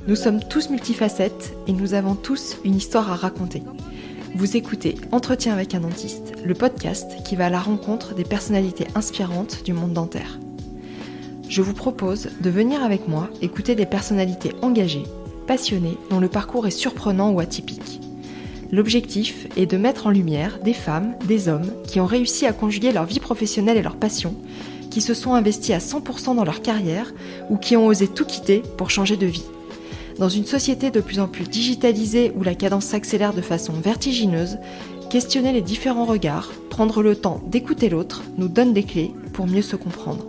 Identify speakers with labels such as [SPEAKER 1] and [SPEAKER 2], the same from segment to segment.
[SPEAKER 1] Nous sommes tous multifacettes et nous avons tous une histoire à raconter. Vous écoutez Entretien avec un dentiste, le podcast qui va à la rencontre des personnalités inspirantes du monde dentaire. Je vous propose de venir avec moi écouter des personnalités engagées, passionnées, dont le parcours est surprenant ou atypique. L'objectif est de mettre en lumière des femmes, des hommes qui ont réussi à conjuguer leur vie professionnelle et leur passion, qui se sont investis à 100% dans leur carrière ou qui ont osé tout quitter pour changer de vie. Dans une société de plus en plus digitalisée où la cadence s'accélère de façon vertigineuse, questionner les différents regards, prendre le temps d'écouter l'autre nous donne des clés pour mieux se comprendre.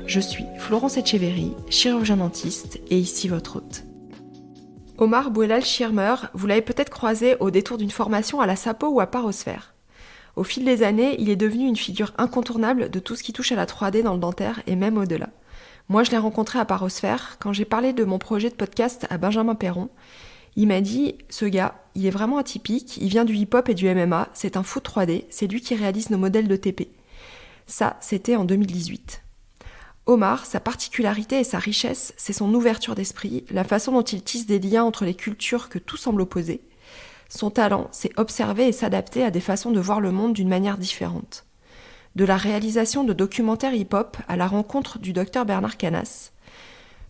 [SPEAKER 1] Je suis Florence Etcheverry, chirurgien dentiste et ici votre hôte. Omar Bouelal Schirmer, vous l'avez peut-être croisé au détour d'une formation à la Sapo ou à Parosphère. Au fil des années, il est devenu une figure incontournable de tout ce qui touche à la 3D dans le dentaire et même au-delà. Moi, je l'ai rencontré à Parosphère quand j'ai parlé de mon projet de podcast à Benjamin Perron. Il m'a dit « Ce gars, il est vraiment atypique, il vient du hip-hop et du MMA, c'est un fou de 3D, c'est lui qui réalise nos modèles de TP. » Ça, c'était en 2018. Omar, sa particularité et sa richesse, c'est son ouverture d'esprit, la façon dont il tisse des liens entre les cultures que tout semble opposer. Son talent, c'est observer et s'adapter à des façons de voir le monde d'une manière différente. De la réalisation de documentaires hip-hop à la rencontre du docteur Bernard Canas,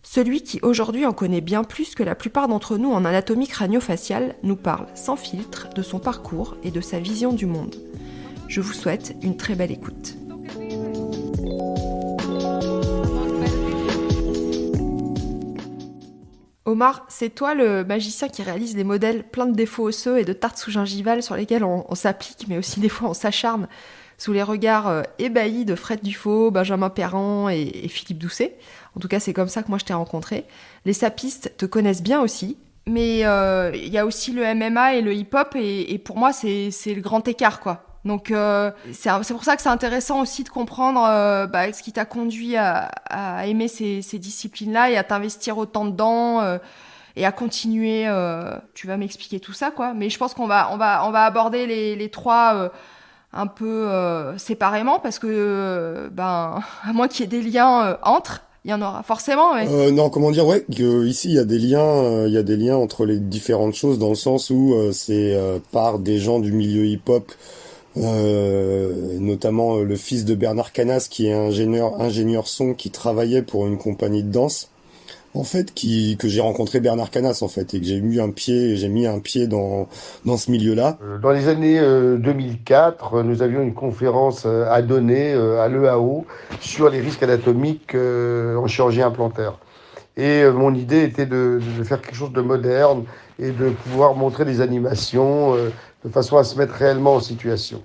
[SPEAKER 1] celui qui aujourd'hui en connaît bien plus que la plupart d'entre nous en anatomie crânio-faciale nous parle sans filtre de son parcours et de sa vision du monde. Je vous souhaite une très belle écoute. Omar, c'est toi le magicien qui réalise les modèles pleins de défauts osseux et de tartes sous gingivales sur lesquels on s'applique, mais aussi des fois on s'acharne sous les regards ébahis de Fred Dufaux, Benjamin Perron et Philippe Doucet. En tout cas, c'est comme ça que moi je t'ai rencontré. Les sapistes te connaissent bien aussi, mais il y a aussi le MMA et le hip-hop, et pour moi, c'est le grand écart, quoi. Donc, c'est pour ça que c'est intéressant aussi de comprendre ce qui t'a conduit à aimer ces disciplines-là et à t'investir autant dedans et à continuer. Tu vas m'expliquer tout ça, quoi. Mais je pense qu'on va aborder les trois un peu séparément parce que, à moins qu'il y ait des liens entre, il y en aura forcément. Mais...
[SPEAKER 2] Non, comment dire, ouais, ici il y a des liens entre les différentes choses dans le sens où c'est par des gens du milieu hip-hop. Notamment le fils de Bernard Canas qui est ingénieur son qui travaillait pour une compagnie de danse en fait que j'ai rencontré Bernard Canas en fait et que j'ai mis un pied dans ce milieu-là.
[SPEAKER 3] Dans les années 2004, nous avions une conférence à donner à l'EAO sur les risques anatomiques en chirurgie implantaire. Et mon idée était de faire quelque chose de moderne et de pouvoir montrer des animations de façon à se mettre réellement en situation.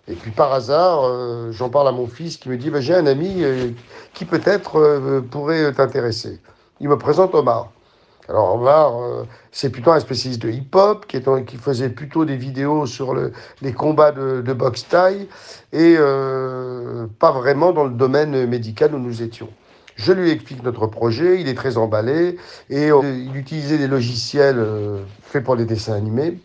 [SPEAKER 3] Et puis par hasard, j'en parle à mon fils qui me dit j'ai un ami qui peut-être pourrait t'intéresser. Il me présente Omar. Alors Omar, c'est plutôt un spécialiste de hip-hop qui faisait plutôt des vidéos sur les combats de boxe thaï et pas vraiment dans le domaine médical où nous étions. Je lui explique notre projet, il est très emballé et il utilisait des logiciels faits pour les dessins animés,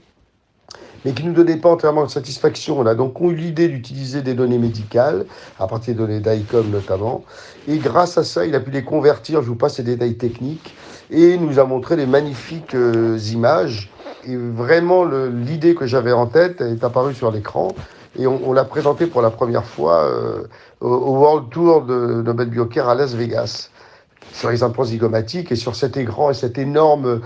[SPEAKER 3] mais qui ne nous donnaient pas entièrement de satisfaction. On a donc eu l'idée d'utiliser des données médicales, à partir des données d'ICOM notamment, et grâce à ça, il a pu les convertir, je vous passe les détails techniques, et nous a montré des magnifiques images. Et vraiment, l'idée que j'avais en tête est apparue sur l'écran, et on l'a présentée pour la première fois au World Tour de Nobel Biocare à Las Vegas, sur les implants zygomatiques et sur cet écran et cet énorme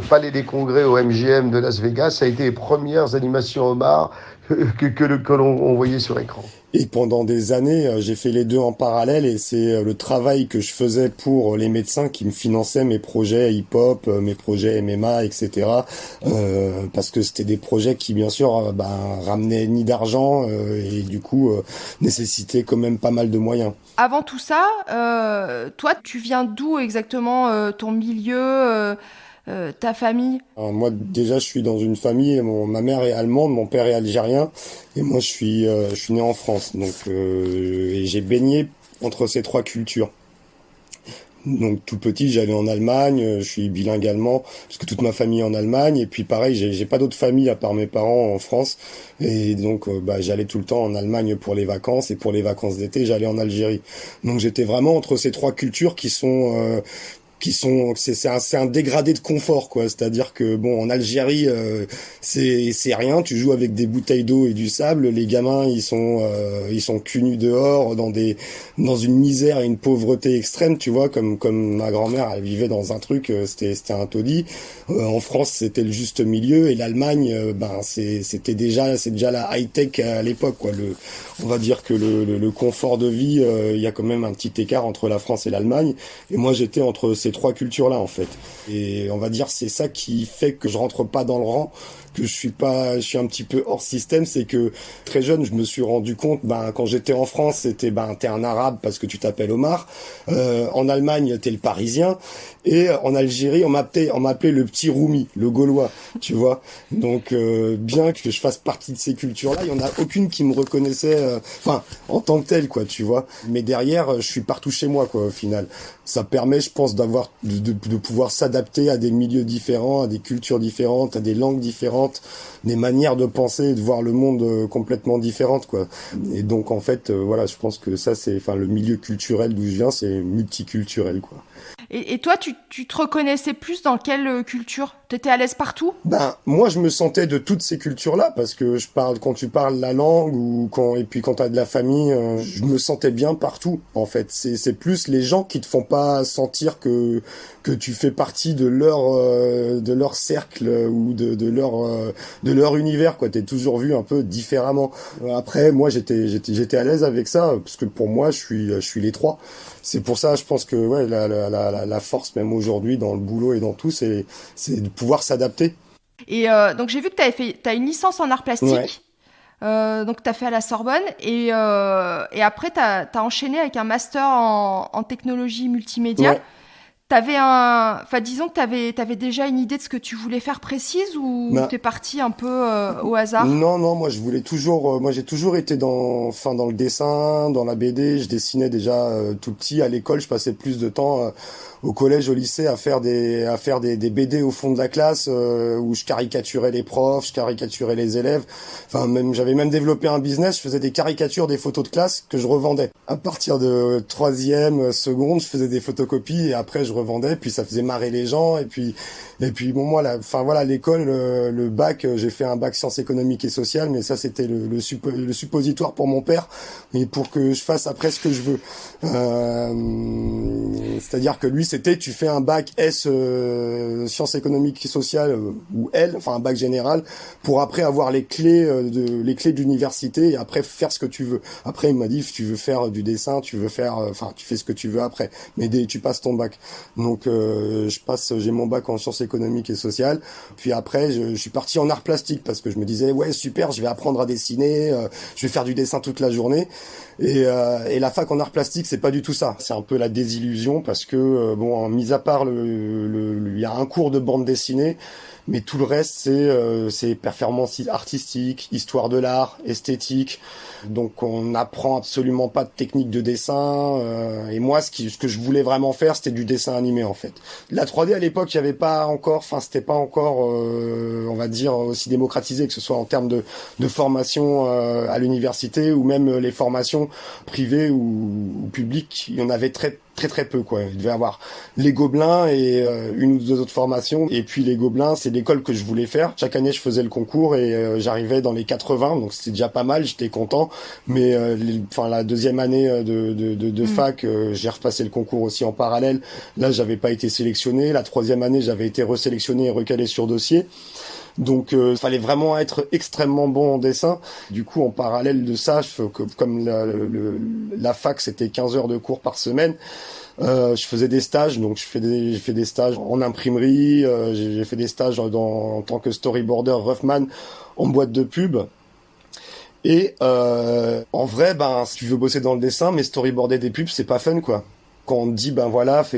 [SPEAKER 3] palais des congrès au MGM de Las Vegas. Ça a été les premières animations Omar que l'on voyait sur écran.
[SPEAKER 2] Et pendant des années, j'ai fait les deux en parallèle et c'est le travail que je faisais pour les médecins qui me finançaient mes projets hip-hop, mes projets MMA, etc. Parce que c'était des projets qui, bien sûr, ramenaient ni d'argent et du coup nécessitaient quand même pas mal de moyens.
[SPEAKER 1] Avant tout ça, toi, tu viens d'où exactement, ton milieu, ta famille?
[SPEAKER 2] Alors, moi, déjà, je suis dans une famille. Ma mère est allemande, mon père est algérien, et moi, je suis né en France. Donc, et j'ai baigné entre ces trois cultures. Donc tout petit, j'allais en Allemagne, je suis bilingue allemand, parce que toute ma famille est en Allemagne, et puis pareil, j'ai pas d'autres familles à part mes parents en France, et donc j'allais tout le temps en Allemagne pour les vacances, et pour les vacances d'été, j'allais en Algérie. Donc j'étais vraiment entre ces trois cultures qui sont c'est un dégradé de confort, quoi. C'est-à-dire que bon, en Algérie, c'est rien. Tu joues avec des bouteilles d'eau et du sable. Les gamins, ils sont cul nus dehors dans une misère et une pauvreté extrême, tu vois. Comme ma grand-mère, elle vivait dans un truc, c'était un taudis. En France, c'était le juste milieu, et l'Allemagne, c'est déjà la high tech à l'époque, quoi. On va dire que le confort de vie, il y a quand même un petit écart entre la France et l'Allemagne. Et moi, j'étais entre ces trois cultures-là, en fait. Et on va dire, c'est ça qui fait que je rentre pas dans le rang, que je suis un petit peu hors système. C'est que très jeune, je me suis rendu compte, quand j'étais en France, c'était, t'es un arabe parce que tu t'appelles Omar. En Allemagne, t'es le parisien. Et en Algérie, on m'appelait le petit Roumi, le Gaulois, tu vois. Donc, bien que je fasse partie de ces cultures-là, il y en a aucune qui me reconnaissait, en tant que telle, quoi, tu vois. Mais derrière, je suis partout chez moi, quoi, au final. Ça permet, je pense, de pouvoir s'adapter à des milieux différents, à des cultures différentes, à des langues différentes, des manières de penser et de voir le monde complètement différentes, quoi. Et donc, en fait, je pense que ça, c'est, le milieu culturel d'où je viens, c'est multiculturel, quoi.
[SPEAKER 1] Et toi, tu te reconnaissais plus dans quelle culture? T'étais à l'aise partout?
[SPEAKER 2] Moi, je me sentais de toutes ces cultures-là, parce que quand tu parles la langue et puis quand t'as de la famille, je me sentais bien partout, en fait. C'est plus les gens qui te font pas sentir que tu fais partie de leur cercle ou de leur univers, quoi. T'es toujours vu un peu différemment. Après, moi, j'étais à l'aise avec ça, parce que pour moi, je suis les trois. C'est pour ça, je pense que la force, même aujourd'hui, dans le boulot et dans tout, c'est de pouvoir s'adapter.
[SPEAKER 1] Et donc j'ai vu que t'as une licence en art plastique. Ouais. Donc t'as fait à la Sorbonne et après t'as enchaîné avec un master en technologie multimédia. Ouais. Disons que t'avais déjà une idée de ce que tu voulais faire précise, ou t'es parti un peu au hasard?
[SPEAKER 2] Non, moi j'ai toujours été dans le dessin, dans la BD. Je dessinais déjà tout petit. À l'école, je passais plus de temps au collège, au lycée, à faire des BD au fond de la classe, où je caricaturais les profs, je caricaturais les élèves. J'avais même développé un business. Je faisais des caricatures des photos de classe que je revendais. À partir de 3e, seconde, je faisais des photocopies et après je revendais. Puis ça faisait marrer les gens. Et puis moi, l'école, le bac, j'ai fait un bac sciences économiques et sociales, mais ça c'était le suppositoire pour mon père, et pour que je fasse après ce que je veux. C'est-à-dire que lui, c'était, tu fais un bac S sciences économiques et sociales, ou L, un bac général, pour après avoir les clés de l'université et après faire ce que tu veux. Après, il m'a dit, tu veux faire du dessin, tu fais ce que tu veux après, mais tu passes ton bac. Donc j'ai mon bac en sciences économiques et sociales. Puis après, je suis parti en art plastique parce que je me disais, ouais, super, je vais apprendre à dessiner, je vais faire du dessin toute la journée. Et la fac en art plastique, c'est pas du tout ça. C'est un peu la désillusion parce que mis à part il y a un cours de bande dessinée, mais tout le reste c'est performance artistique, histoire de l'art, esthétique. Donc on n'apprend absolument pas de technique de dessin. Et moi, ce que je voulais vraiment faire, c'était du dessin animé, en fait. La 3D à l'époque, il y avait pas encore, c'était pas encore, on va dire, aussi démocratisé, que ce soit en termes de formation à l'université, ou même les formations privées ou publiques. Il y en avait très peu, quoi. Il devait y avoir les Gobelins et une ou deux autres formations. Et puis les Gobelins, c'est l'école que je voulais faire. Chaque année, je faisais le concours et j'arrivais dans les 80, donc c'était déjà pas mal, j'étais content. Mais la deuxième année de fac, j'ai repassé le concours aussi en parallèle. Là, j'avais pas été sélectionné. La 3e année, j'avais été resélectionné et recalé sur dossier. Donc fallait vraiment être extrêmement bon en dessin. Du coup, en parallèle de ça, comme la fac, c'était 15 heures de cours par semaine, je faisais des stages. Donc j'ai fait des stages en imprimerie, j'ai fait des stages en tant que storyboarder roughman en boîte de pub. Et en vrai, si tu veux bosser dans le dessin, mais storyboarder des pubs, c'est pas fun, quoi. Quand on te dit,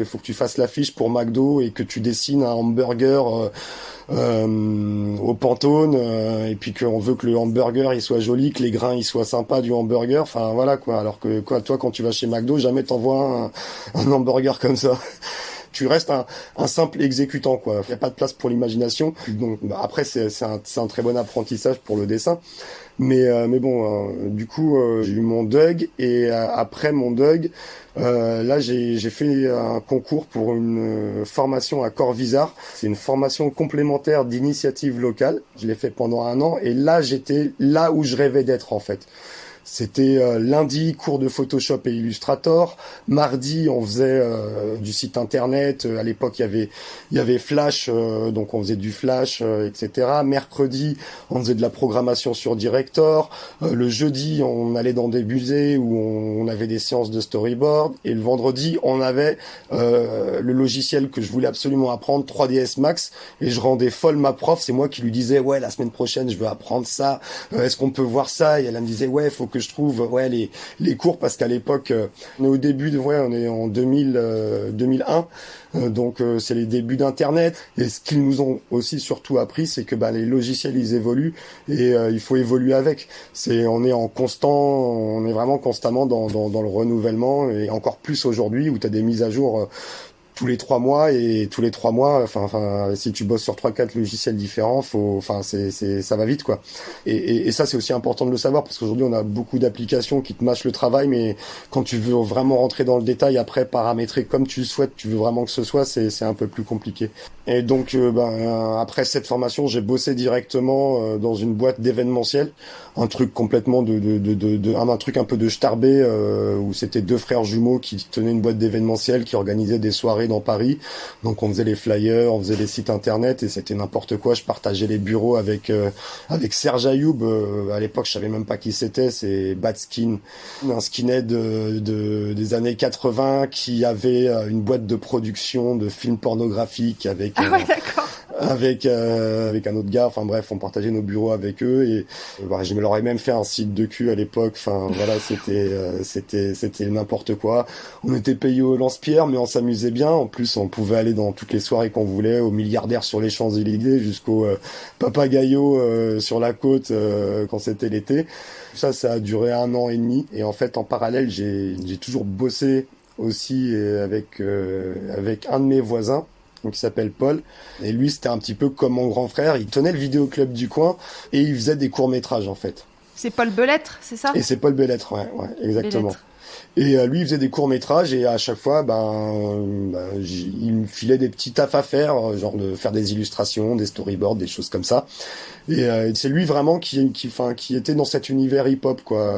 [SPEAKER 2] faut que tu fasses l'affiche pour McDo et que tu dessines un hamburger au Pantone, et puis qu'on veut que le hamburger il soit joli, que les grains ils soient sympas du hamburger, quoi. Alors que toi, quand tu vas chez McDo, jamais t'envoies un hamburger comme ça. tu restes un simple exécutant, quoi. Il y a pas de place pour l'imagination. Donc après c'est un très bon apprentissage pour le dessin. Mais bon, du coup, j'ai eu mon DUG et après mon DUG, là j'ai fait un concours pour une formation à Corvisart. C'est une formation complémentaire d'initiative locale. Je l'ai fait pendant 1 an et là j'étais là où je rêvais d'être en fait. C'était lundi, cours de Photoshop et Illustrator. Mardi, on faisait du site internet. À l'époque, il y avait Flash, donc on faisait du Flash, etc. Mercredi, on faisait de la programmation sur Director. Le jeudi, on allait dans des musées où on avait des séances de storyboard. Et le vendredi, on avait le logiciel que je voulais absolument apprendre, 3ds Max. Et je rendais folle ma prof. C'est moi qui lui disais, ouais, la semaine prochaine, je veux apprendre ça. Est-ce qu'on peut voir ça? Et elle me disait, ouais, faut que je trouve les cours, parce qu'à l'époque on est au début on est en 2001, donc c'est les débuts d'internet, et ce qu'ils nous ont aussi surtout appris, c'est que les logiciels ils évoluent et il faut évoluer avec. On est vraiment constamment dans le renouvellement, et encore plus aujourd'hui où tu as des mises à jour tous les 3 mois, et tous les 3 mois, enfin, si tu bosses sur 3-4 logiciels différents, ça va vite, quoi. Et ça, c'est aussi important de le savoir, parce qu'aujourd'hui, on a beaucoup d'applications qui te mâchent le travail, mais quand tu veux vraiment rentrer dans le détail, après, paramétrer comme tu le souhaites, tu veux vraiment que ce soit, c'est un peu plus compliqué. Et donc, après cette formation, j'ai bossé directement dans une boîte d'événementiel, un truc complètement un truc un peu de starbé, où c'était 2 frères jumeaux qui tenaient une boîte d'événementiel, qui organisaient des soirées dans Paris. Donc on faisait les flyers, on faisait les sites internet, et c'était n'importe quoi. Je partageais les bureaux avec Serge Ayoub. À l'époque, je savais même pas qui c'était. C'est Bad Skin, un skinhead des années 80 qui avait une boîte de production de films pornographiques avec avec un autre gars. Enfin bref, on partageait nos bureaux avec eux, et je me leur ai même fait un site de cul à l'époque. Enfin voilà, c'était n'importe quoi. On était payé au lance-pierre, mais on s'amusait bien. En plus, on pouvait aller dans toutes les soirées qu'on voulait, au Milliardaire sur les Champs-Élysées jusqu'au Papagayo sur la côte quand c'était l'été. Ça a duré 1 an et demi, et en fait en parallèle j'ai toujours bossé aussi avec un de mes voisins, donc, qui s'appelle Paul, et lui c'était un petit peu comme mon grand frère. Il tenait le vidéoclub du coin et il faisait des courts-métrages en fait.
[SPEAKER 1] C'est Paul Bellettre, c'est ça?
[SPEAKER 2] Et c'est Paul Bellettre, ouais, exactement. Bellettre. Et lui, il faisait des courts-métrages, et à chaque fois, il me filait des petits tafs à faire, genre de faire des illustrations, des storyboards, des choses comme ça. Et c'est lui vraiment qui était dans cet univers hip-hop, quoi.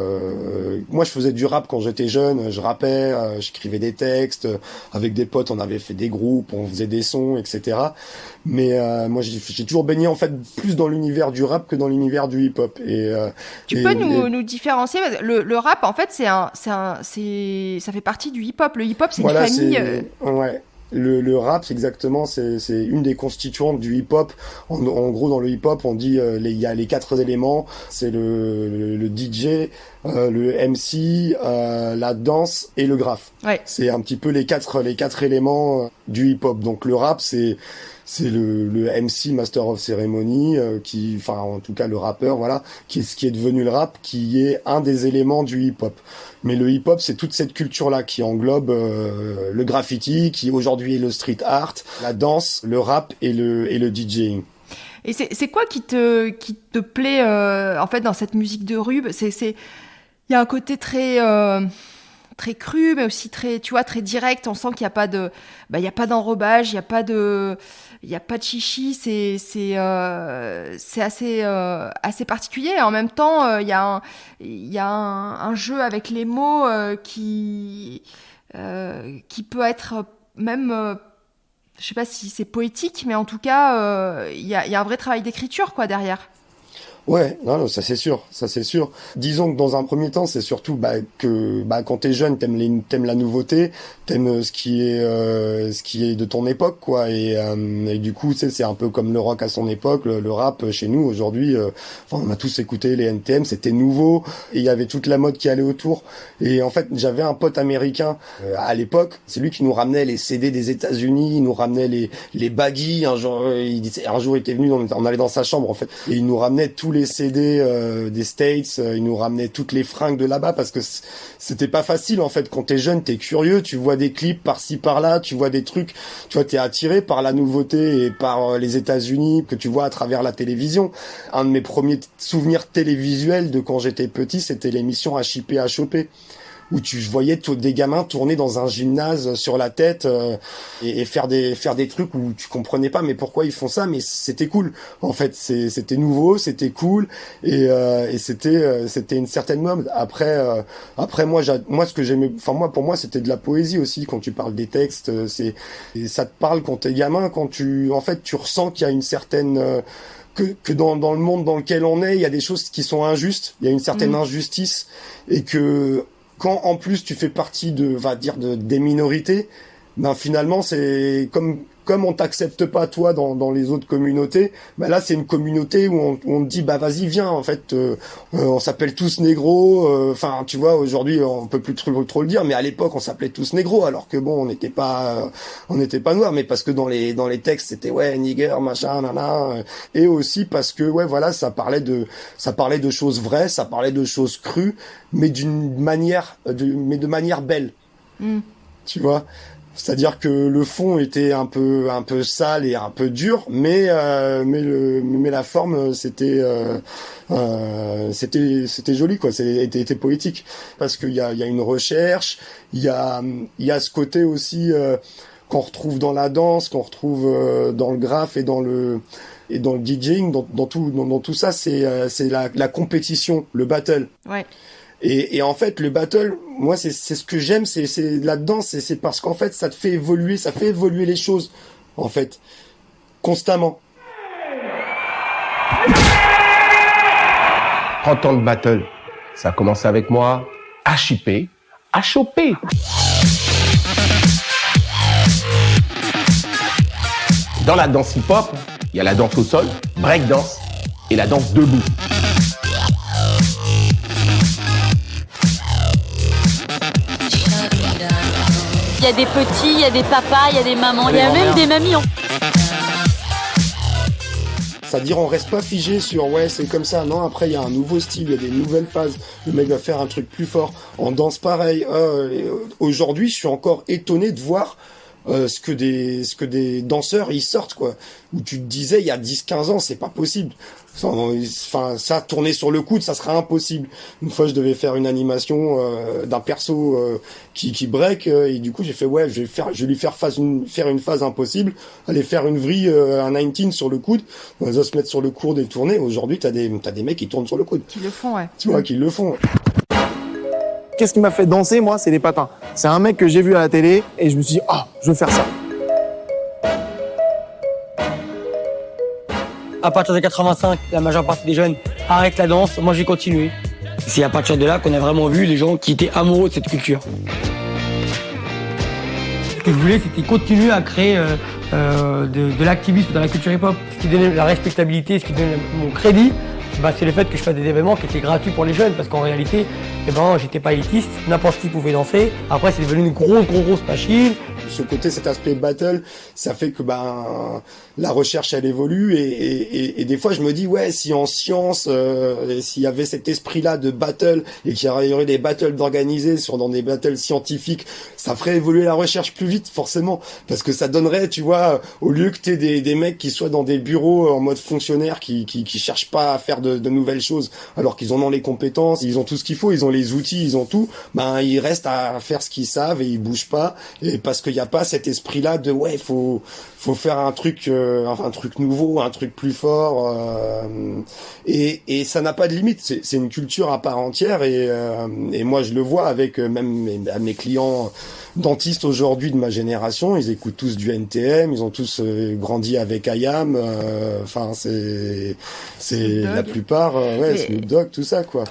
[SPEAKER 2] Moi, je faisais du rap quand j'étais jeune, je rappais, j'écrivais des textes, avec des potes, on avait fait des groupes, on faisait des sons, etc. Mais moi, j'ai toujours baigné en fait plus dans l'univers du rap que dans l'univers du hip-hop.
[SPEAKER 1] Tu peux nous différencier? Le rap, en fait, ça fait partie du hip-hop. Le hip-hop, c'est une famille.
[SPEAKER 2] Ouais. Le rap, c'est exactement, c'est une des constituantes du hip-hop. En gros, dans le hip-hop, on dit il y a les 4 éléments. C'est le DJ, le MC, la danse et le graphe. Ouais. C'est un petit peu les quatre éléments du hip-hop. Donc le rap, c'est le MC, Master of Ceremony, en tout cas le rappeur, voilà, qui est devenu le rap, qui est un des éléments du hip-hop. Mais le hip-hop, c'est toute cette culture-là qui englobe le graffiti, qui aujourd'hui est le street art, la danse, le rap et le DJing.
[SPEAKER 1] Et c'est quoi qui te plaît en fait dans cette musique de rue? Il y a un côté très cru, mais aussi très direct. On sent qu'il y a pas d'enrobage, il y a pas de chichi. C'est assez particulier. Et en même temps, il y a un jeu avec les mots qui peut être même je sais pas si c'est poétique, mais en tout cas il y a un vrai travail d'écriture, quoi, derrière.
[SPEAKER 2] Ouais, non, ça c'est sûr. Disons que dans un premier temps, c'est surtout que quand t'es jeune, t'aimes la nouveauté, t'aimes ce qui est de ton époque, quoi. Et du coup, c'est un peu comme le rock à son époque, le rap chez nous aujourd'hui. On a tous écouté les NTM, c'était nouveau, et il y avait toute la mode qui allait autour. Et en fait, j'avais un pote américain à l'époque, c'est lui qui nous ramenait les CD des États-Unis, il nous ramenait les baggy. Un jour, il était venu, on allait dans sa chambre en fait, et il nous ramenait tous tous les CD des States, ils nous ramenaient toutes les fringues de là-bas parce que c'était pas facile en fait. Quand t'es jeune, t'es curieux, tu vois des clips par-ci par-là, tu vois des trucs, tu vois, t'es attiré par la nouveauté et par les États-Unis que tu vois à travers la télévision. Un de mes premiers souvenirs télévisuels de quand j'étais petit, c'était l'émission HIP HOP, où tu voyais des gamins tourner dans un gymnase sur la tête et faire des trucs où tu comprenais pas mais pourquoi ils font ça, mais c'était cool en fait, c'était nouveau, c'était cool et c'était une certaine mode. Après moi ce que j'aimais, enfin moi pour moi c'était de la poésie aussi. Quand tu parles des textes, ça te parle quand t'es gamin, quand tu ressens qu'il y a une certaine que dans le monde dans lequel on est, il y a des choses qui sont injustes, il y a une certaine injustice, et que quand en plus tu fais partie des minorités, ben finalement c'est comme on t'accepte pas toi dans les autres communautés, ben là c'est une communauté où on te dit bah vas-y viens, en fait on s'appelle tous négros, enfin tu vois, aujourd'hui on peut plus trop le dire, mais à l'époque on s'appelait tous négros alors que bon on n'était pas noirs, mais parce que dans les textes c'était ouais nigger machin nana, et aussi parce que ouais voilà ça parlait de choses vraies, ça parlait de choses crues, mais de manière belle. Tu vois, c'est-à-dire que le fond était un peu sale et un peu dur, mais la forme c'était joli quoi, c'était poétique parce qu'il y a une recherche, il y a ce côté aussi qu'on retrouve dans la danse, qu'on retrouve dans le graphe et dans le DJing, dans tout ça, c'est la compétition, le battle.
[SPEAKER 1] Ouais.
[SPEAKER 2] Et en fait, le battle, moi, c'est ce que j'aime, c'est là-dedans, c'est parce qu'en fait, ça fait évoluer les choses, en fait, constamment.
[SPEAKER 4] 30 ans de battle, ça a commencé avec moi, HIP, HOP. Dans la danse hip-hop, il y a la danse au sol, breakdance, et la danse debout.
[SPEAKER 5] Il y a des petits, il y a des papas, il y a des mamans, il y a même des mamies.
[SPEAKER 2] C'est-à-dire on reste pas figé sur ouais c'est comme ça, non, après il y a un nouveau style, il y a des nouvelles phases, le mec va faire un truc plus fort, en danse pareil. Aujourd'hui je suis encore étonné de voir ce que des danseurs ils sortent quoi, où tu te disais il y a 10-15 ans c'est pas possible. Enfin, ça, tourner sur le coude, ça serait impossible. Une fois, je devais faire une animation d'un perso qui break, et du coup, j'ai fait ouais, je vais lui faire une phase impossible, aller faire une vrille, un 19 sur le coude, on va se mettre sur le coude et tourner. Aujourd'hui, t'as des mecs qui tournent sur le coude.
[SPEAKER 1] Qui le font, ouais.
[SPEAKER 2] Tu vois, qui le font.
[SPEAKER 6] Qu'est-ce qui m'a fait danser, moi, c'est les patins. C'est un mec que j'ai vu à la télé et je me suis dit, je veux faire ça.
[SPEAKER 7] À partir de 85, la majeure partie des jeunes arrêtent la danse. Moi, j'ai continué. C'est à partir de là qu'on a vraiment vu les gens qui étaient amoureux de cette culture. Ce que je voulais, c'était continuer à créer de l'activisme dans la culture hip-hop. Ce qui donnait la respectabilité, ce qui donnait mon crédit, c'est le fait que je fasse des événements qui étaient gratuits pour les jeunes. Parce qu'en réalité, j'étais pas élitiste, n'importe qui pouvait danser. Après, c'est devenu une grosse machine.
[SPEAKER 2] Ce côté, cet aspect battle, ça fait que la recherche elle évolue et des fois je me dis ouais, si en science s'il y avait cet esprit-là de battle et qu'il y aurait des battles organisés dans des battles scientifiques, ça ferait évoluer la recherche plus vite forcément, parce que ça donnerait, tu vois, au lieu que t'aies des mecs qui soient dans des bureaux en mode fonctionnaire qui cherchent pas à faire de nouvelles choses alors qu'ils en ont les compétences, ils ont tout ce qu'il faut, ils ont les outils, ils ont tout, ils restent à faire ce qu'ils savent et ils bougent pas, et parce qu'il y a pas cet esprit-là de ouais, faut faire un truc nouveau, un truc plus fort, et ça n'a pas de limite. C'est une culture à part entière, et moi je le vois avec même mes clients dentistes aujourd'hui de ma génération, ils écoutent tous du NTM, ils ont tous grandi avec IAM, c'est la plupart Snoop Dogg, tout ça quoi.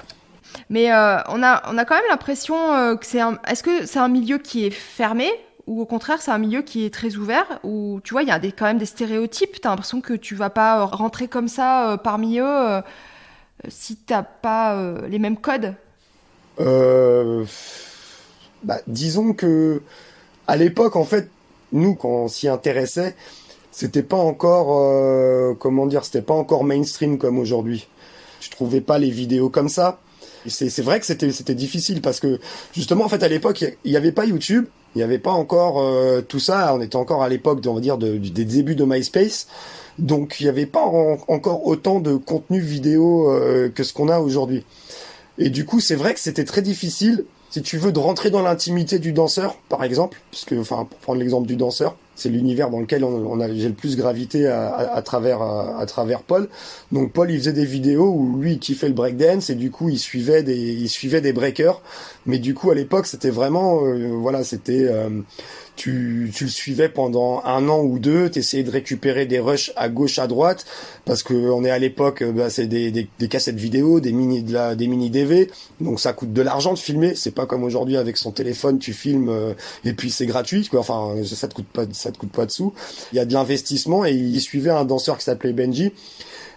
[SPEAKER 1] Mais on a quand même l'impression que est-ce que c'est un milieu qui est fermé, ou au contraire c'est un milieu qui est très ouvert, où tu vois il y a quand même des stéréotypes, t'as l'impression que tu vas pas rentrer comme ça parmi eux si t'as pas les mêmes codes?
[SPEAKER 2] Disons que à l'époque en fait nous quand on s'y intéressait c'était pas encore c'était pas encore mainstream comme aujourd'hui. tu trouvais pas les vidéos comme ça. Et c'est vrai que c'était difficile parce que justement en fait à l'époque il y avait pas YouTube, il y avait pas encore tout ça, on était encore à l'époque on va dire des débuts de MySpace. Donc il y avait pas encore autant de contenu vidéo que ce qu'on a aujourd'hui. Et du coup, c'est vrai que c'était très difficile si tu veux de rentrer dans l'intimité du danseur par exemple, parce que enfin pour prendre l'exemple du danseur, c'est l'univers dans lequel j'ai le plus gravité à travers Paul. Donc Paul, il faisait des vidéos où lui il kiffait le breakdance et du coup il suivait des breakers. Mais du coup à l'époque c'était vraiment tu le suivais pendant 1 an ou 2, t'essayais de récupérer des rushs à gauche à droite parce que on est à l'époque c'est des cassettes vidéo, des mini DV, donc ça coûte de l'argent de filmer, c'est pas comme aujourd'hui avec son téléphone tu filmes et puis c'est gratuit quoi, enfin ça te coûte pas de sous. Il y a de l'investissement et il suivait un danseur qui s'appelait Benji.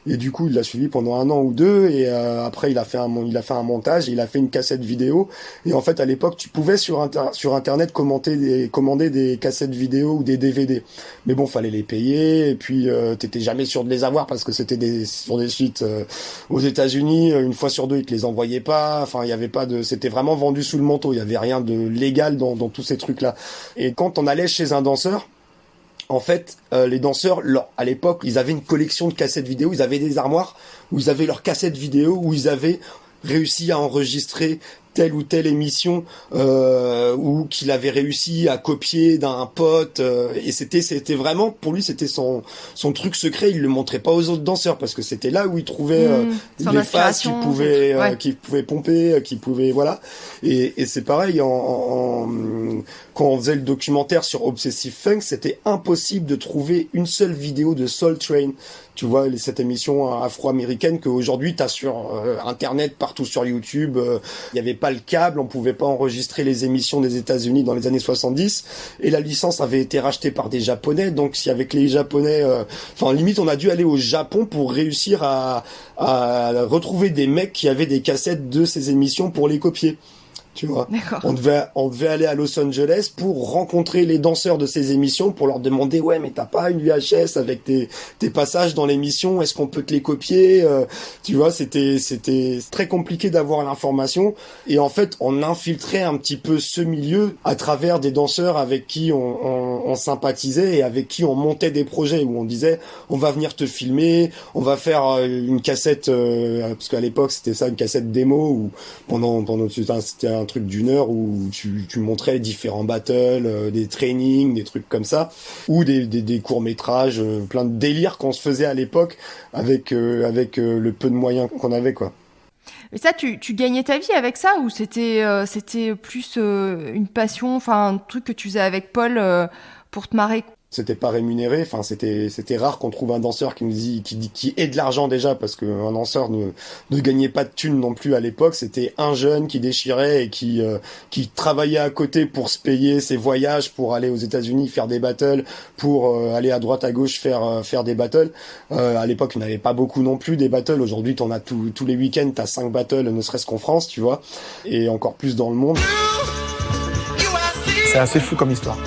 [SPEAKER 2] Et du coup, il l'a suivi pendant 1 an ou 2 et après il a fait un montage, et il a fait une cassette vidéo et en fait à l'époque, tu pouvais sur internet commander des cassettes vidéo ou des DVD. Mais bon, fallait les payer et puis t'étais jamais sûr de les avoir parce que c'était sur des sites aux États-Unis, une fois sur 2, ils te les envoyaient pas. Enfin, il y avait pas c'était vraiment vendu sous le manteau, il y avait rien de légal dans tous ces trucs-là. Et quand on allait chez un danseur, en fait, les danseurs, à l'époque, ils avaient une collection de cassettes vidéo, ils avaient des armoires où ils avaient leurs cassettes vidéo, où ils avaient réussi à enregistrer telle ou telle émission ou qu'il avait réussi à copier d'un pote et c'était vraiment pour lui c'était son truc secret, il le montrait pas aux autres danseurs parce que c'était là où il trouvait les phases qui pouvaient pomper, qui pouvaient voilà et c'est pareil quand on faisait le documentaire sur Obsessive Funk, c'était impossible de trouver une seule vidéo de Soul Train. Tu vois, cette émission afro-américaine qu'aujourd'hui t'as sur Internet, partout sur YouTube. Il y avait pas le câble, on pouvait pas enregistrer les émissions des États-Unis dans les années 70. Et la licence avait été rachetée par des Japonais. Donc si avec les Japonais, limite on a dû aller au Japon pour réussir à retrouver des mecs qui avaient des cassettes de ces émissions pour les copier. Tu vois, on devait aller à Los Angeles pour rencontrer les danseurs de ces émissions pour leur demander ouais mais t'as pas une VHS avec tes passages dans l'émission, est-ce qu'on peut te les copier tu vois, c'était très compliqué d'avoir l'information et en fait on infiltrait un petit peu ce milieu à travers des danseurs avec qui on sympathisait et avec qui on montait des projets où on disait on va venir te filmer, on va faire une cassette parce qu'à l'époque c'était ça, une cassette démo où pendant c'était un truc d'1 heure où tu montrais les différents battles, des trainings, des trucs comme ça, ou des courts-métrages, plein de délires qu'on se faisait à l'époque avec le peu de moyens qu'on avait, quoi.
[SPEAKER 1] Mais ça, tu gagnais ta vie avec ça ou c'était plus une passion, enfin un truc que tu faisais avec Paul pour te marrer?
[SPEAKER 2] C'était pas rémunéré, enfin c'était rare qu'on trouve un danseur qui ait de l'argent déjà parce qu'un danseur ne gagnait pas de thunes non plus à l'époque, c'était un jeune qui déchirait et qui travaillait à côté pour se payer ses voyages pour aller aux États-Unis faire des battles, pour aller à droite à gauche faire des battles. À l'époque, il n'y en avait pas beaucoup non plus des battles. Aujourd'hui, t'en as tous les week-ends, t'as 5 battles, ne serait-ce qu'en France, tu vois, et encore plus dans le monde.
[SPEAKER 6] C'est assez fou comme histoire.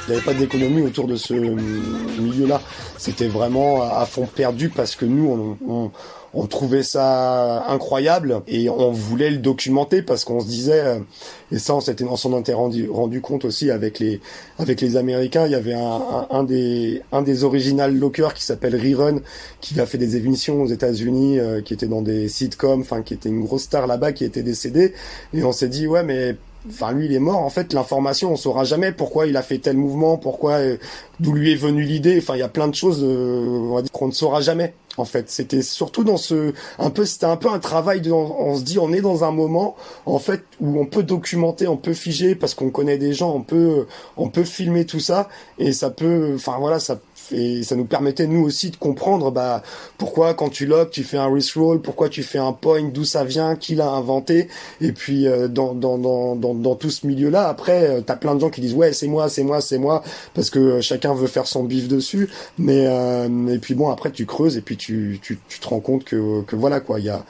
[SPEAKER 2] Il n'y avait pas d'économie autour de ce milieu-là. C'était vraiment à fond perdu parce que nous, on trouvait ça incroyable et on voulait le documenter parce qu'on se disait, et ça on s'en était rendu compte aussi avec les Américains. Il y avait un des original lockers qui s'appelle Rerun, qui a fait des émissions aux États-Unis, qui était dans des sitcoms, enfin qui était une grosse star là-bas, qui était décédé. Et on s'est dit ouais mais lui il est mort, en fait l'information on saura jamais pourquoi il a fait tel mouvement, pourquoi d'où lui est venue l'idée, enfin il y a plein de choses on va dire qu'on ne saura jamais. En fait, c'était surtout c'était un peu un travail on se dit on est dans un moment en fait où on peut documenter, on peut figer parce qu'on connaît des gens, on peut filmer tout ça et ça peut et ça nous permettait nous aussi de comprendre pourquoi quand tu locks tu fais un wrist roll, pourquoi tu fais un point, d'où ça vient, qui l'a inventé, et puis dans tout ce milieu là après t'as plein de gens qui disent ouais c'est moi parce que chacun veut faire son bif dessus, mais et puis bon après tu creuses et puis tu te rends compte que voilà quoi, il y a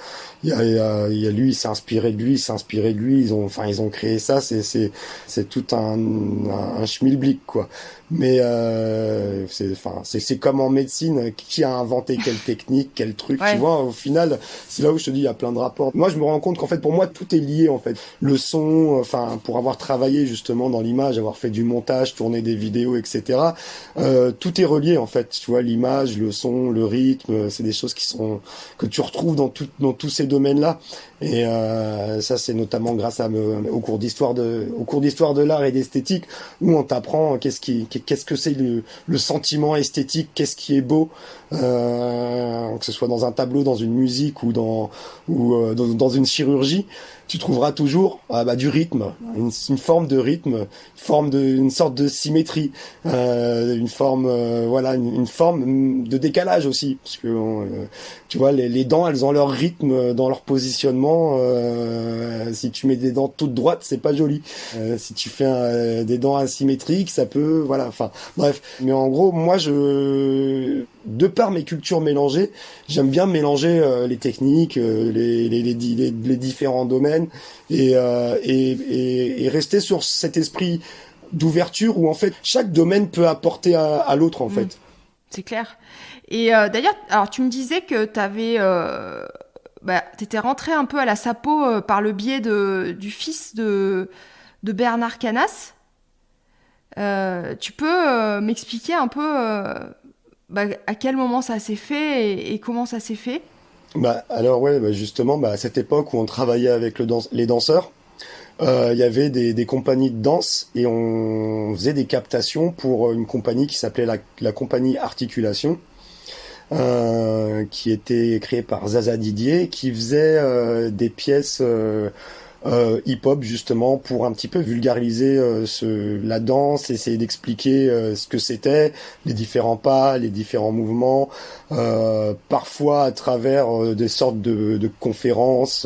[SPEAKER 2] lui, il s'est inspiré de lui, ils ont créé ça, c'est tout un schmilblick quoi. Mais c'est comme en médecine, qui a inventé quelle technique, quel truc, tu vois, au final, c'est là où je te dis, il y a plein de rapports. Moi, je me rends compte qu'en fait, pour moi, tout est lié, en fait. Le son, pour avoir travaillé justement dans l'image, avoir fait du montage, tourné des vidéos, etc., tout est relié, en fait. Tu vois, l'image, le son, le rythme, c'est des choses que tu retrouves dans tous ces domaines-là. Et ça, c'est notamment grâce au cours d'histoire de l'art et d'esthétique, où on t'apprend qu'est-ce que c'est le sentiment esthétique, qu'est-ce qui est beau, que ce soit dans un tableau, dans une musique ou dans une chirurgie. Tu trouveras toujours du rythme, une forme de rythme, une sorte de symétrie, une forme une forme de décalage aussi, parce que tu vois les dents, elles ont leur rythme dans leur positionnement. Si tu mets des dents toutes droites, c'est pas joli. Si tu fais des dents asymétriques, ça peut bref. Mais en gros, moi de par mes cultures mélangées, j'aime bien mélanger les techniques, les différents domaines et rester sur cet esprit d'ouverture où en fait chaque domaine peut apporter à l'autre en fait.
[SPEAKER 1] C'est clair. Et d'ailleurs, alors tu me disais que t'étais rentré un peu à la Sapo par le biais du fils de Bernard Canas. Tu peux m'expliquer un peu à quel moment ça s'est fait et comment ça s'est fait?
[SPEAKER 2] Alors justement, à cette époque où on travaillait avec les danseurs, il y avait des compagnies de danse et on faisait des captations pour une compagnie qui s'appelait la compagnie Articulation, qui était créée par Zaza Didier, qui faisait des pièces hip-hop justement pour un petit peu vulgariser la danse, essayer d'expliquer ce que c'était, les différents pas, les différents mouvements, parfois à travers des sortes de conférences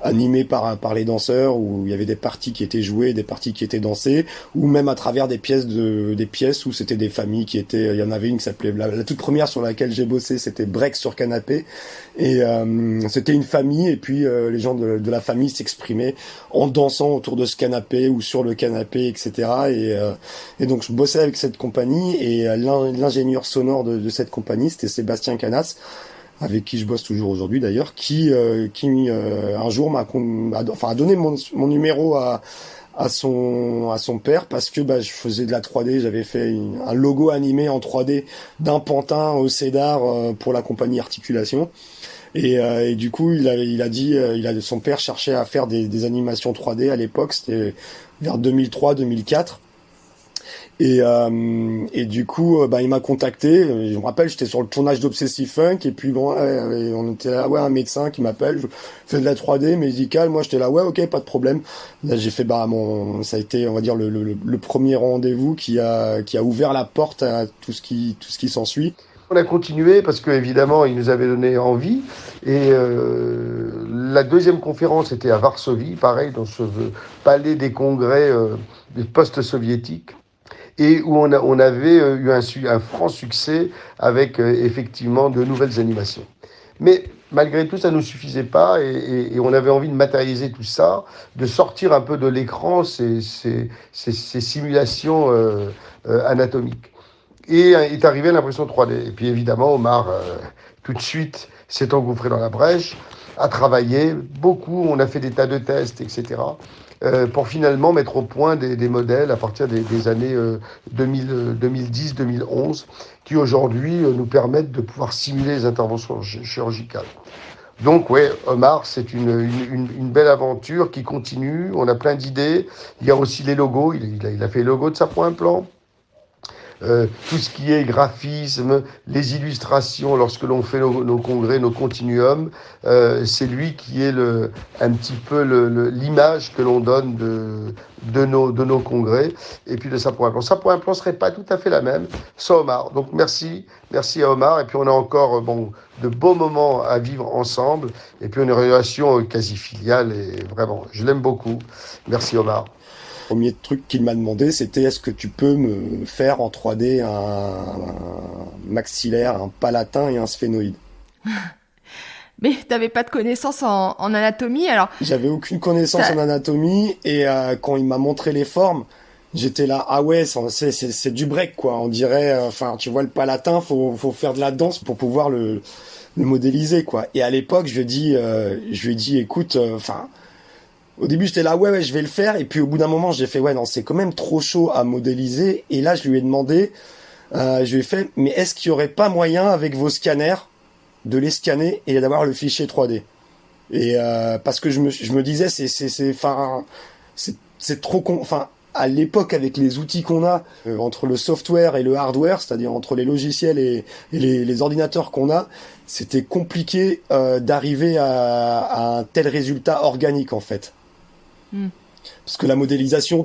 [SPEAKER 2] animées par les danseurs où il y avait des parties qui étaient jouées, des parties qui étaient dansées, ou même à travers des pièces où c'était des familles qui étaient, il y en avait une qui s'appelait la toute première sur laquelle j'ai bossé, c'était Break sur canapé, et c'était une famille et puis les gens de la famille s'exprimaient en dansant autour de ce canapé ou sur le canapé, etc. Et donc je bossais avec cette compagnie et l'ingénieur sonore de cette compagnie, c'était Sébastien Canas, avec qui je bosse toujours aujourd'hui d'ailleurs, qui un jour a donné mon numéro à son père parce que je faisais de la 3D, j'avais fait un logo animé en 3D d'un pantin au Cédar pour la compagnie Articulation. Et du coup, son père cherchait à faire des animations 3D à l'époque, c'était vers 2003-2004. Et du coup, il m'a contacté. Je me rappelle, j'étais sur le tournage d'Obsessive Funk et puis on était là, un médecin qui m'appelle, je fais de la 3D médicale. Moi, j'étais là, ok, pas de problème. Là, j'ai fait ça a été, on va dire, le premier rendez-vous qui a ouvert la porte à tout ce qui s'ensuit.
[SPEAKER 3] On a continué parce que évidemment, il nous avait donné envie. Et la deuxième conférence était à Varsovie, pareil, dans ce palais des congrès post-soviétiques. Et où on avait eu un franc succès avec effectivement de nouvelles animations. Mais malgré tout, ça ne nous suffisait pas et on avait envie de matérialiser tout ça, de sortir un peu de l'écran ces simulations anatomiques. Et est arrivée l'impression 3D. Et puis évidemment, Omar, tout de suite, s'est engouffré dans la brèche, a travaillé beaucoup, on a fait des tas de tests, etc., pour finalement mettre au point des modèles à partir des années 2010-2011, qui aujourd'hui nous permettent de pouvoir simuler les interventions chirurgicales. Donc Omar, c'est une belle aventure qui continue, on a plein d'idées, il y a aussi les logos, il a fait les logos de Sapo Implant. Tout ce qui est graphisme, les illustrations, lorsque l'on fait nos congrès, nos continuums, c'est lui qui est un petit peu l'image que l'on donne de nos congrès et puis de Sapo Implant. Sapo Implant serait pas tout à fait la même sans Omar. Donc merci à Omar. Et puis on a encore de beaux moments à vivre ensemble. Et puis une relation quasi filiale et vraiment, je l'aime beaucoup. Merci Omar.
[SPEAKER 2] Le premier truc qu'il m'a demandé, c'était est-ce que tu peux me faire en 3D maxillaire, un palatin et un sphénoïde.
[SPEAKER 1] Mais t'avais pas de connaissances en anatomie, alors...
[SPEAKER 2] J'avais aucune connaissance en anatomie, et quand il m'a montré les formes, j'étais là, ah ouais, c'est du break, quoi. On dirait, tu vois, le palatin, faut faire de la danse pour pouvoir le modéliser, quoi. Et à l'époque, je lui ai dit, écoute, au début, j'étais là, ouais, je vais le faire. Et puis, au bout d'un moment, j'ai fait, ouais, non, c'est quand même trop chaud à modéliser. Et là, je lui ai demandé, je lui ai fait, mais est-ce qu'il y aurait pas moyen, avec vos scanners, de les scanner et d'avoir le fichier 3D? Et parce que je me disais, c'est trop con. Enfin, à l'époque, avec les outils qu'on a, entre le software et le hardware, c'est-à-dire entre les logiciels et les ordinateurs qu'on a, c'était compliqué d'arriver à un tel résultat organique, en fait. Parce que la modélisation,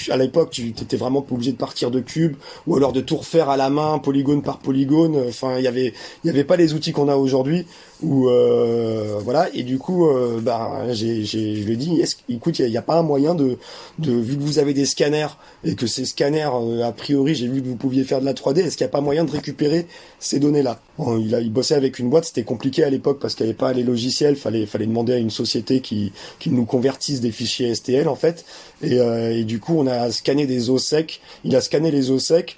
[SPEAKER 2] à l'époque, tu étais vraiment pas obligé de partir de cubes, ou alors de tout refaire à la main, polygone par polygone. Enfin, il y avait pas les outils qu'on a aujourd'hui, voilà. Et du coup, je lui ai dit, écoute, il y a pas un moyen de, vu que vous avez des scanners, et que ces scanners, a priori, j'ai vu que vous pouviez faire de la 3D, est-ce qu'il y a pas moyen de récupérer ces données-là? Bon, il bossait avec une boîte, c'était compliqué à l'époque parce qu'il n'y avait pas les logiciels, fallait demander à une société qui nous convertisse des fichiers STL, en fait. Et du coup, on a scanné des os secs. Il a scanné les os secs.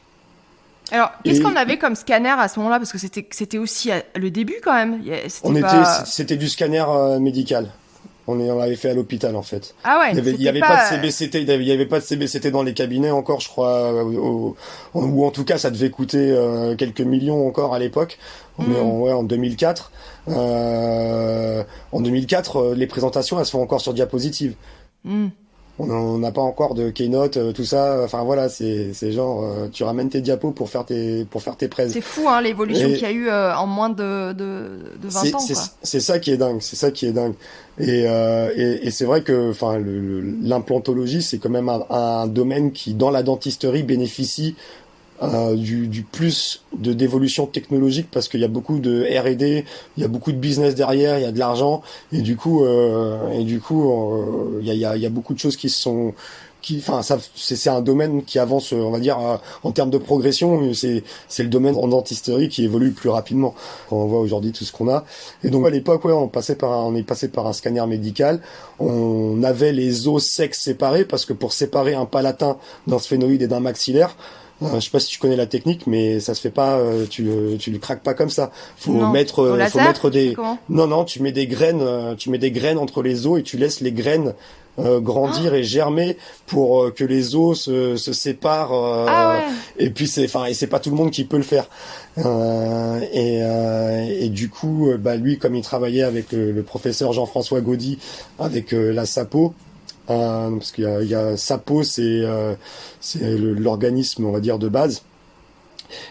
[SPEAKER 1] Alors, qu'est-ce qu'on avait comme scanner à ce moment-là? Parce que c'était aussi le début, quand même.
[SPEAKER 2] C'était du scanner médical. On l'avait fait à l'hôpital, en fait.
[SPEAKER 1] Ah ouais.
[SPEAKER 2] Il y avait pas de CBCT. Il y avait pas de CBCT dans les cabinets encore, je crois, ou en tout cas, ça devait coûter quelques millions encore à l'époque. On est en 2004. En 2004, les présentations, elles se font encore sur diapositive. On n'a pas encore de keynote, tout ça. Enfin voilà, c'est genre tu ramènes tes diapos pour faire tes prêts.
[SPEAKER 1] C'est fou, hein, l'évolution qu'il y a eu en moins de 20 ans.
[SPEAKER 2] C'est ça qui est dingue. Et c'est vrai que l'implantologie, c'est quand même un domaine qui, dans la dentisterie, bénéficie du plus d'évolution technologique, parce qu'il y a beaucoup de R&D, il y a beaucoup de business derrière, il y a de l'argent, et du coup il y a beaucoup de choses c'est un domaine qui avance, on va dire, en termes de progression. C'est le domaine en dentisterie qui évolue plus rapidement quand on voit aujourd'hui tout ce qu'on a. Et donc à l'époque, on est passé par un scanner médical. On avait les os secs séparés, parce que pour séparer un palatin d'un sphénoïde et d'un maxillaire, je sais pas si tu connais la technique, mais ça se fait pas, tu le craques pas comme ça. Faut mettre des... Non, tu mets des graines entre les os, et tu laisses les graines grandir et germer pour que les os se séparent. Et puis c'est pas tout le monde qui peut le faire. Et du coup, lui, comme il travaillait avec le professeur Jean-François Gaudy, avec la SAPO, parce qu'il y a SAPO, c'est l'organisme, on va dire, de base.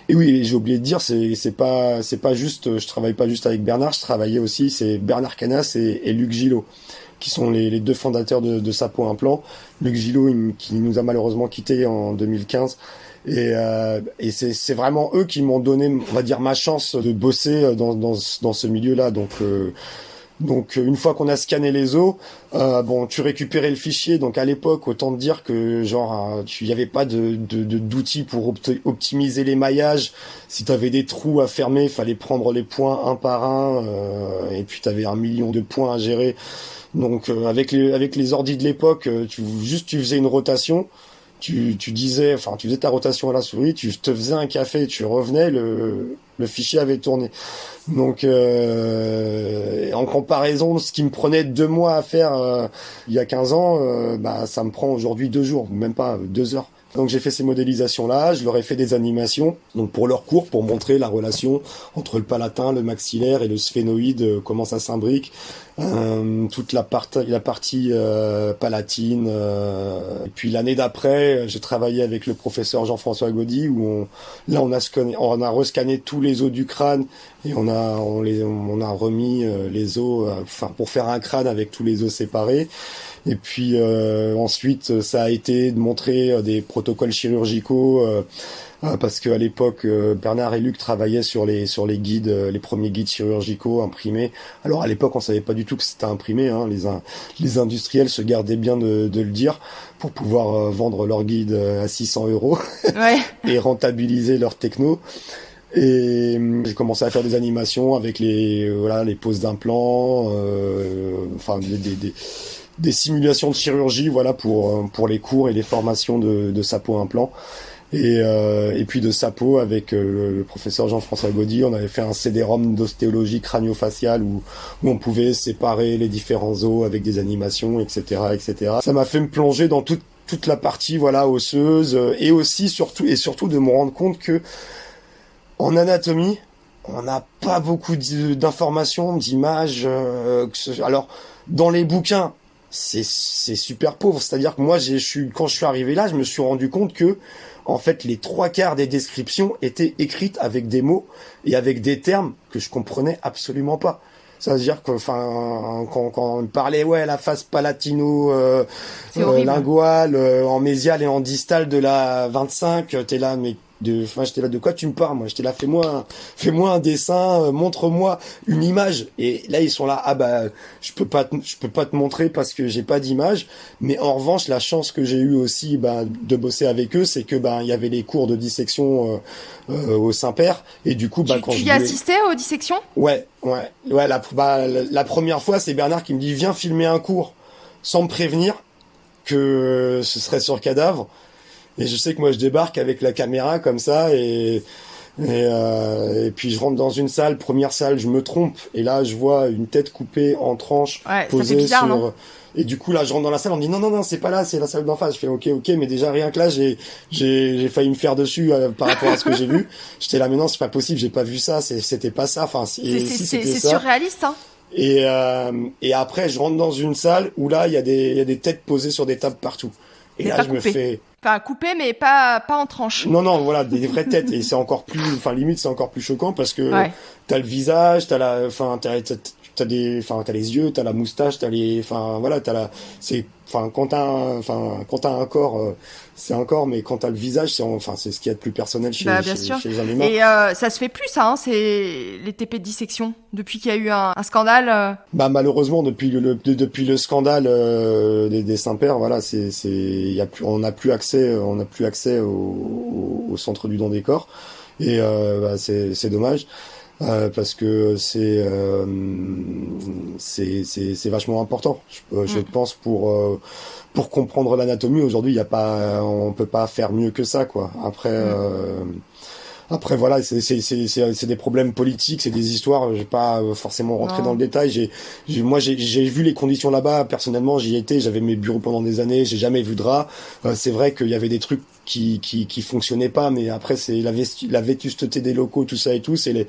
[SPEAKER 2] Et oui, j'ai oublié de dire, c'est pas juste, je travaille pas juste avec Bernard, je travaillais aussi, c'est Bernard Canas et Luc Gillot, qui sont les deux fondateurs de Sapo Implant. Luc Gillot, qui nous a malheureusement quittés en 2015. Et c'est vraiment eux qui m'ont donné, on va dire, ma chance de bosser dans ce milieu-là. Donc une fois qu'on a scanné les os, tu récupérais le fichier. Donc à l'époque, autant te dire que il y avait pas d'outils pour optimiser les maillages. Si t'avais des trous à fermer, fallait prendre les points un par un, et puis t'avais 1 million de points à gérer. Donc avec les ordis de l'époque, tu faisais une rotation. Tu faisais ta rotation à la souris, tu te faisais un café, tu revenais, le fichier avait tourné. Donc, en comparaison, ce qui me prenait 2 mois à faire il y a 15 ans, ça me prend aujourd'hui 2 jours, même pas 2 heures. Donc j'ai fait ces modélisations-là, je leur ai fait des animations, donc pour leur cours, pour montrer la relation entre le palatin, le maxillaire et le sphénoïde, comment ça s'imbrique, toute la partie palatine. Et puis l'année d'après, j'ai travaillé avec le professeur Jean-François Gaudy, où on a rescanné tous les os du crâne, et on a remis les os, pour faire un crâne avec tous les os séparés. Et puis ensuite, ça a été de montrer des protocoles chirurgicaux, parce qu'à l'époque, Bernard et Luc travaillaient sur les guides, les premiers guides chirurgicaux imprimés. Alors à l'époque, on savait pas du tout que c'était imprimé, hein. Les industriels se gardaient bien de le dire pour pouvoir vendre leurs guides à 600 €
[SPEAKER 1] ouais.
[SPEAKER 2] et rentabiliser leur techno. Et j'ai commencé à faire des animations avec les poses d'implants, enfin des simulations de chirurgie, voilà, pour les cours et les formations de sapo implant. Et puis de sapo avec le professeur Jean-François Gaudy, on avait fait un CD-ROM d'ostéologie crânio-faciale où on pouvait séparer les différents os avec des animations, etc., etc. Ça m'a fait me plonger dans toute la partie, voilà, osseuse, et aussi surtout de me rendre compte que en anatomie, on n'a pas beaucoup d'informations, d'images. Alors, dans les bouquins, c'est super pauvre. C'est-à-dire que moi, quand je suis arrivé là, je me suis rendu compte que, en fait, les 3/4 des descriptions étaient écrites avec des mots et avec des termes que je comprenais absolument pas. Ça veut dire que, enfin, quand on parlait, ouais, la face palatino-linguale, en mésiale et en distale de la 25, t'es là, mais j'étais là, de quoi tu me parles? Moi, j'étais là, fais-moi un dessin, montre-moi une image. Et là, ils sont là, ah bah, je peux pas te montrer parce que j'ai pas d'image. Mais en revanche, la chance que j'ai eue aussi, de bosser avec eux, c'est que, il y avait les cours de dissection, au Saint-Père. Et du coup,
[SPEAKER 1] tu y assistais aux dissections?
[SPEAKER 2] Ouais. La première fois, c'est Bernard qui me dit, viens filmer un cours sans me prévenir que ce serait sur cadavre. Et je sais que moi je débarque avec la caméra comme ça et puis je rentre dans une salle, première salle, je me trompe et là je vois une tête coupée en tranches posée
[SPEAKER 1] bizarre,
[SPEAKER 2] sur.
[SPEAKER 1] Non,
[SPEAKER 2] et du coup là je rentre dans la salle, on me dit non c'est pas là, c'est la salle d'en face. Je fais ok mais déjà rien que là j'ai failli me faire dessus par rapport à ce que j'ai vu. J'étais là mais non c'est pas possible, j'ai pas vu ça, c'était pas ça. Enfin
[SPEAKER 1] c'est surréaliste hein.
[SPEAKER 2] Et après je rentre dans une salle où là il y a des têtes posées sur des tables partout. Et là je me fais
[SPEAKER 1] Enfin, coupé, mais pas en tranches.
[SPEAKER 2] Non, voilà, des vraies têtes. Et c'est encore plus, limite, c'est encore plus choquant parce que t'as le visage, t'as les yeux, t'as la moustache, quand t'as un corps, c'est un corps, mais quand t'as le visage, c'est ce qu'il y a de plus personnel chez les animaux.
[SPEAKER 1] Et ça se fait plus, ça, hein, c'est les TP de dissection, depuis qu'il y a eu un scandale.
[SPEAKER 2] Malheureusement, depuis le scandale des Saint-Père, voilà, on n'a plus accès au centre du don des corps, et c'est dommage. Parce que c'est vachement important. Je pense pour comprendre l'anatomie aujourd'hui, on peut pas faire mieux que ça, quoi. Après voilà, c'est des problèmes politiques, c'est des histoires. Je vais pas forcément rentrer dans le détail. Moi j'ai vu les conditions là-bas. Personnellement, j'y étais. J'avais mes bureaux pendant des années. J'ai jamais vu de rats. C'est vrai qu'il y avait des trucs qui fonctionnaient pas, mais après c'est la vétusteté des locaux, tout ça et tout. C'est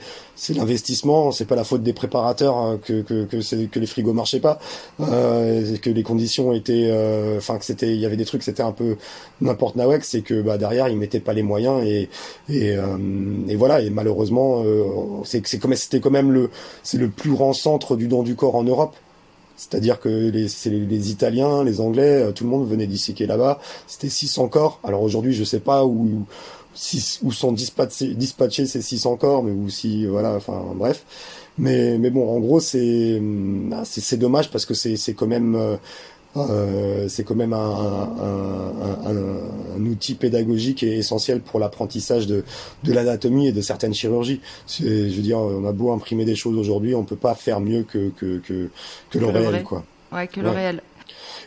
[SPEAKER 2] l'investissement. C'est pas la faute des préparateurs que les frigos marchaient pas, que les conditions étaient, il y avait des trucs, c'était un peu n'importe nawek. C'est que derrière ils mettaient pas les moyens et voilà. Et malheureusement, c'était quand même c'est le plus grand centre du don du corps en Europe. C'est-à-dire que les Italiens, les Anglais, tout le monde venait disséquer là-bas. C'était 600 corps. Alors aujourd'hui, je sais pas où sont dispatchés ces 600 corps, mais bref. Mais bon, en gros, c'est dommage parce que c'est quand même un outil pédagogique et essentiel pour l'apprentissage de l'anatomie et de certaines chirurgies. Je veux dire, on a beau imprimer des choses aujourd'hui, on peut pas faire mieux que le réel, quoi.
[SPEAKER 1] Ouais, que le réel.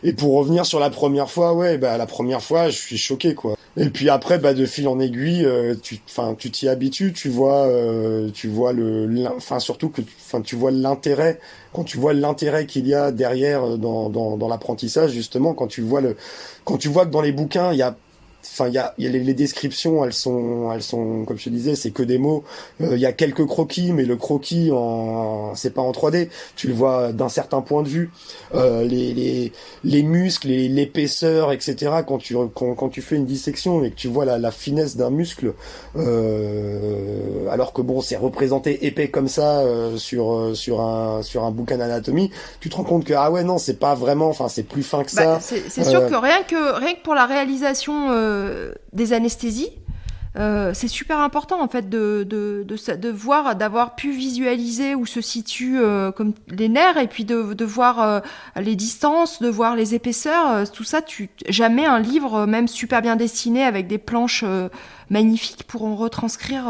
[SPEAKER 2] Et pour revenir sur la première fois, la première fois, je suis choqué, quoi. Et puis après, de fil en aiguille, tu t'y habitues, tu vois surtout que, tu vois l'intérêt, quand tu vois l'intérêt qu'il y a derrière dans l'apprentissage, justement, quand tu vois que dans les bouquins, il y a les descriptions, elles sont, comme je te disais, c'est que des mots. Il y a quelques croquis, mais le croquis c'est pas en 3D. Tu le vois d'un certain point de vue. Les muscles, l'épaisseur, etc. Quand tu fais une dissection et que tu vois la finesse d'un muscle, alors que bon, c'est représenté épais comme ça sur un bouquin d'anatomie, tu te rends compte que non, c'est pas vraiment. C'est plus fin que ça.
[SPEAKER 1] C'est sûr que rien que pour la réalisation des anesthésies, c'est super important en fait de voir, d'avoir pu visualiser où se situent comme les nerfs et puis de voir les distances, de voir les épaisseurs, tout ça. Jamais un livre, même super bien dessiné avec des planches magnifiques, pourront retranscrire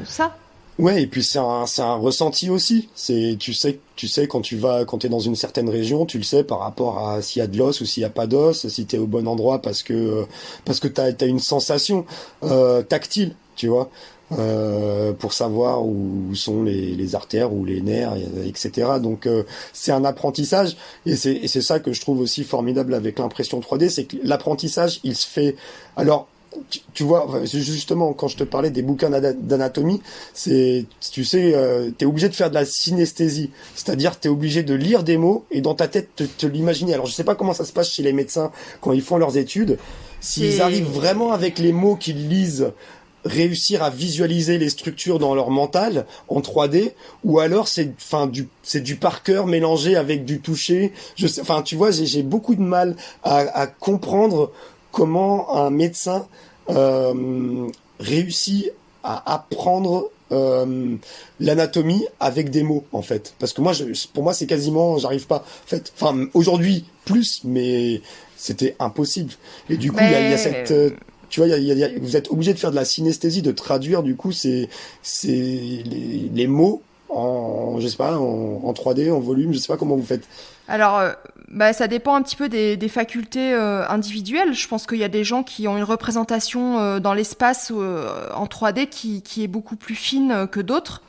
[SPEAKER 1] ça.
[SPEAKER 2] Ouais, et puis c'est un ressenti aussi. Tu sais quand t'es dans une certaine région, tu le sais par rapport à s'il y a de l'os ou s'il y a pas d'os, si t'es au bon endroit parce que t'as une sensation tactile, tu vois, pour savoir où sont les artères ou les nerfs, etc. Donc c'est un apprentissage et c'est ça que je trouve aussi formidable avec l'impression 3D, c'est que l'apprentissage il se fait. Alors tu vois, justement, quand je te parlais des bouquins d'anatomie, tu sais, t'es obligé de faire de la synesthésie. C'est-à-dire, t'es obligé de lire des mots et dans ta tête te l'imaginer. Alors, je sais pas comment ça se passe chez les médecins quand ils font leurs études. S'ils arrivent vraiment avec les mots qu'ils lisent, réussir à visualiser les structures dans leur mental en 3D, ou alors c'est du par cœur mélangé avec du toucher. Tu vois, j'ai beaucoup de mal à comprendre comment un médecin réussit à apprendre l'anatomie avec des mots, en fait. Parce que pour moi, c'est quasiment, j'arrive pas. En fait, aujourd'hui plus, mais c'était impossible. Et du coup, il y a cette, tu vois, vous êtes obligé de faire de la synesthésie, de traduire. Du coup, c'est les mots je sais pas, en 3D, en volume. Je sais pas comment vous faites.
[SPEAKER 1] Alors, ça dépend un petit peu des facultés individuelles. Je pense qu'il y a des gens qui ont une représentation dans l'espace en 3D qui est beaucoup plus fine que d'autres.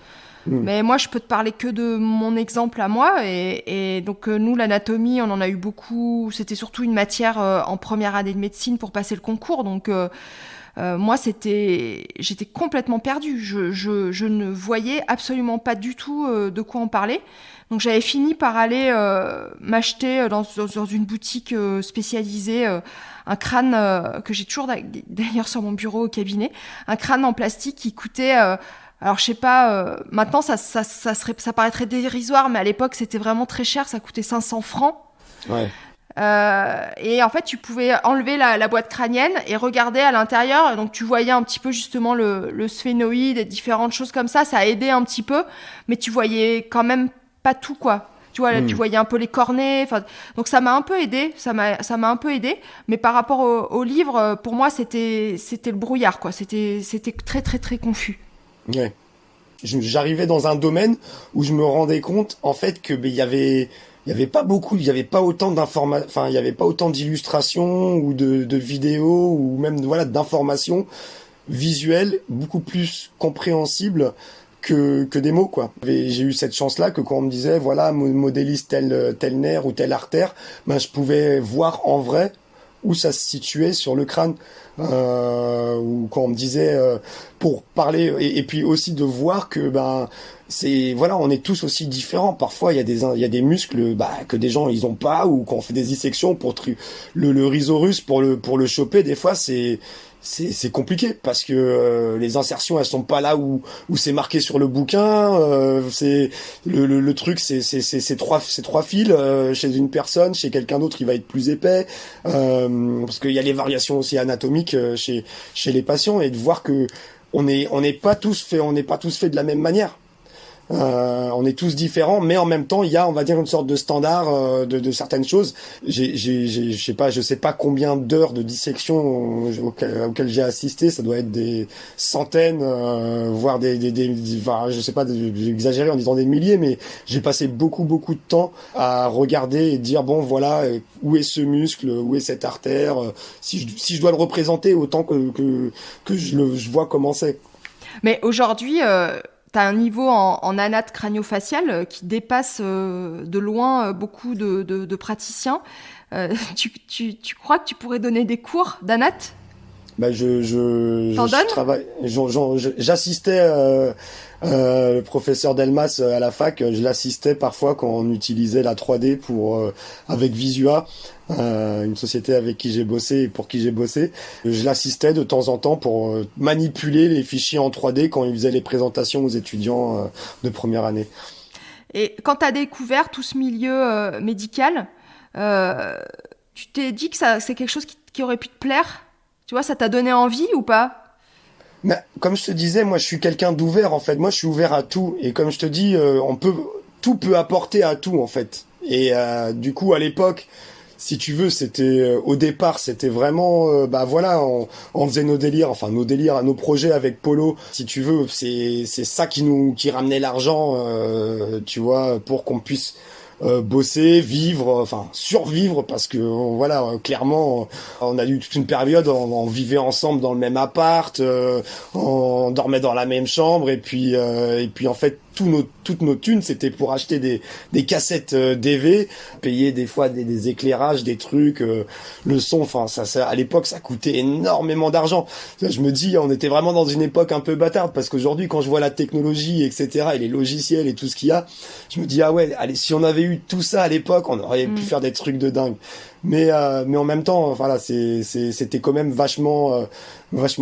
[SPEAKER 1] Mais moi, je peux te parler que de mon exemple à moi. Et donc, nous, l'anatomie, on en a eu beaucoup. C'était surtout une matière en première année de médecine pour passer le concours. Donc, moi, j'étais complètement perdue. Je ne voyais absolument pas du tout de quoi on parlait. Donc j'avais fini par aller m'acheter dans une boutique spécialisée un crâne que j'ai toujours d'ailleurs sur mon bureau au cabinet, un crâne en plastique qui coûtait alors je sais pas maintenant ça paraîtrait dérisoire, mais à l'époque c'était vraiment très cher, ça coûtait 500 francs.
[SPEAKER 2] Ouais.
[SPEAKER 1] Et en fait tu pouvais enlever la boîte crânienne et regarder à l'intérieur, donc tu voyais un petit peu justement le sphénoïde et différentes choses comme ça a aidé un petit peu, mais tu voyais quand même pas tout, quoi. Tu vois, là, tu voyais un peu les cornets. Donc ça m'a un peu aidé. Ça m'a un peu aidé. Mais par rapport au livre, pour moi, c'était le brouillard, quoi. C'était très, très, très confus.
[SPEAKER 2] Ouais. J'arrivais dans un domaine où je me rendais compte, en fait, que il y avait pas autant d'informations, il y avait pas autant d'illustrations ou de vidéos ou même, voilà, d'informations visuelles beaucoup plus compréhensibles que des mots, quoi. J'ai eu cette chance-là que quand on me disait, voilà, modélise tel nerf ou telle artère, je pouvais voir en vrai où ça se situait sur le crâne. Ou quand on me disait, pour parler, et puis aussi de voir que, on est tous aussi différents. Parfois, il y a des muscles, que des gens, ils ont pas, ou quand on fait des dissections pour le rhizorusse, pour le choper, des fois, c'est compliqué parce que les insertions elles sont pas là où c'est marqué sur le bouquin, c'est le truc c'est trois fils chez une personne, chez quelqu'un d'autre il va être plus épais, parce qu'il y a les variations aussi anatomiques chez les patients, et de voir que on n'est pas tous faits de la même manière. On est tous différents, mais en même temps, il y a, on va dire, une sorte de standard de certaines choses. Je sais pas combien d'heures de dissection auxquelles j'ai assisté. Ça doit être des centaines, voire je sais pas, j'ai exagéré en disant des milliers, mais j'ai passé beaucoup de temps à regarder et dire bon, voilà, où est ce muscle, où est cette artère, si je dois le représenter autant que je vois comment c'est.
[SPEAKER 1] Mais aujourd'hui, t'as un niveau en anat crânio-facial qui dépasse de loin beaucoup de praticiens. Tu crois que tu pourrais donner des cours d'anat ?
[SPEAKER 2] Je travaille. J'assistais le professeur Delmas à la fac. Je l'assistais parfois quand on utilisait la 3D avec Visua, une société avec qui j'ai bossé et pour qui j'ai bossé. Je l'assistais de temps en temps pour manipuler les fichiers en 3D quand il faisait les présentations aux étudiants de première année.
[SPEAKER 1] Et quand tu as découvert tout ce milieu médical, tu t'es dit que c'est quelque chose qui aurait pu te plaire ? Tu vois, ça t'a donné envie ou pas ?
[SPEAKER 2] Mais comme je te disais, moi je suis quelqu'un d'ouvert en fait. Moi je suis ouvert à tout, et comme je te dis, tout peut apporter à tout en fait. Et du coup à l'époque, si tu veux, c'était au départ, c'était vraiment, bah voilà, on faisait nos délires, nos projets avec Polo. Si tu veux, c'est ça qui ramenait l'argent, tu vois, pour qu'on puisse bosser, vivre, enfin survivre, parce que voilà, clairement, on a eu toute une période, on vivait ensemble dans le même appart, on dormait dans la même chambre, et puis en fait toutes nos thunes, c'était pour acheter des cassettes DV, payer des fois des éclairages, des trucs, le son, enfin ça à l'époque ça coûtait énormément d'argent. Je me dis, on était vraiment dans une époque un peu bâtarde, parce qu'aujourd'hui quand je vois la technologie, etc., et les logiciels et tout ce qu'il y a, je me dis ah ouais, allez, si on avait eu tout ça à l'époque, on aurait pu faire des trucs de dingue. Mais en même temps, voilà, c'était quand même vachement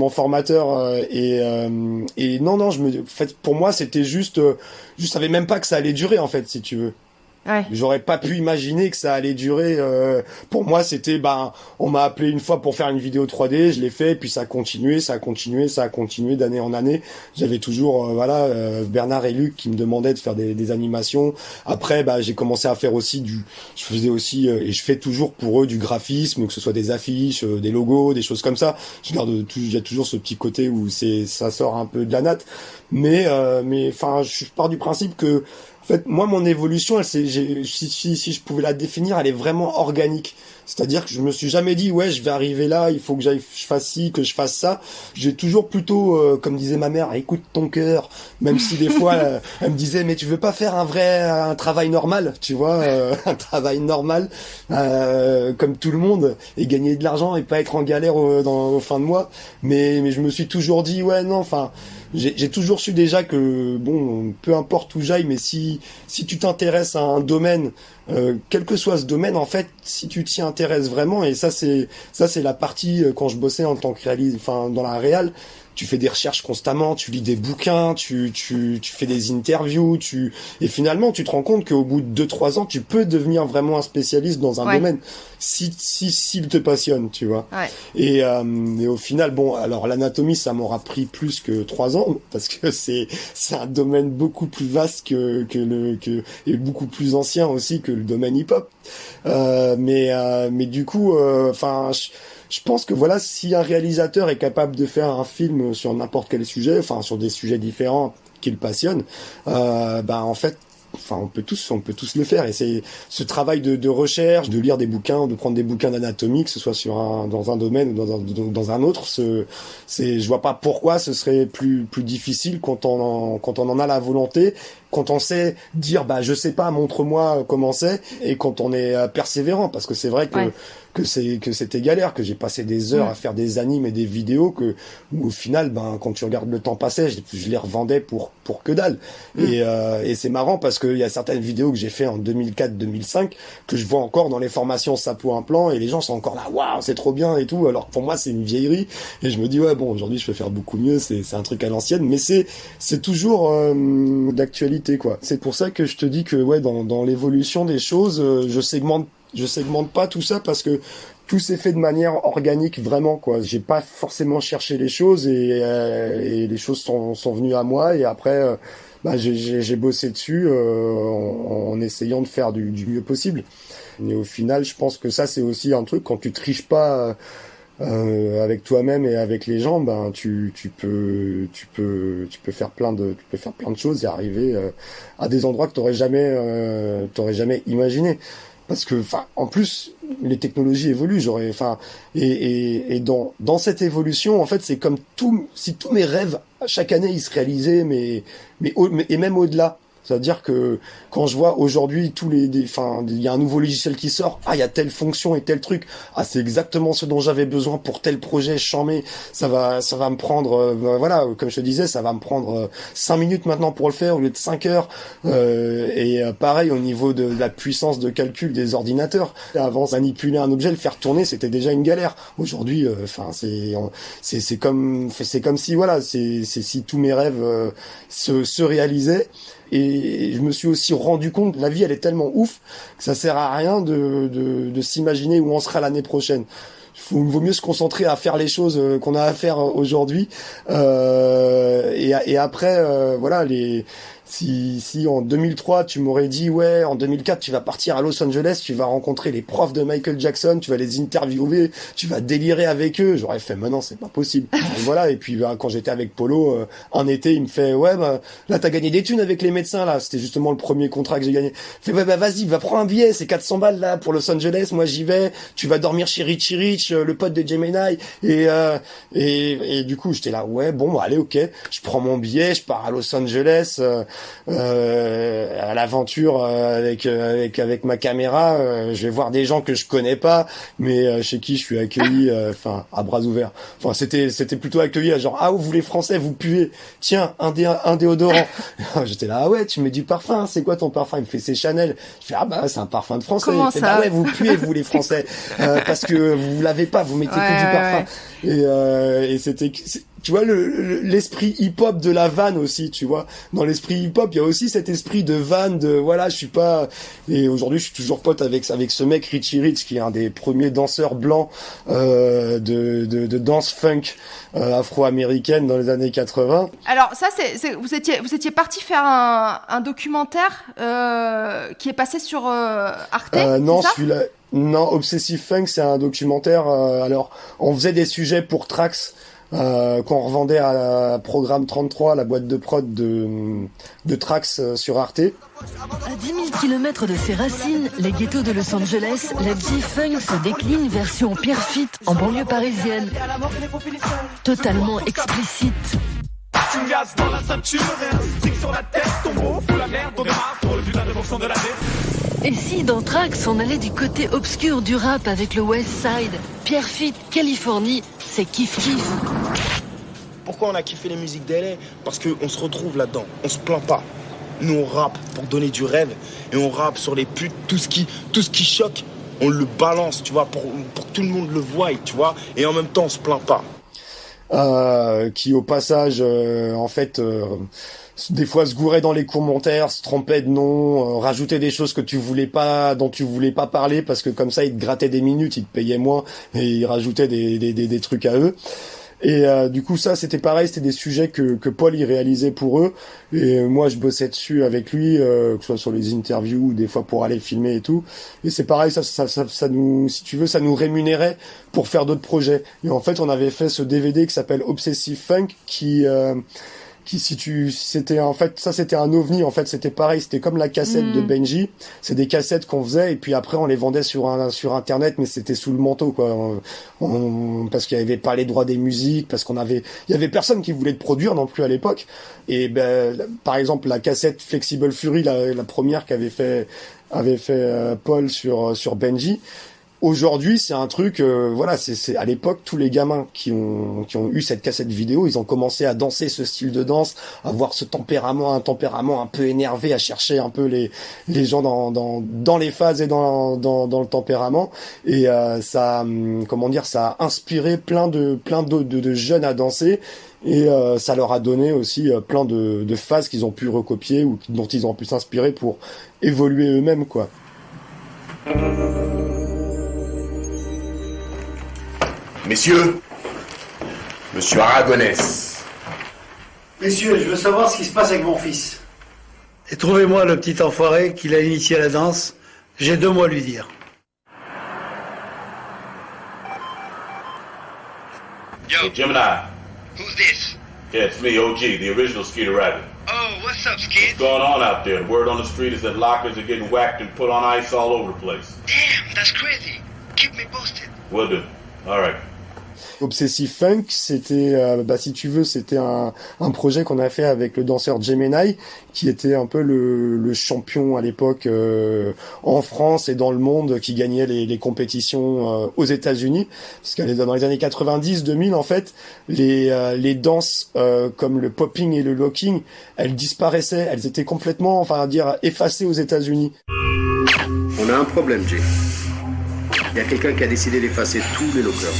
[SPEAKER 2] formateur, et non, en fait, pour moi, c'était juste, je savais même pas que ça allait durer, en fait, si tu veux.
[SPEAKER 1] Ouais.
[SPEAKER 2] J'aurais pas pu imaginer que ça allait durer. Pour moi, c'était, on m'a appelé une fois pour faire une vidéo 3D, je l'ai fait, et puis ça a continué d'année en année. J'avais toujours, Bernard et Luc qui me demandaient de faire des animations. Après, j'ai commencé à faire aussi je faisais aussi, et je fais toujours pour eux du graphisme, que ce soit des affiches, des logos, des choses comme ça. Il y a toujours ce petit côté où ça sort un peu de la natte. Mais enfin, je pars du principe que, en fait, moi, mon évolution, si je pouvais la définir, elle est vraiment organique. C'est-à-dire que je me suis jamais dit, ouais, je vais arriver là, il faut que je fasse ci, que je fasse ça. J'ai toujours plutôt, comme disait ma mère, écoute ton cœur. Même si des fois, elle me disait, mais tu veux pas faire un travail normal, tu vois, un travail normal, comme tout le monde, et gagner de l'argent et pas être en galère au fin de mois. Mais je me suis toujours dit, ouais, non, enfin, j'ai toujours su déjà que, bon, peu importe où j'aille, mais si tu t'intéresses à un domaine, quel que soit ce domaine, en fait, si tu t'y intéresses vraiment, et ça c'est la partie quand je bossais en tant que dans la réal, tu fais des recherches constamment, tu lis des bouquins, tu fais des interviews, et finalement tu te rends compte qu'au bout de 2-3 ans, tu peux devenir vraiment un spécialiste dans un domaine, s'il te passionne, tu vois. Ouais. Et au final, bon, alors l'anatomie, ça m'aura pris plus que 3 ans, parce que c'est un domaine beaucoup plus vaste et beaucoup plus ancien aussi que le domaine hip-hop. Mais du coup, je pense que voilà, si un réalisateur est capable de faire un film sur n'importe quel sujet, enfin sur des sujets différents qui le passionnent, en fait, on peut tous le faire. Et c'est ce travail de recherche, de lire des bouquins, de prendre des bouquins d'anatomie, que ce soit dans un domaine ou dans un autre, je vois pas pourquoi ce serait plus difficile quand on en a la volonté, quand on sait dire je sais pas, montre-moi comment c'est, et quand on est persévérant, parce que c'est vrai que c'était galère, que j'ai passé des heures à faire des animes et des vidéos où au final quand tu regardes le temps passer, je les revendais pour que dalle. Et c'est marrant parce qu'il y a certaines vidéos que j'ai fait en 2004-2005 que je vois encore dans les formations Sapo Implant, et les gens sont encore là, waouh, c'est trop bien et tout, alors que pour moi c'est une vieillerie, et je me dis ouais, bon, aujourd'hui je peux faire beaucoup mieux, c'est un truc à l'ancienne, mais c'est toujours d'actualité, quoi. C'est pour ça que je te dis que ouais, dans l'évolution des choses, je segmente pas tout ça, parce que tout s'est fait de manière organique, vraiment, quoi. J'ai pas forcément cherché les choses, et les choses sont venues à moi, et après j'ai bossé dessus en essayant de faire du mieux possible. Et au final, je pense que ça c'est aussi un truc, quand tu triches pas avec toi-même et avec les gens, tu peux faire plein de choses et arriver à des endroits que t'aurais jamais imaginé. Parce que, en plus, les technologies évoluent. Et dans cette évolution, en fait, c'est comme si tous mes rêves chaque année ils se réalisaient, et même au-delà. C'est-à-dire que quand je vois aujourd'hui il y a un nouveau logiciel qui sort, il y a telle fonction et tel truc, c'est exactement ce dont j'avais besoin pour tel projet, chambé, ça va me prendre, comme je te disais, ça va me prendre 5 minutes maintenant pour le faire au lieu de 5 heures, et pareil au niveau de la puissance de calcul des ordinateurs. Avant, manipuler un objet, le faire tourner, c'était déjà une galère. Aujourd'hui, c'est comme si si tous mes rêves se réalisaient. Et je me suis aussi rendu compte que la vie, elle est tellement ouf que ça sert à rien de s'imaginer où on sera l'année prochaine. Il vaut mieux se concentrer à faire les choses qu'on a à faire aujourd'hui. Et après, Si en 2003 tu m'aurais dit ouais, en 2004 tu vas partir à Los Angeles, tu vas rencontrer les profs de Michael Jackson, tu vas les interviewer, tu vas délirer avec eux, j'aurais fait mais non, c'est pas possible. Et voilà. Et puis quand j'étais avec Polo un été, il me fait ouais là t'as gagné des thunes avec les médecins là, c'était justement le premier contrat que j'ai gagné. Il fait vas-y, va prendre un billet, c'est 400 balles là pour Los Angeles, moi j'y vais, tu vas dormir chez Richie Rich, le pote de Gemini, et du coup j'étais là ouais bon allez ok, je prends mon billet, je pars à Los Angeles à l'aventure avec ma caméra, je vais voir des gens que je connais pas mais chez qui je suis accueilli à bras ouverts. Enfin c'était plutôt accueilli à genre ah vous les Français vous puez, tiens un déodorant. J'étais là ah ouais tu mets du parfum, c'est quoi ton parfum? Il me fait c'est Chanel. Je fais ah bah c'est un parfum de Français.
[SPEAKER 1] Comment
[SPEAKER 2] il fait,
[SPEAKER 1] ça?
[SPEAKER 2] bah ouais vous puez vous les Français parce que vous l'avez pas, vous mettez que du parfum. Et c'était tu vois l'esprit hip-hop de la vanne aussi, tu vois. Dans l'esprit hip-hop, il y a aussi cet esprit de vanne de voilà, je suis pas. Et aujourd'hui, je suis toujours pote avec ce mec Richie Rich qui est un des premiers danseurs blancs de danse funk afro-américaine dans les années 80.
[SPEAKER 1] Alors ça, vous étiez parti faire un documentaire qui est passé sur Arte.
[SPEAKER 2] Non, celui-là. Non, Obsessive Funk, c'est un documentaire. Alors, on faisait des sujets pour Trax. Qu'on revendait à la Programme 33, la boîte de prod de Trax sur Arte.
[SPEAKER 8] À 10 000 km de ses racines, les ghettos de Los Angeles, la G-Funk se décline version Pierrefitte en banlieue parisienne. Totalement explicite. Et si dans Trax on allait du côté obscur du rap avec le West Side, Pierrefitte, Californie, c'est kiff-kiff.
[SPEAKER 9] Pourquoi on a kiffé les musiques d'LA? Parce qu'on se retrouve là-dedans, on se plaint pas. Nous on rappe pour donner du rêve et on rappe sur les putes, tout ce qui choque, on le balance, tu vois, pour que tout le monde le voie, tu vois, et en même temps on se plaint pas.
[SPEAKER 2] Qui au passage en fait des fois se gourait dans les commentaires, se trompait de nom, rajoutait des choses dont tu voulais pas parler parce que comme ça ils te grattaient des minutes, ils te payaient moins et ils rajoutaient des trucs à eux. Et du coup ça c'était pareil, c'était des sujets que Paul il réalisait pour eux et moi je bossais dessus avec lui, que ce soit sur les interviews ou des fois pour aller filmer et tout. Et c'est pareil, ça nous, si tu veux, ça nous rémunérait pour faire d'autres projets. Et en fait on avait fait ce DVD qui s'appelle Obsessive Funk qui c'était en fait ça c'était un ovni en fait, c'était pareil, c'était comme la cassette de Benji, c'est des cassettes qu'on faisait et puis après on les vendait sur internet mais c'était sous le manteau quoi, parce qu'il y avait pas les droits des musiques, parce il y avait personne qui voulait te produire non plus à l'époque. Et ben par exemple la cassette Flexible Fury, la première qu'avait fait Paul sur Benji. Aujourd'hui, c'est un truc, voilà, c'est à l'époque tous les gamins qui ont eu cette cassette vidéo, ils ont commencé à danser ce style de danse, à avoir un tempérament un peu énervé, à chercher un peu les gens dans les phases et dans le tempérament. Et ça a inspiré plein de jeunes à danser. Et ça leur a donné aussi plein de phases qu'ils ont pu recopier ou dont ils ont pu s'inspirer pour évoluer eux-mêmes, quoi.
[SPEAKER 4] Messieurs, Monsieur Aragonès.
[SPEAKER 10] Messieurs, je veux savoir ce qui se passe avec mon fils.
[SPEAKER 11] Et trouvez-moi le petit enfoiré qui l'a initié à la danse. J'ai 2 mots à lui dire.
[SPEAKER 12] Yo.
[SPEAKER 4] Hey, Gemini.
[SPEAKER 12] Who's this?
[SPEAKER 4] Yeah, it's me, OG, the original Skeeter Rabbit.
[SPEAKER 12] Oh, what's up, Skid?
[SPEAKER 4] What's going on out there? Word on the street is that lockers are getting whacked and put on ice all over the place.
[SPEAKER 12] Damn, that's crazy. Keep me posted.
[SPEAKER 4] Will do. All right.
[SPEAKER 2] Obsessive Funk, c'était, si tu veux, c'était un projet qu'on a fait avec le danseur Gemini, qui était un peu le champion à l'époque en France et dans le monde, qui gagnait les compétitions aux États-Unis. Parce que dans les années 90-2000, en fait, les danses comme le popping et le locking, elles disparaissaient, elles étaient complètement, effacées aux États-Unis.
[SPEAKER 13] On a un problème, Jay. Il y a quelqu'un qui a décidé d'effacer tous les lockers.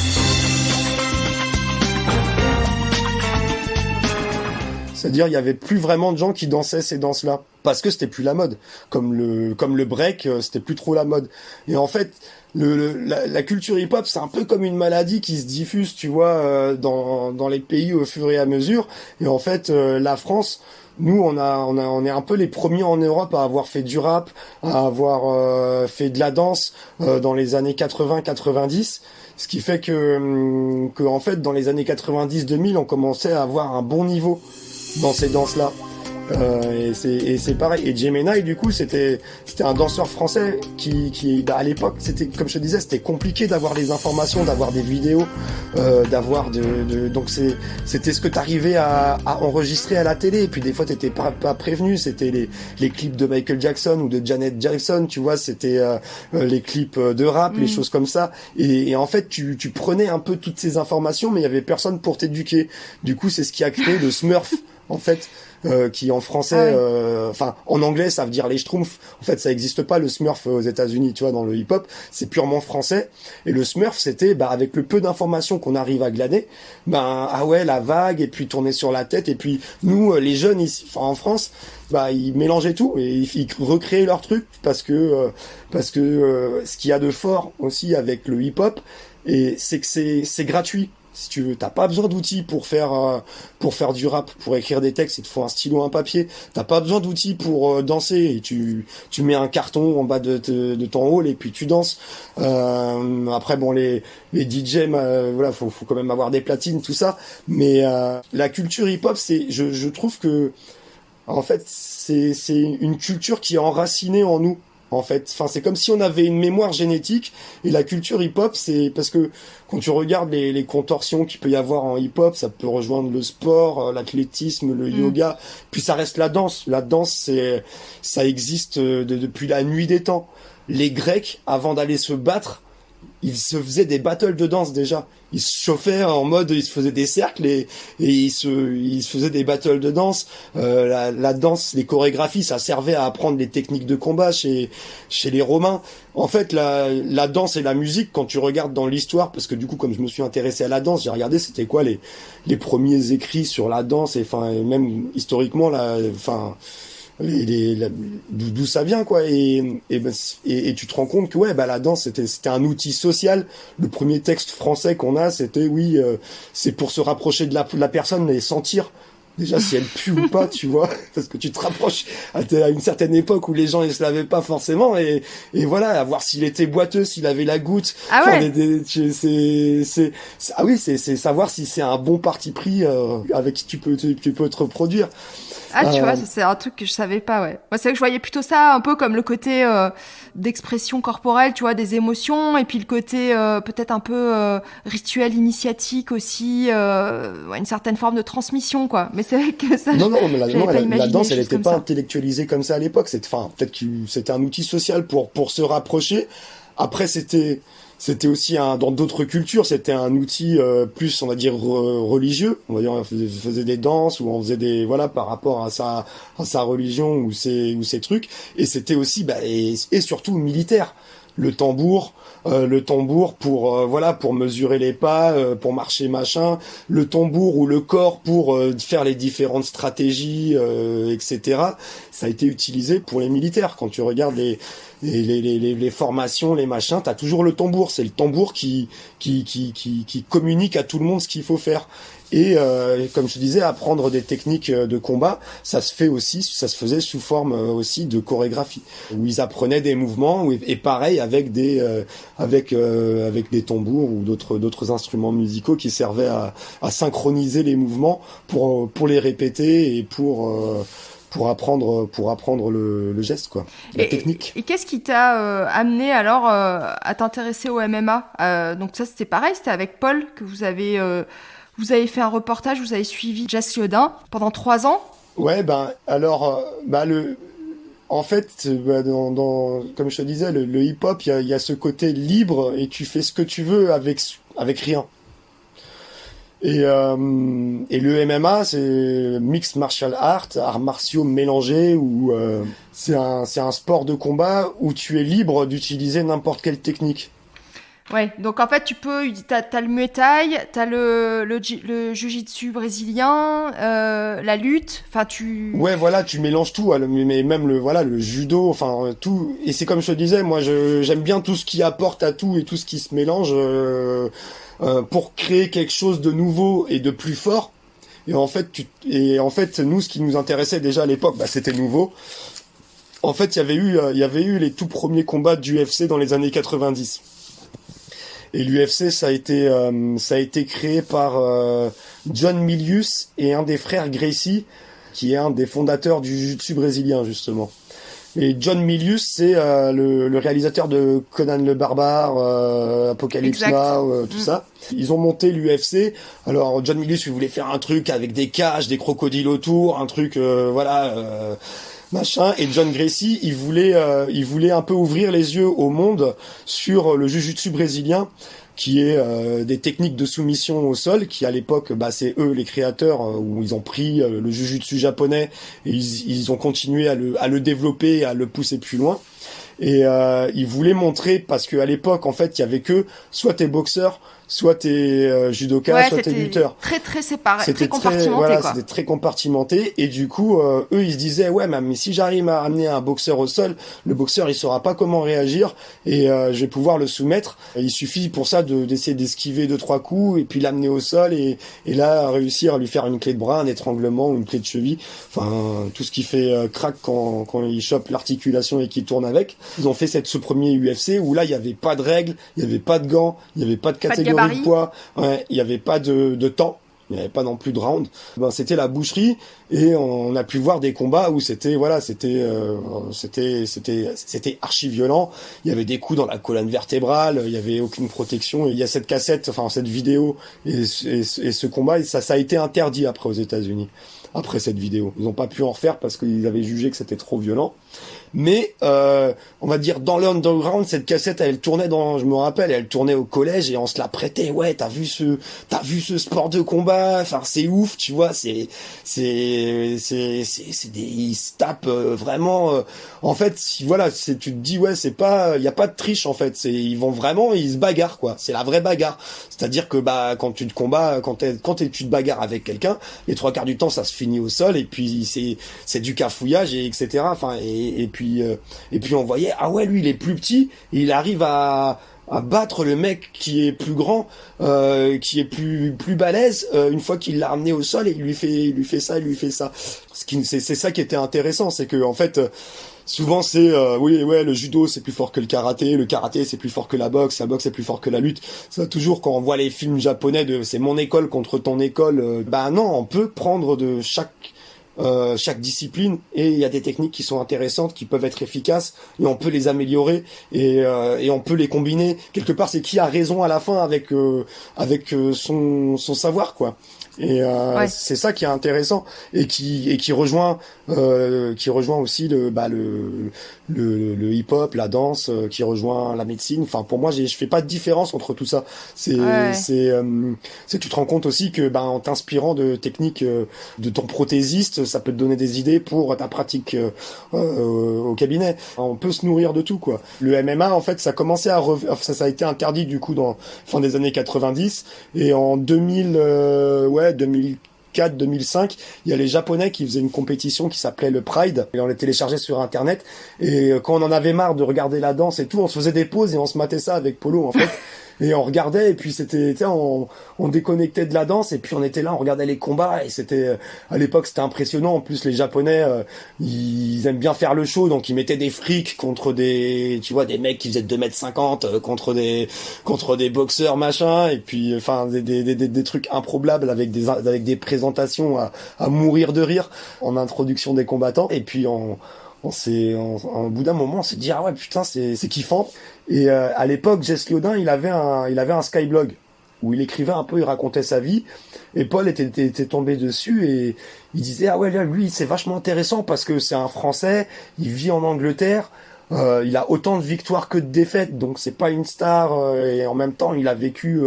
[SPEAKER 2] C'est-à-dire, il y avait plus vraiment de gens qui dansaient ces danses-là. parce que c'était plus la mode. Comme le break, c'était plus trop la mode. Et en fait, la culture hip-hop, c'est un peu comme une maladie qui se diffuse, tu vois, dans les pays au fur et à mesure. Et en fait, la France, nous, on est un peu les premiers en Europe à avoir fait du rap, à avoir fait de la danse dans les années 80-90. Ce qui fait que en fait, dans les années 90-2000, on commençait à avoir un bon niveau dans ces danses-là. Et c'est pareil. Et Gemini, du coup, c'était un danseur français qui à l'époque, c'était, comme je te disais, c'était compliqué d'avoir les informations, d'avoir des vidéos, donc c'était ce que t'arrivais à enregistrer à la télé. Et puis des fois, t'étais pas prévenu. C'était les clips de Michael Jackson ou de Janet Jackson, tu vois. C'était les clips de rap, les choses comme ça. Et en fait, tu prenais un peu toutes ces informations, mais il y avait personne pour t'éduquer. Du coup, c'est ce qui a créé le Smurf, en fait. Qui en français, en anglais, ça veut dire les Schtroumpfs. En fait, ça existe pas le Smurf aux États-Unis, tu vois, dans le hip-hop, c'est purement français. Et le Smurf, c'était, avec le peu d'informations qu'on arrive à glaner, la vague, et puis tourner sur la tête, et puis nous, les jeunes ici, en France, ils mélangeaient tout et ils recréaient leur truc parce que ce qu'il y a de fort aussi avec le hip-hop, et c'est que c'est gratuit. Si tu veux, t'as pas besoin d'outils pour faire du rap, pour écrire des textes, il te faut un stylo, un papier. T'as pas besoin d'outils pour danser, et tu mets un carton en bas de ton hall et puis tu danses. Après les DJ, faut quand même avoir des platines, tout ça. Mais la culture hip-hop, je trouve que en fait c'est une culture qui est enracinée en nous. En fait, c'est comme si on avait une mémoire génétique, et la culture hip-hop, c'est parce que quand tu regardes les contorsions qu'il peut y avoir en hip-hop, ça peut rejoindre le sport, l'athlétisme, le yoga, puis ça reste la danse. La danse, ça existe depuis la nuit des temps. Les Grecs, avant d'aller se battre, ils se faisaient des battles de danse déjà. Ils se chauffaient en mode, ils se faisaient des cercles et ils se faisaient des battles de danse. La danse, les chorégraphies, ça servait à apprendre les techniques de combat chez les Romains. En fait, la danse et la musique, quand tu regardes dans l'histoire, parce que du coup, comme je me suis intéressé à la danse, j'ai regardé c'était quoi les premiers écrits sur la danse, et même historiquement d'où ça vient, quoi, et tu te rends compte que la danse c'était un outil social. Le premier texte français qu'on a, c'était c'est pour se rapprocher de la personne et sentir déjà si elle pue ou pas, tu vois, parce que tu te rapproches à une certaine époque où les gens ils se lavaient pas forcément, et voilà, à voir s'il était boiteux, s'il avait la goutte.
[SPEAKER 1] Ah ouais.
[SPEAKER 2] C'est savoir si c'est un bon parti pris avec qui tu peux te reproduire.
[SPEAKER 1] Ah, tu vois, c'est un truc que je savais pas, ouais. Moi, c'est vrai que je voyais plutôt ça un peu comme le côté d'expression corporelle, tu vois, des émotions, et puis le côté peut-être un peu rituel initiatique aussi, une certaine forme de transmission, quoi. Mais c'est vrai que ça.
[SPEAKER 2] Non, mais la danse, elle
[SPEAKER 1] était
[SPEAKER 2] n'était pas intellectualisée comme ça à l'époque. Peut-être que c'était un outil social pour se rapprocher. Après, c'était aussi dans d'autres cultures, c'était un outil plus, on va dire, religieux. On va dire, on faisait des danses, ou on faisait par rapport à sa religion ou ses trucs. Et c'était aussi, et surtout militaire. Le tambour pour mesurer les pas, pour marcher machin, le tambour ou le corps pour faire les différentes stratégies, etc. Ça a été utilisé pour les militaires. Quand tu regardes les formations, les machins, t'as toujours le tambour. C'est le tambour qui communique à tout le monde ce qu'il faut faire. Et comme je te disais, apprendre des techniques de combat, ça se faisait sous forme aussi de chorégraphie, où ils apprenaient des mouvements, et pareil avec des tambours ou d'autres instruments musicaux qui servaient à synchroniser les mouvements pour les répéter et pour apprendre le geste, quoi, la technique.
[SPEAKER 1] Et qu'est-ce qui t'a amené alors à t'intéresser au MMA? Donc ça, c'était pareil, c'était avec Paul que vous avez fait un reportage, vous avez suivi Jess Liaudin pendant 3 ans.
[SPEAKER 2] Ouais, en fait, comme je te disais, le hip-hop, il y a ce côté libre, et tu fais ce que tu veux avec rien. Et le MMA, c'est mixed martial arts martiaux mélangés, où c'est un sport de combat où tu es libre d'utiliser n'importe quelle technique.
[SPEAKER 1] Ouais, donc en fait, t'as le Muay Thai, t'as le Jiu-Jitsu brésilien, la lutte, enfin
[SPEAKER 2] Ouais, voilà, tu mélanges tout, mais même le judo, enfin tout. Et c'est comme je te disais, moi j'aime bien tout ce qui apporte à tout et tout ce qui se mélange pour créer quelque chose de nouveau et de plus fort. Et en fait, nous, ce qui nous intéressait déjà à l'époque, c'était nouveau. En fait, il y avait eu les tout premiers combats du UFC dans les années 90. Et l'UFC, ça a été créé par John Milius et un des frères Gracie, qui est un des fondateurs du jiu-jitsu brésilien, justement. Et John Milius, c'est le réalisateur de Conan le Barbare, Apocalypse Now, tout ça. Ils ont monté l'UFC. Alors John Milius, il voulait faire un truc avec des cages, des crocodiles autour, un truc, machin. Et John Gracie, il voulait un peu ouvrir les yeux au monde sur le jiu-jitsu brésilien, qui est des techniques de soumission au sol, qui à l'époque, c'est eux les créateurs, où ils ont pris le jiu-jitsu japonais et ils ont continué à le développer, à le pousser plus loin. Et ils voulaient montrer, parce qu'à l'époque, en fait, il y avait que soit t'es boxeur, soit t'es judoka, soit t'es lutteur.
[SPEAKER 1] Très très séparé, très compartimenté, quoi. C'était
[SPEAKER 2] très compartimenté. Et du coup, eux, ils se disaient, ouais, mais si j'arrive à amener un boxeur au sol, le boxeur, il saura pas comment réagir et je vais pouvoir le soumettre. Il suffit pour ça d'essayer d'esquiver 2-3 coups et puis l'amener au sol et là, réussir à lui faire une clé de bras, un étranglement ou une clé de cheville. Enfin, tout ce qui fait crack quand il chope l'articulation et qu'il tourne avec. Ils ont fait ce premier UFC où là, il y avait pas de règles, il y avait pas de gants, il y avait pas de catégorie de poids, il y avait pas de temps, il n'y avait pas non plus de round. C'était la boucherie et on a pu voir des combats où c'était archi violent. Il y avait des coups dans la colonne vertébrale, il y avait aucune protection. Et il y a cette cassette, cette vidéo et ce combat, et ça a été interdit après aux États-Unis. Après cette vidéo, ils n'ont pas pu en refaire parce qu'ils avaient jugé que c'était trop violent. Mais on va dire dans l'underground, cette cassette, elle tournait je me rappelle, elle tournait au collège et on se la prêtait. Ouais, t'as vu ce sport de combat, enfin c'est ouf, tu vois, ils se tapent vraiment. En fait, tu te dis ouais, il y a pas de triche en fait, ils se bagarrent quoi. C'est la vraie bagarre. C'est-à-dire que quand tu te combats, quand tu te bagarres avec quelqu'un, les 3/4 du temps ça se finit au sol et puis c'est du cafouillage et etc. Enfin et puis on voyait lui il est plus petit et il arrive à battre le mec qui est plus grand, qui est plus balèze une fois qu'il l'a ramené au sol et il lui fait ça. C'est ça qui était intéressant, c'est que en fait souvent c'est le judo c'est plus fort que le karaté c'est plus fort que la boxe c'est plus fort que la lutte. Ça toujours quand on voit les films japonais c'est mon école contre ton école, non, on peut prendre de chaque discipline et il y a des techniques qui sont intéressantes, qui peuvent être efficaces et on peut les améliorer et on peut les combiner. Quelque part, c'est qui a raison à la fin avec son savoir quoi. Et c'est ça qui est intéressant et qui rejoint aussi le hip-hop, la danse, qui rejoint la médecine. Enfin, pour moi, je fais pas de différence entre tout ça. Tu te rends compte aussi que en t'inspirant de techniques de ton prothésiste, ça peut te donner des idées pour ta pratique au cabinet. On peut se nourrir de tout quoi. Le MMA en fait, ça a commencé ça a été interdit du coup dans fin des années 90 et en 2004-2005, il y a les Japonais qui faisaient une compétition qui s'appelait le Pride et on les téléchargeait sur internet et quand on en avait marre de regarder la danse et tout, on se faisait des pauses et on se matait ça avec Polo en fait. Et on regardait et puis c'était on déconnectait de la danse et puis on était là, on regardait les combats et c'était à l'époque c'était impressionnant. En plus les Japonais ils aiment bien faire le show, donc ils mettaient des frics contre des mecs qui faisaient 2m50 contre des boxeurs machin et puis des trucs improbables avec des présentations à mourir de rire en introduction des combattants. Et puis au bout d'un moment on s'est dit ah ouais putain c'est kiffant. Et à l'époque Jess Liodin il avait un Skyblog où il écrivait un peu, il racontait sa vie et Paul était tombé dessus et il disait ah ouais là lui c'est vachement intéressant parce que c'est un Français, il vit en Angleterre, il a autant de victoires que de défaites, donc c'est pas une star et en même temps il a vécu,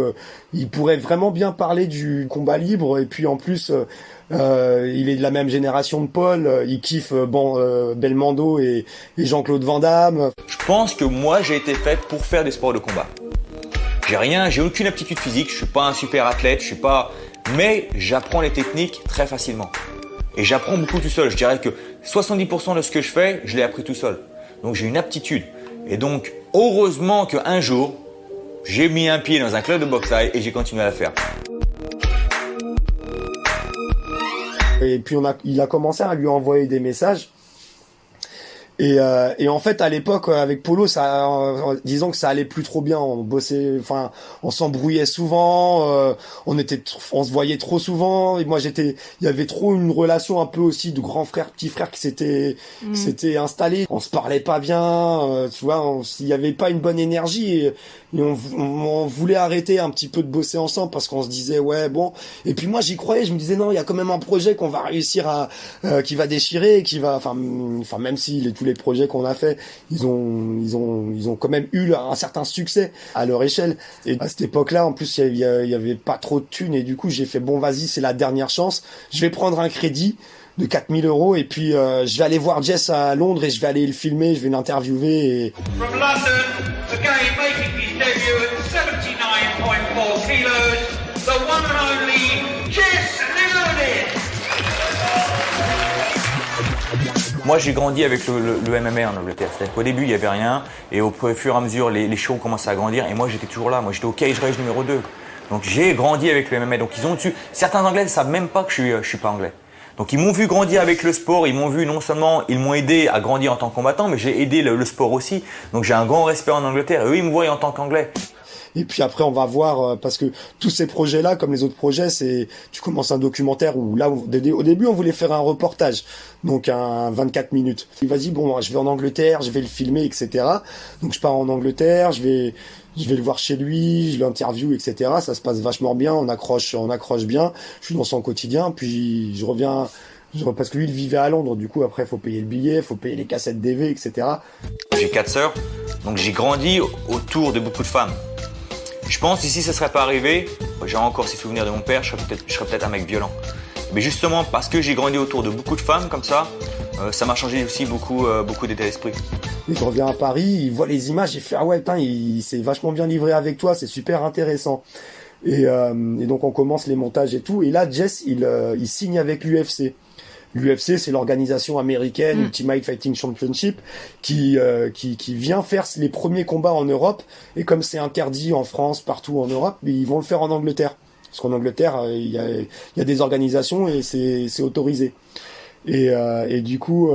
[SPEAKER 2] il pourrait vraiment bien parler du combat libre et puis en plus il est de la même génération de Paul, il kiffe Belmondo et Jean-Claude Van Damme.
[SPEAKER 14] Je pense que moi j'ai été fait pour faire des sports de combat. J'ai aucune aptitude physique, je suis pas un super athlète, mais j'apprends les techniques très facilement. Et j'apprends beaucoup tout seul. Je dirais que 70% de ce que je fais, je l'ai appris tout seul. Donc j'ai une aptitude. Et donc, heureusement qu'un jour, j'ai mis un pied dans un club de boxe thaï et j'ai continué à la faire.
[SPEAKER 2] Et puis il a commencé à lui envoyer des messages. Et en fait, à l'époque, avec Polo, disons que ça allait plus trop bien. On bossait, enfin, on s'embrouillait souvent. On se voyait trop souvent. Et moi, il y avait trop une relation un peu aussi de grand frère, petit frère qui s'était installé. On se parlait pas bien. Tu vois, il y avait pas une bonne énergie. Et on voulait arrêter un petit peu de bosser ensemble parce qu'on se disait ouais bon. Et puis moi, j'y croyais. Je me disais non, il y a quand même un projet qu'on va réussir qui va déchirer, enfin même si tous les projets qu'on a fait, ils ont quand même eu un certain succès à leur échelle. Et à cette époque-là, en plus, il y avait pas trop de thunes et du coup, j'ai fait bon, vas-y, c'est la dernière chance. Je vais prendre un crédit de 4 000 € et puis je vais aller voir Jess à Londres et je vais aller le filmer, je vais l'interviewer. Et...
[SPEAKER 12] From London, again making his debut at 79.4 kilos, the one and only Jess Leone.
[SPEAKER 14] Moi, j'ai grandi avec le MMA en Angleterre. C'est-à-dire qu'au début, il n'y avait rien. Et au fur et à mesure, les shows commençaient à grandir. Et moi, j'étais toujours là. Moi, j'étais au Cage Rage numéro 2. Donc, j'ai grandi avec le MMA. Donc, certains Anglais ne savent même pas que je suis pas anglais. Donc, ils m'ont vu grandir avec le sport. Ils m'ont vu, non seulement, ils m'ont aidé à grandir en tant que combattant, mais j'ai aidé le sport aussi. Donc, j'ai un grand respect en Angleterre. Et eux, ils me voient en tant qu'anglais.
[SPEAKER 2] Et puis après, on va voir, parce que tous ces projets-là, comme les autres projets, tu commences un documentaire où là, au début, on voulait faire un reportage, donc un 24 minutes. Et vas-y, bon, je vais en Angleterre, je vais le filmer, etc. Donc je pars en Angleterre, je vais le voir chez lui, je l'interview, etc. Ça se passe vachement bien, on accroche bien. Je suis dans son quotidien, puis je reviens. Parce que lui, il vivait à Londres, du coup, après, faut payer le billet, faut payer les cassettes DV, etc.
[SPEAKER 14] J'ai 4 sœurs, donc j'ai grandi autour de beaucoup de femmes. Je pense que si ça ne serait pas arrivé, j'ai encore ces souvenirs de mon père, je serais peut-être un mec violent. Mais justement, parce que j'ai grandi autour de beaucoup de femmes comme ça m'a changé aussi beaucoup d'état d'esprit.
[SPEAKER 2] Il revient à Paris, il voit les images, il fait ah ouais, putain, il s'est vachement bien livré avec toi, c'est super intéressant. Et donc on commence les montages et tout. Et là, Jess, il signe avec l'UFC. L'UFC, c'est l'organisation américaine Ultimate Fighting Championship qui vient faire les premiers combats en Europe. Et comme c'est interdit en France, partout en Europe, ils vont le faire en Angleterre. Parce qu'en Angleterre, il y a des organisations et c'est autorisé. Et du coup,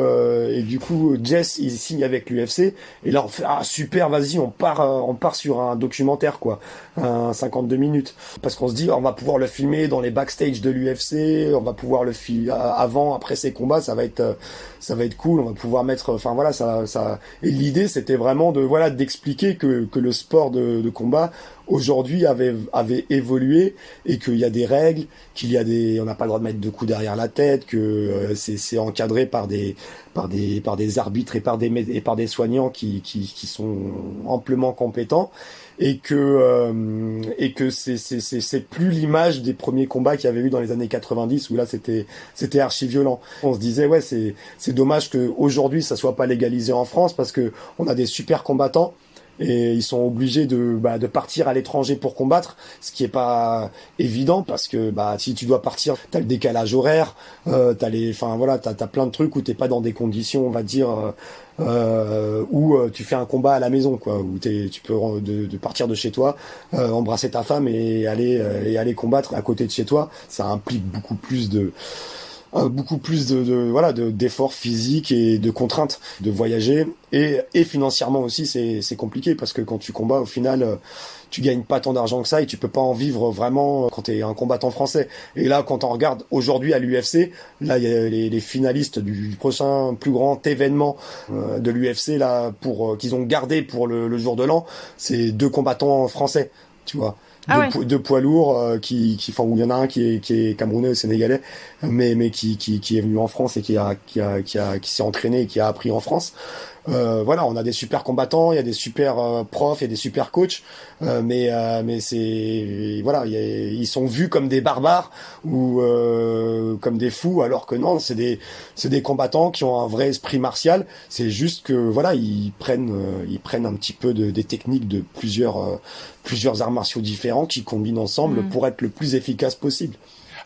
[SPEAKER 2] Jess, il signe avec l'UFC. Et là, on fait, ah, super, vas-y, on part sur un documentaire, quoi. 52 minutes. Parce qu'on se dit, on va pouvoir le filmer dans les backstage de l'UFC, on va pouvoir le filmer avant, après ses combats, ça va être cool, on va pouvoir mettre, enfin voilà, ça. Et l'idée, c'était vraiment d'expliquer que le sport de combat, aujourd'hui avait évolué et qu'il y a des règles, on n'a pas le droit de mettre de coups derrière la tête, que c'est encadré par des arbitres et par des soignants qui sont amplement compétents et que c'est plus l'image des premiers combats qu'il y avait eu dans les années 90 où là c'était archi violent. On se disait ouais, c'est dommage que aujourd'hui ça soit pas légalisé en France parce que on a des super combattants. Et ils sont obligés de partir à l'étranger pour combattre, ce qui est pas évident parce que si tu dois partir, t'as le décalage horaire, t'as plein de trucs où t'es pas dans des conditions, on va dire, où tu fais un combat à la maison, quoi, où tu peux de partir de chez toi, embrasser ta femme et aller combattre à côté de chez toi. Ça implique beaucoup plus d'efforts physiques et de contraintes de voyager et financièrement aussi c'est compliqué parce que quand tu combats au final tu gagnes pas tant d'argent que ça et tu peux pas en vivre vraiment quand t'es un combattant français. Et là quand on regarde aujourd'hui à l'UFC, là il y a les finalistes du prochain plus grand événement de l'UFC là qu'ils ont gardé pour le jour de l'an, c'est 2 combattants français, tu vois. De poids lourds où il y en a un qui est camerounais ou sénégalais mais qui est venu en France et qui s'est entraîné et qui a appris en France Voilà, on a des super combattants, il y a des super profs, il y a des super coachs, mais c'est voilà, ils sont vus comme des barbares ou comme des fous, alors que non, c'est des combattants qui ont un vrai esprit martial. C'est juste que voilà, ils prennent un petit peu des techniques de plusieurs arts martiaux différents qui combinent ensemble pour être le plus efficace possible.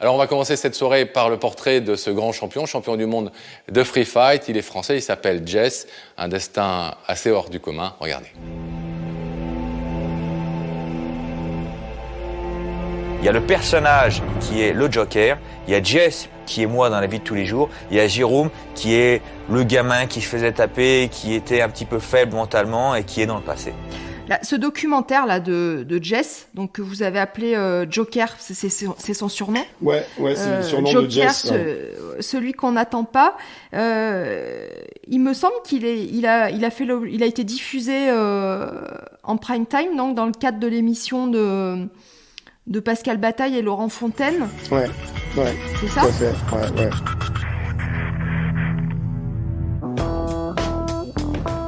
[SPEAKER 15] Alors on va commencer cette soirée par le portrait de ce grand champion du monde de free fight. Il est français, il s'appelle Jess, un destin assez hors du commun. Regardez.
[SPEAKER 14] Il y a le personnage qui est le Joker, il y a Jess qui est moi dans la vie de tous les jours, il y a Jérôme qui est le gamin qui se faisait taper, qui était un petit peu faible mentalement et qui est dans le passé.
[SPEAKER 1] Là, ce documentaire là de Jess, donc que vous avez appelé Joker, c'est son surnom.
[SPEAKER 2] Ouais, c'est le surnom
[SPEAKER 1] Joker,
[SPEAKER 2] de Jess.
[SPEAKER 1] Celui qu'on n'attend pas. Il me semble qu'il a été diffusé en prime time, donc dans le cadre de l'émission de Pascal Bataille et Laurent Fontaine.
[SPEAKER 2] Ouais.
[SPEAKER 1] C'est ça ?
[SPEAKER 2] Tout à fait. Ouais.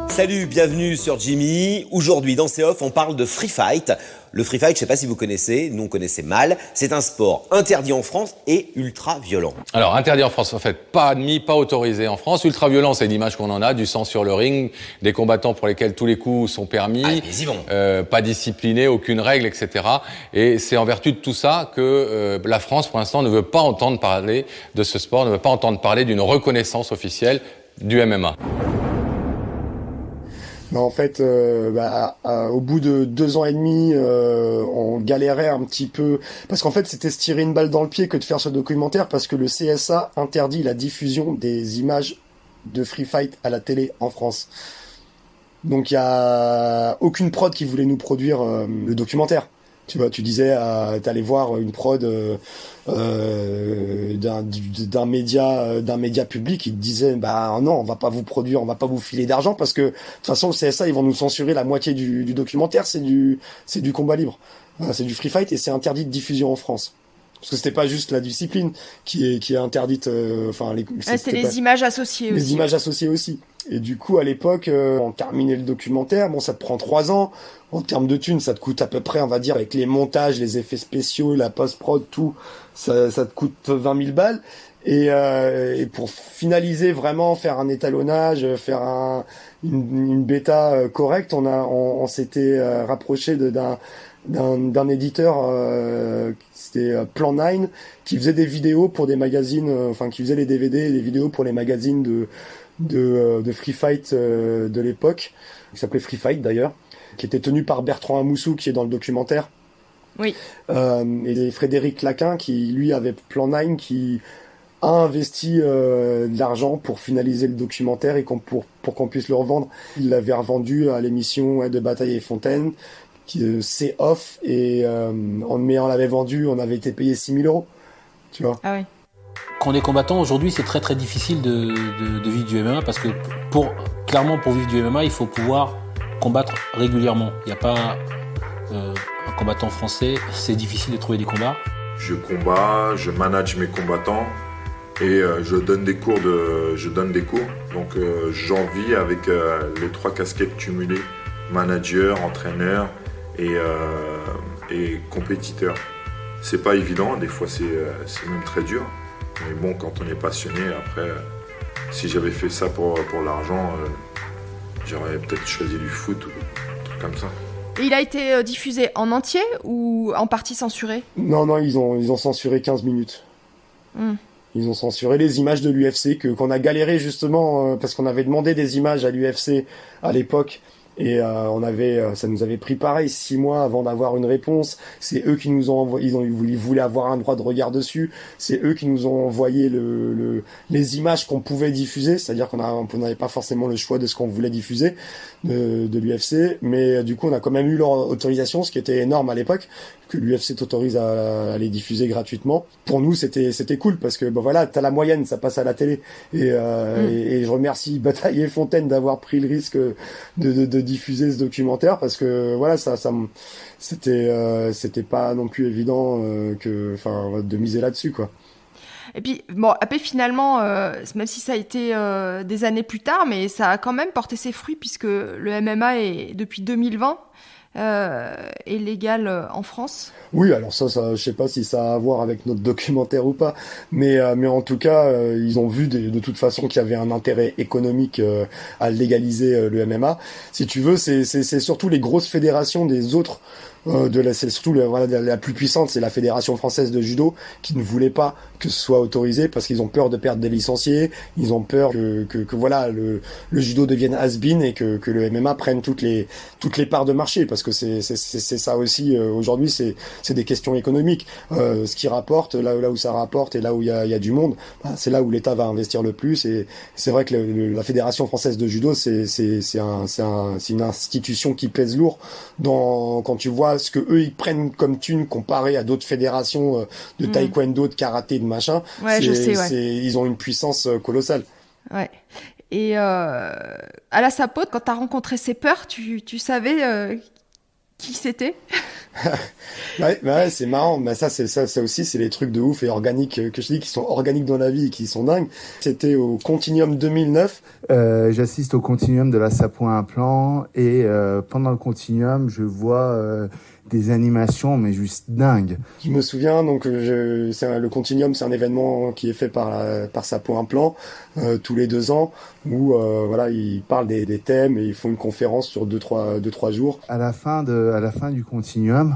[SPEAKER 16] Salut, bienvenue sur Jimmy. Aujourd'hui, dans C'est Off, on parle de free fight. Le free fight, je sais pas si vous connaissez, nous on connaissait mal. C'est un sport interdit en France et ultra violent.
[SPEAKER 15] Alors, interdit en France, en fait, pas admis, pas autorisé en France. Ultra violent, c'est l'image qu'on en a, du sang sur le ring, des combattants pour lesquels tous les coups sont permis, pas disciplinés, aucune règle, etc. Et c'est en vertu de tout ça que la France, pour l'instant, ne veut pas entendre parler de ce sport, ne veut pas entendre parler d'une reconnaissance officielle du MMA.
[SPEAKER 2] Mais en fait, au bout de 2 ans et demi, on galérait un petit peu, parce qu'en fait, c'était se tirer une balle dans le pied que de faire ce documentaire, parce que le CSA interdit la diffusion des images de free fight à la télé en France. Donc il y a aucune prod qui voulait nous produire le documentaire. Tu vois, tu disais, t'allais voir une prod d'un média public, il te disait, non, on va pas vous produire, on va pas vous filer d'argent parce que de toute façon le CSA ils vont nous censurer la moitié du documentaire, c'est du combat libre, c'est du free fight et c'est interdit de diffusion en France. Parce que c'était pas juste la discipline qui est interdite,
[SPEAKER 1] c'était les images associées aussi.
[SPEAKER 2] Les images associées aussi. Et du coup, à l'époque, on terminait le documentaire, ça te prend 3 ans. En termes de thunes, ça te coûte à peu près, on va dire, avec les montages, les effets spéciaux, la post-prod, tout, ça te coûte 20 000 balles. Et pour finaliser vraiment, faire un étalonnage, faire une bêta correcte, on s'était rapproché d'un éditeur, c'était Plan 9, qui faisait des vidéos pour des magazines, qui faisait les DVD et les vidéos pour les magazines de Free Fight de l'époque, qui s'appelait Free Fight d'ailleurs, qui était tenu par Bertrand Amoussou, qui est dans le documentaire.
[SPEAKER 1] Oui.
[SPEAKER 2] Et Frédéric Laquin, qui lui avait Plan 9, qui a investi de l'argent pour finaliser le documentaire et pour qu'on puisse le revendre. Il l'avait revendu à l'émission de Bataille et Fontaine, C'est Off, et on l'avait vendu, on avait été payé 6 000 €. Tu vois.
[SPEAKER 1] Ah oui.
[SPEAKER 17] Quand on est combattant, aujourd'hui, c'est très très difficile de vivre du MMA parce que pour vivre du MMA, il faut pouvoir combattre régulièrement. Il n'y a pas un combattant français, c'est difficile de trouver des combats.
[SPEAKER 18] Je combats, je manage mes combattants et je donne des cours. Donc j'en vis avec les 3 casquettes cumulées, manager, entraîneur et compétiteur. C'est pas évident, des fois c'est même très dur. Mais bon, quand on est passionné, après, si j'avais fait ça pour l'argent, j'aurais peut-être choisi du foot ou un truc comme ça.
[SPEAKER 1] Et il a été diffusé en entier ou en partie censuré ?
[SPEAKER 2] Non, ils ont censuré 15 minutes. Ils ont censuré les images de l'UFC qu'on a galéré justement parce qu'on avait demandé des images à l'UFC à l'époque. Et ça nous avait pris pareil 6 mois avant d'avoir une réponse. C'est eux qui nous ont envoyé, ils voulaient avoir un droit de regard dessus. C'est eux qui nous ont envoyé les images qu'on pouvait diffuser. C'est-à-dire qu'on n'avait pas forcément le choix de ce qu'on voulait diffuser de l'UFC. Mais du coup, on a quand même eu leur autorisation, ce qui était énorme à l'époque, que l'UFC t'autorise à les diffuser gratuitement. Pour nous, c'était cool parce que t'as la moyenne, ça passe à la télé. Et je remercie Bataille et Fontaine d'avoir pris le risque de diffuser ce documentaire parce que c'était pas non plus évident de miser là-dessus, quoi.
[SPEAKER 1] Et puis, bon, après, finalement, même si ça a été des années plus tard, mais ça a quand même porté ses fruits puisque le MMA est, depuis 2020, est légal en France.
[SPEAKER 2] Oui, alors ça, je sais pas si ça a à voir avec notre documentaire ou pas, mais en tout cas, ils ont vu de toute façon qu'il y avait un intérêt économique à légaliser le MMA. Si tu veux, c'est surtout les grosses fédérations des autres. C'est surtout la plus puissante, c'est la Fédération française de judo qui ne voulait pas que ce soit autorisé parce qu'ils ont peur de perdre des licenciés, ils ont peur que voilà le judo devienne has-been et que le MMA prenne toutes les parts de marché, parce que c'est ça aussi aujourd'hui, c'est des questions économiques. Ce qui rapporte, là où ça rapporte et là où il y a du monde, c'est là où l'État va investir le plus. Et c'est vrai que la Fédération française de judo, c'est une institution qui pèse lourd quand tu vois ce que eux ils prennent comme thune comparé à d'autres fédérations de taekwondo, de karaté, de machin.
[SPEAKER 1] Ouais, je sais, ouais.
[SPEAKER 2] Ils ont une puissance colossale.
[SPEAKER 1] Ouais. Et à la Sapo, quand t'as rencontré ces peurs, tu savais qui c'était?
[SPEAKER 2] ouais, c'est marrant. Mais ça aussi, c'est les trucs de ouf et organiques que je dis, qui sont organiques dans la vie et qui sont dingues. C'était au Continuum 2009.
[SPEAKER 19] J'assiste au Continuum de la Sapo Implant et pendant le Continuum, je vois des animations mais juste dingues.
[SPEAKER 2] Je me souviens, donc le Continuum, c'est un événement qui est fait par Sapo Implant tous les 2 ans où voilà, ils parlent des thèmes et ils font une conférence sur 2-3 jours.
[SPEAKER 19] À la fin du Continuum,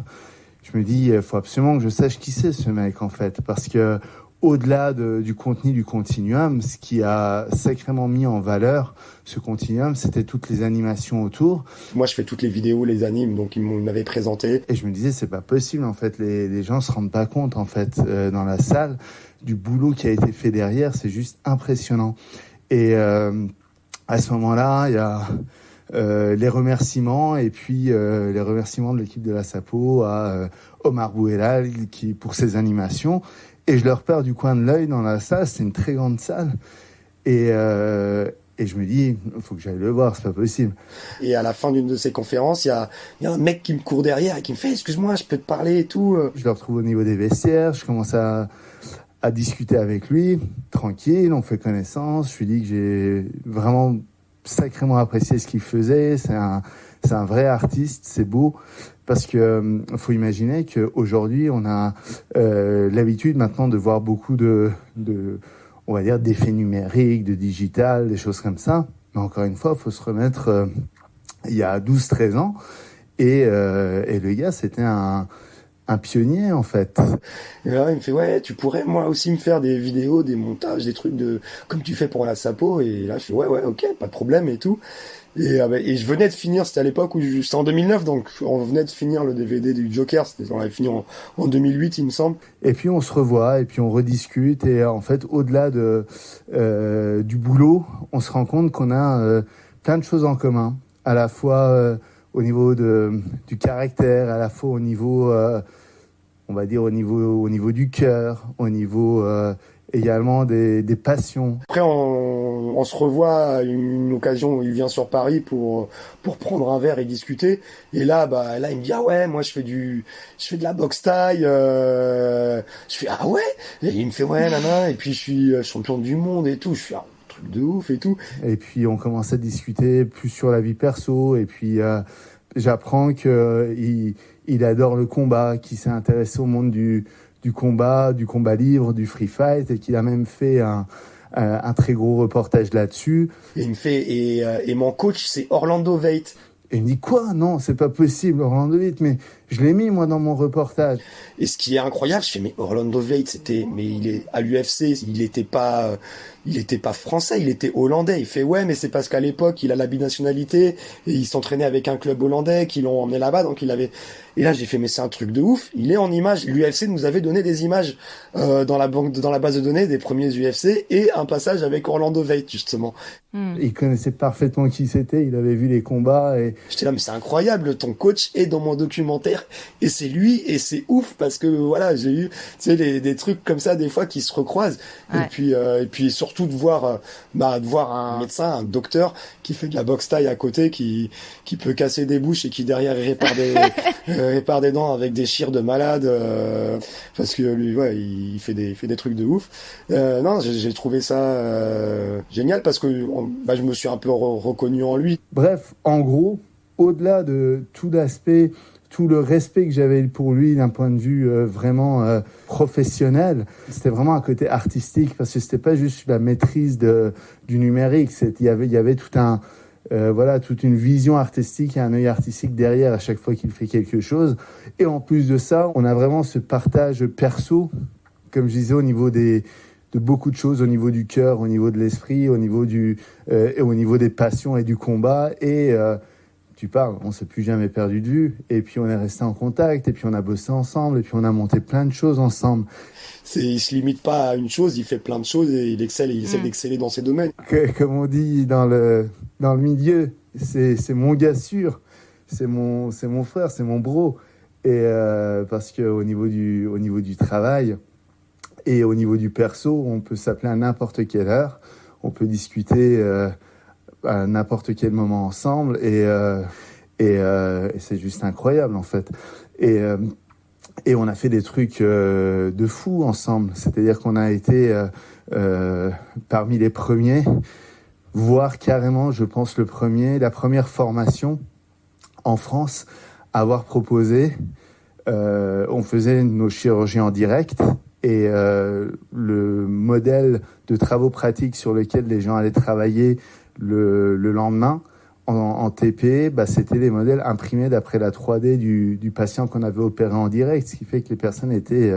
[SPEAKER 19] je me dis il faut absolument que je sache qui c'est ce mec en fait, parce que au-delà du contenu du Continuum, ce qui a sacrément mis en valeur ce Continuum, c'était toutes les animations autour.
[SPEAKER 2] Moi, je fais toutes les vidéos, les animes, donc ils m'avaient présenté.
[SPEAKER 19] Et je me disais, c'est pas possible, en fait. Les gens se rendent pas compte, en fait, dans la salle, du boulot qui a été fait derrière. C'est juste impressionnant. Et à ce moment-là, il y a les remerciements, et puis les remerciements de l'équipe de la Sapo à Omar Bouhelal pour ses animations. Et je le repère du coin de l'œil dans la salle, c'est une très grande salle. Et je me dis, il faut que j'aille le voir, c'est pas possible.
[SPEAKER 2] Et à la fin d'une de ces conférences, il y a un mec qui me court derrière et qui me fait « Excuse-moi, je peux te parler et tout ?»
[SPEAKER 19] Je le retrouve au niveau des vestiaires, je commence à discuter avec lui, tranquille, on fait connaissance. Je lui dis que j'ai vraiment sacrément apprécié ce qu'il faisait. C'est un vrai artiste, c'est beau. Parce que faut imaginer qu'aujourd'hui, on a l'habitude maintenant de voir beaucoup de on va dire, d'effets numériques, de digital, des choses comme ça. Mais encore une fois, il faut se remettre il y a 12-13 ans. Et le gars, c'était un pionnier, en fait.
[SPEAKER 2] Et là, il me fait, ouais, tu pourrais, moi aussi, me faire des vidéos, des montages, des trucs comme tu fais pour la Sapo. Et là, je fais, ouais, ok, pas de problème et tout. Et je venais de finir, c'était à l'époque où c'était en 2009, donc on venait de finir le DVD du Joker, on l'avait fini en 2008, il me semble.
[SPEAKER 19] Et puis on se revoit, et puis on rediscute, et en fait, au-delà du boulot, on se rend compte qu'on a plein de choses en commun, à la fois au niveau du caractère, à la fois au niveau, on va dire au niveau du cœur, au niveau également des passions.
[SPEAKER 2] Après, on se revoit à une occasion où il vient sur Paris pour prendre un verre et discuter. Et là, il me dit, ah ouais, moi je fais de la boxe thaï. Je fais, ah ouais? Et il me fait, ouais, nana. Et puis je suis champion du monde et tout. Je fais, truc de ouf et tout.
[SPEAKER 19] Et puis on commence à discuter plus sur la vie perso. Et puis j'apprends qu'il adore le combat, qu'il s'est intéressé au monde du combat libre, du free fight, et qu'il a même fait un très gros reportage là-dessus.
[SPEAKER 2] Et il me fait, et mon coach, c'est Orlando Veidt.
[SPEAKER 19] Et il me dit, quoi? Non, c'est pas possible, Orlando Veidt, mais je l'ai mis, moi, dans mon reportage.
[SPEAKER 2] Et ce qui est incroyable, je fais, mais Orlando Veidt, mais il est à l'UFC, il était pas français, il était hollandais. Il fait, ouais, mais c'est parce qu'à l'époque, il a la binationalité, et il s'entraînait avec un club hollandais, qui l'ont emmené là-bas, donc il avait. Et là, j'ai fait, mais c'est un truc de ouf. Il est en images. L'UFC nous avait donné des images dans la base de données des premiers UFC, et un passage avec Orlando Veidt, justement.
[SPEAKER 19] Il connaissait parfaitement qui c'était, il avait vu les combats. Et
[SPEAKER 2] j'étais là, mais c'est incroyable, ton coach est dans mon documentaire frère et c'est lui et c'est ouf parce que voilà, j'ai eu des trucs comme ça des fois qui se recroisent et puis surtout de voir un médecin, un docteur qui fait de la boxe thaï à côté, qui peut casser des bouches et qui derrière répare des dents avec des chires de malade parce que lui il fait des trucs de ouf. Non, j'ai trouvé ça génial parce que je me suis un peu reconnu en lui.
[SPEAKER 19] Bref, en gros, au-delà de tout l'aspect, tout le respect que j'avais pour lui d'un point de vue vraiment professionnel, c'était vraiment un côté artistique parce que c'était pas juste la maîtrise du numérique, il y avait tout toute une vision artistique et un œil artistique derrière à chaque fois qu'il fait quelque chose. Et en plus de ça, on a vraiment ce partage perso, comme je disais, au niveau de beaucoup de choses, au niveau du cœur, au niveau de l'esprit, au niveau des passions et du combat. Et tu parles, on s'est plus jamais perdu de vue. Et puis on est resté en contact, et puis on a bossé ensemble, et puis on a monté plein de choses ensemble.
[SPEAKER 2] Il se limite pas à une chose, il fait plein de choses et il essaie d'exceller dans ses domaines.
[SPEAKER 19] Comme on dit dans le milieu, c'est mon gars sûr, c'est mon frère, c'est mon bro. Et parce que au niveau du travail et au niveau du perso, on peut s'appeler à n'importe quelle heure, on peut discuter à n'importe quel moment ensemble et c'est juste incroyable en fait. Et on a fait des trucs de fou ensemble, c'est-à-dire qu'on a été parmi les premiers, voire carrément, je pense la première formation en France à avoir proposé. On faisait nos chirurgies en direct. Et le modèle de travaux pratiques sur lequel les gens allaient travailler le lendemain en TP, c'était les modèles imprimés d'après la 3D du patient qu'on avait opéré en direct, ce qui fait que les personnes étaient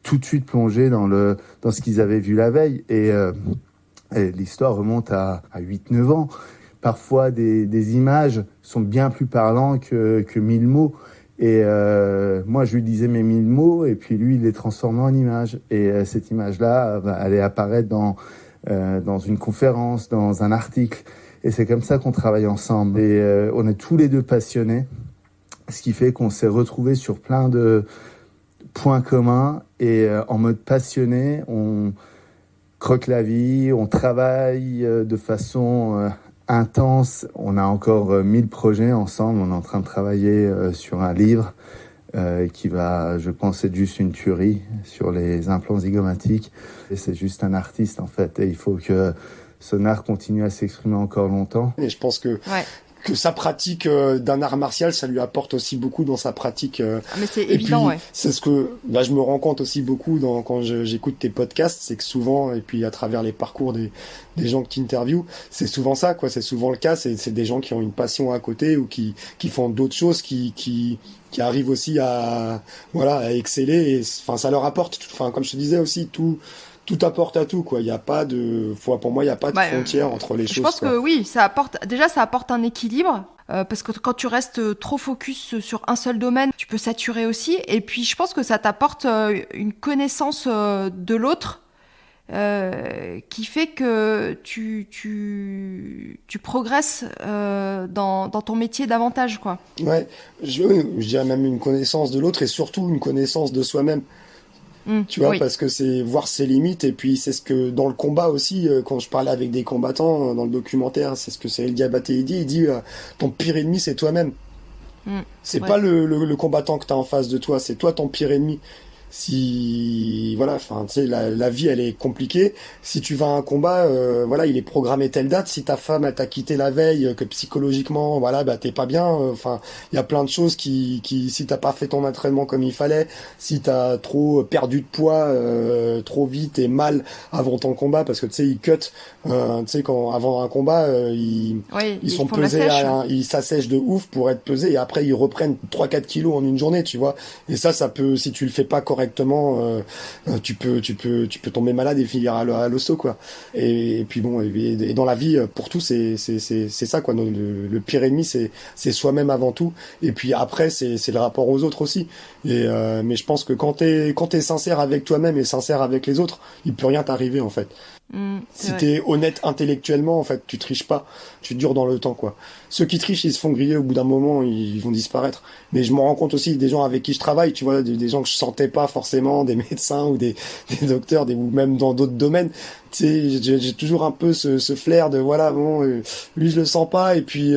[SPEAKER 19] tout de suite plongées dans ce qu'ils avaient vu la veille. Et l'histoire remonte à 8-9 ans. Parfois, des images sont bien plus parlantes que 1000 mots. Et moi, je lui disais mes 1000 mots, et puis lui, il les transformait en images. Et cette image-là allait apparaître dans une conférence, dans un article. Et c'est comme ça qu'on travaille ensemble. Et on est tous les deux passionnés, ce qui fait qu'on s'est retrouvés sur plein de points communs. Et en mode passionné, on croque la vie, on travaille de façon intense. On a encore 1000 projets ensemble. On est en train de travailler sur un livre qui va, je pense, être juste une tuerie sur les implants zygomatiques. Et c'est juste un artiste, en fait. Et il faut que son art continue à s'exprimer encore longtemps.
[SPEAKER 2] Et je pense que sa pratique d'un art martial, ça lui apporte aussi beaucoup dans sa pratique.
[SPEAKER 1] Mais c'est évident,
[SPEAKER 2] puis, c'est ce que je me rends compte aussi beaucoup quand j'écoute tes podcasts, c'est que souvent, et puis à travers les parcours des gens que tu interviews, c'est souvent ça, quoi. C'est souvent le cas. C'est des gens qui ont une passion à côté ou qui font d'autres choses, qui arrivent aussi à exceller. Et ça leur apporte. Comme je te disais aussi, tout apporte à tout, quoi. Il y a pas de, pour moi, il y a pas de frontière entre les choses.
[SPEAKER 1] Je pense que oui, ça apporte un équilibre. Parce que quand tu restes trop focus sur un seul domaine, tu peux saturer aussi. Et puis, je pense que ça t'apporte une connaissance de l'autre qui fait que tu progresses dans ton métier davantage, quoi.
[SPEAKER 2] Ouais, je dirais même une connaissance de l'autre et surtout une connaissance de soi-même. Tu vois, parce que c'est voir ses limites, et puis c'est ce que dans le combat aussi, quand je parlais avec des combattants dans le documentaire, c'est ce que c'est El Diabaté il dit ton pire ennemi c'est toi-même. C'est pas le combattant que t'as en face de toi, c'est toi ton pire ennemi. Si la vie elle est compliquée, si tu vas à un combat, il est programmé telle date, si ta femme elle t'a quitté la veille, que psychologiquement t'es pas bien, il y a plein de choses qui si t'as pas fait ton entraînement comme il fallait, si t'as trop perdu de poids trop vite et mal avant ton combat, parce que ils cut avant un combat ils sont pesés, ils s'assèchent de ouf pour être pesés, et après ils reprennent 3-4 kilos en une journée, tu vois, et ça peut, si tu le fais pas correctement, tu peux tomber malade et finir à l'hosto, quoi. Et puis bon, et dans la vie, pour tout, c'est ça, quoi. Le pire ennemi, c'est soi-même avant tout. Et puis après, c'est le rapport aux autres aussi. Mais je pense que quand t'es sincère avec toi-même et sincère avec les autres, il peut rien t'arriver, en fait. Si t'es honnête intellectuellement, en fait, tu triches pas, tu dures dans le temps, quoi. Ceux qui trichent, ils se font griller au bout d'un moment, ils vont disparaître. Mais je me rends compte aussi des gens avec qui je travaille, tu vois, des gens que je sentais pas forcément, des médecins ou des docteurs, ou même dans d'autres domaines. Tu sais, j'ai toujours un peu ce flair de voilà, bon, lui je le sens pas, et puis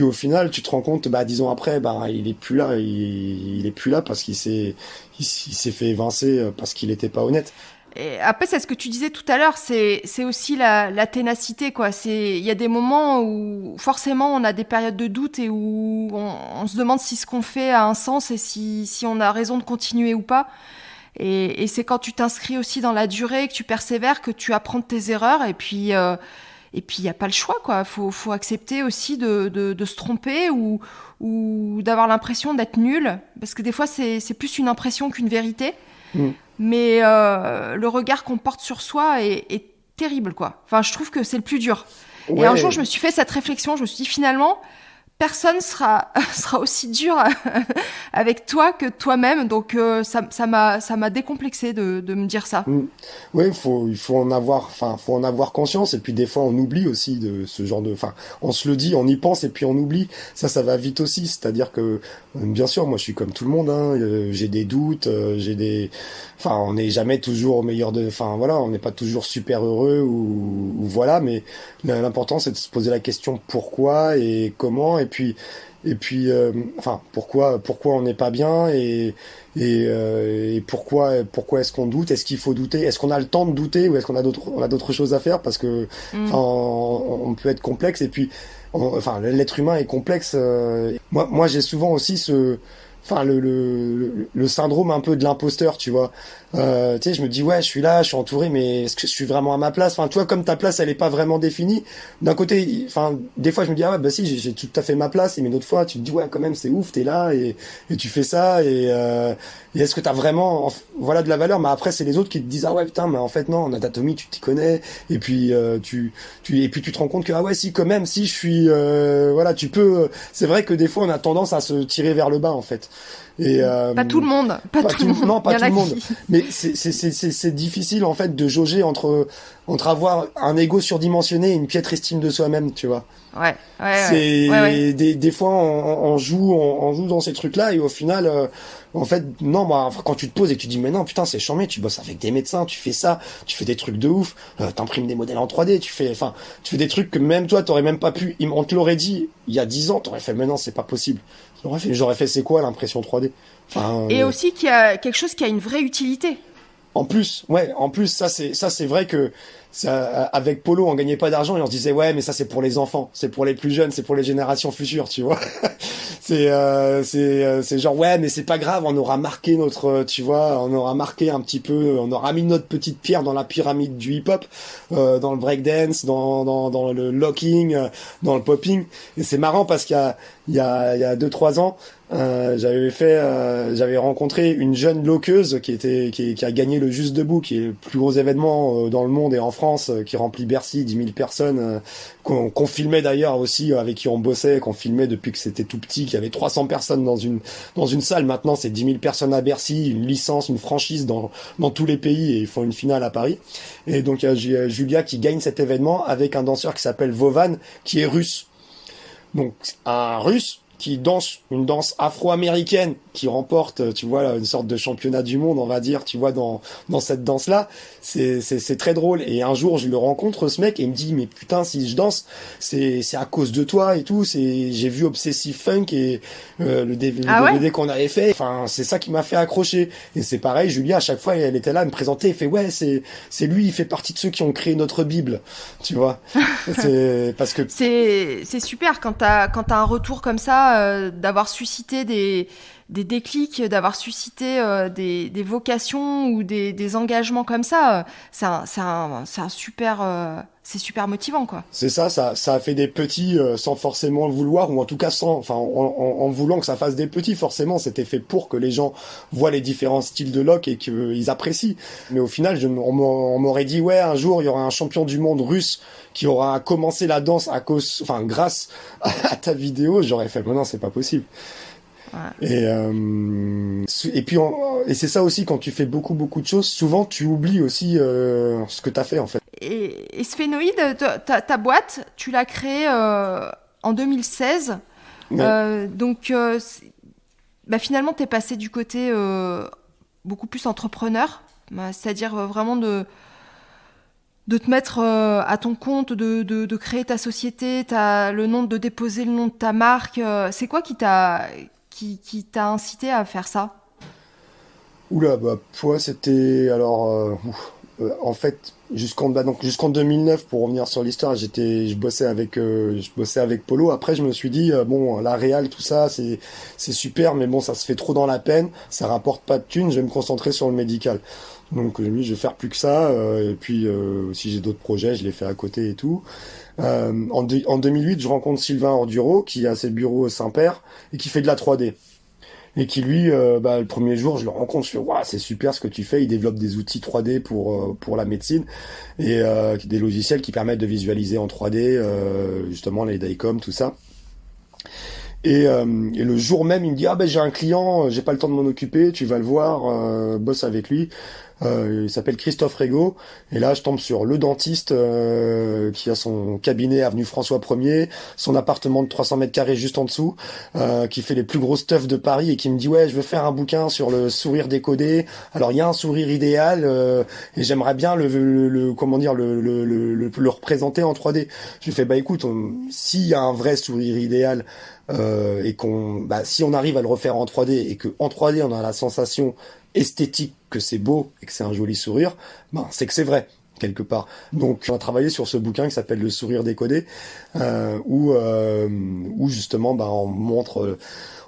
[SPEAKER 2] au final, tu te rends compte, 10 ans après, il est plus là, il est plus là parce qu'il s'est fait évincer parce qu'il était pas honnête.
[SPEAKER 1] Et après, c'est ce que tu disais tout à l'heure, c'est aussi la ténacité, quoi. Il y a des moments où forcément on a des périodes de doute et où on se demande si ce qu'on fait a un sens et si on a raison de continuer ou pas. Et c'est quand tu t'inscris aussi dans la durée, que tu persévères, que tu apprends de tes erreurs, et puis il y a pas le choix, quoi. Faut accepter aussi de se tromper ou d'avoir l'impression d'être nul, parce que des fois c'est plus une impression qu'une vérité. Mais le regard qu'on porte sur soi est terrible, quoi. Enfin, je trouve que c'est le plus dur. Ouais. Et un jour, je me suis fait cette réflexion. Je me suis dit, finalement, personne sera aussi dur avec toi que toi-même. Donc, ça m'a décomplexé de me dire ça.
[SPEAKER 2] Oui, il faut en avoir conscience. Et puis, des fois, on oublie aussi de ce genre de, on se le dit, on y pense et puis on oublie. Ça va vite aussi. C'est-à-dire que, bien sûr, moi, je suis comme tout le monde, hein. J'ai des doutes, on n'est jamais toujours au meilleur on n'est pas toujours super heureux ou voilà, mais l'important, c'est de se poser la question pourquoi et comment, et puis pourquoi on n'est pas bien et pourquoi est-ce qu'on doute, est-ce qu'il faut douter, est-ce qu'on a le temps de douter ou est-ce qu'on a d'autres choses à faire, parce que on peut être complexe, et puis l'être humain est complexe. Moi j'ai souvent aussi le syndrome un peu de l'imposteur, tu vois. Tu sais, je me dis ouais, je suis là, je suis entouré, mais est-ce que je suis vraiment à ma place? Tu vois, comme ta place elle est pas vraiment définie. D'un côté, des fois je me dis si, j'ai tout à fait ma place, mais d'autres fois tu te dis ouais, quand même c'est ouf, t'es là et tu fais ça, et est-ce que t'as vraiment de la valeur? Mais après c'est les autres qui te disent ah ouais putain, mais en fait non, en anatomie tu t'y connais, et puis tu te rends compte que ah ouais si, quand même, si je suis tu peux. C'est vrai que des fois on a tendance à se tirer vers le bas, en fait. Et
[SPEAKER 1] pas tout le monde, pas tout le monde.
[SPEAKER 2] Non, pas tout le monde. Mais c'est difficile, en fait, de jauger entre avoir un ego surdimensionné et une piètre estime de soi-même, tu vois.
[SPEAKER 1] Ouais.
[SPEAKER 2] Des fois on joue dans ces trucs-là, et au final en fait non, quand tu te poses et que tu dis mais non putain c'est chambé, tu bosses avec des médecins, tu fais ça, tu fais des trucs de ouf, t'imprimes des modèles en 3D, tu fais des trucs que même toi t'aurais même pas pu, on te l'aurait dit il y a 10 ans, t'aurais fait mais non c'est pas possible. J'aurais fait c'est quoi l'impression 3D?
[SPEAKER 1] Et aussi qu'il y a quelque chose qui a une vraie utilité.
[SPEAKER 2] En plus, ça c'est vrai que avec Polo on gagnait pas d'argent et on se disait ouais mais ça c'est pour les enfants, c'est pour les plus jeunes, c'est pour les générations futures, tu vois. c'est genre ouais mais c'est pas grave, on aura marqué on aura marqué un petit peu, on aura mis notre petite pierre dans la pyramide du hip-hop, dans le breakdance, dans le locking, dans le popping. Et c'est marrant parce qu'il y a 2-3 ans, j'avais rencontré une jeune loqueuse qui a gagné le Juste Debout, qui est le plus gros événement dans le monde et en France, qui remplit Bercy, 10 000 personnes, qu'on filmait d'ailleurs aussi, avec qui on bossait, qu'on filmait depuis que c'était tout petit, qu'il y avait 300 personnes dans une salle. Maintenant c'est 10 000 personnes à Bercy, une licence, une franchise dans tous les pays, et ils font une finale à Paris. Et donc il y a Julia qui gagne cet événement avec un danseur qui s'appelle Vovan, qui est russe. Donc un russe qui danse une danse afro-américaine, qui remporte, tu vois, une sorte de championnat du monde, on va dire, tu vois, dans cette danse-là, c'est très drôle. Et un jour, je le rencontre, ce mec, et il me dit, mais putain, si je danse, c'est à cause de toi et tout. J'ai vu Obsessive Funk et le DVD qu'on avait fait. C'est ça qui m'a fait accrocher. Et c'est pareil, Julia, à chaque fois, elle était là, elle me présentait, elle fait, ouais, c'est lui, il fait partie de ceux qui ont créé notre Bible, tu vois. Parce que
[SPEAKER 1] c'est super quand t'as un retour comme ça, d'avoir suscité des déclics, d'avoir suscité des vocations ou des engagements comme ça. C'est super motivant, quoi.
[SPEAKER 2] C'est ça a fait des petits sans forcément le vouloir, ou en tout cas en voulant que ça fasse des petits. Forcément, c'était fait pour que les gens voient les différents styles de lock et qu'ils apprécient. Mais au final, on m'aurait dit ouais, un jour il y aura un champion du monde russe qui aura commencé la danse grâce à ta vidéo. J'aurais fait non, c'est pas possible. Et puis et c'est ça aussi, quand tu fais beaucoup de choses, souvent tu oublies aussi ce que t'as fait en fait.
[SPEAKER 1] Et Sphénoïde, ta boîte, tu l'as créée en 2016. Ouais. Donc finalement t'es passé du côté beaucoup plus entrepreneur, c'est-à-dire vraiment de te mettre à ton compte, de créer ta société, de déposer le nom de ta marque. C'est quoi qui t'a incité à faire ça?
[SPEAKER 2] Oula, c'était en fait jusqu'en 2009, pour revenir sur l'histoire, je bossais avec Polo. Après je me suis dit la réal, tout ça c'est super, mais bon, ça se fait trop dans la peine, ça rapporte pas de thunes, je vais me concentrer sur le médical. Donc je vais faire plus que ça, et puis si j'ai d'autres projets, je les fais à côté et tout. En 2008, je rencontre Sylvain Orduro, qui a ses bureaux au Saint-Père et qui fait de la 3D. Et qui lui, le premier jour, je le rencontre, je fais waouh, c'est super ce que tu fais. Il développe des outils 3D pour la médecine et des logiciels qui permettent de visualiser en 3D justement les DICOM, tout ça. Et le jour même, il me dit j'ai un client, j'ai pas le temps de m'en occuper, tu vas le voir, bosse avec lui. Il s'appelle Christophe Régaud, et là je tombe sur le dentiste qui a son cabinet avenue François 1er, son appartement de 300 mètres carrés juste en dessous, qui fait les plus grosses teufs de Paris, et qui me dit je veux faire un bouquin sur le sourire décodé. Alors il y a un sourire idéal et j'aimerais bien le représenter en 3D. Je lui fais écoute, s'il y a un vrai sourire idéal et si on arrive à le refaire en 3D, et que en 3D on a la sensation esthétique que c'est beau et que c'est un joli sourire, c'est que c'est vrai quelque part. Donc on a travaillé sur ce bouquin qui s'appelle Le sourire décodé, où justement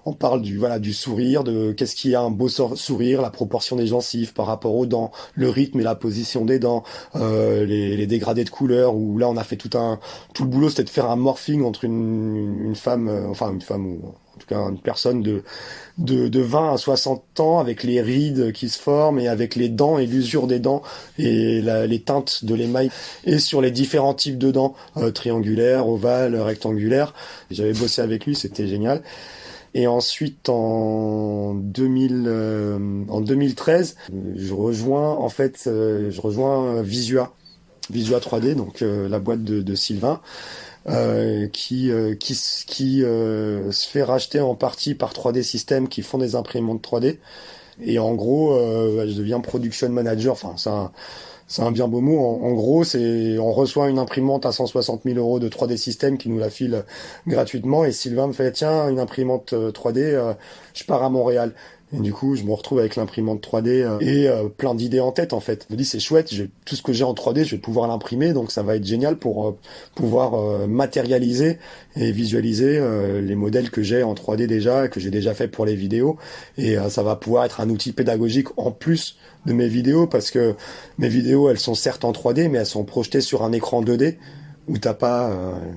[SPEAKER 2] on parle du sourire, de qu'est-ce qui est un beau sourire, la proportion des gencives par rapport aux dents, le rythme et la position des dents, les dégradés de couleurs, où là on a fait tout le boulot, c'était de faire un morphing entre une femme, ou en tout cas une personne de 20 à 60 ans, avec les rides qui se forment et avec les dents et l'usure des dents et les teintes de l'émail, et sur les différents types de dents, triangulaires, ovales, rectangulaires. J'avais bossé avec lui, c'était génial. Et ensuite, en 2013, je rejoins Visua 3D, donc la boîte de Sylvain, qui se fait racheter en partie par 3D Systems, qui font des imprimantes 3D. Et en gros, je deviens production manager. Enfin, c'est un bien beau mot. En gros, on reçoit une imprimante à 160 000 € de 3D Systems qui nous la file gratuitement. Et Sylvain me fait, tiens, une imprimante 3D, je pars à Montréal. Et du coup, je me retrouve avec l'imprimante 3D et plein d'idées en tête, en fait. Je me dis, c'est chouette, tout ce que j'ai en 3D, je vais pouvoir l'imprimer, donc ça va être génial pour pouvoir matérialiser et visualiser les modèles que j'ai en 3D déjà, que j'ai déjà fait pour les vidéos. Et ça va pouvoir être un outil pédagogique en plus de mes vidéos, parce que mes vidéos, elles sont certes en 3D, mais elles sont projetées sur un écran 2D, où t'as pas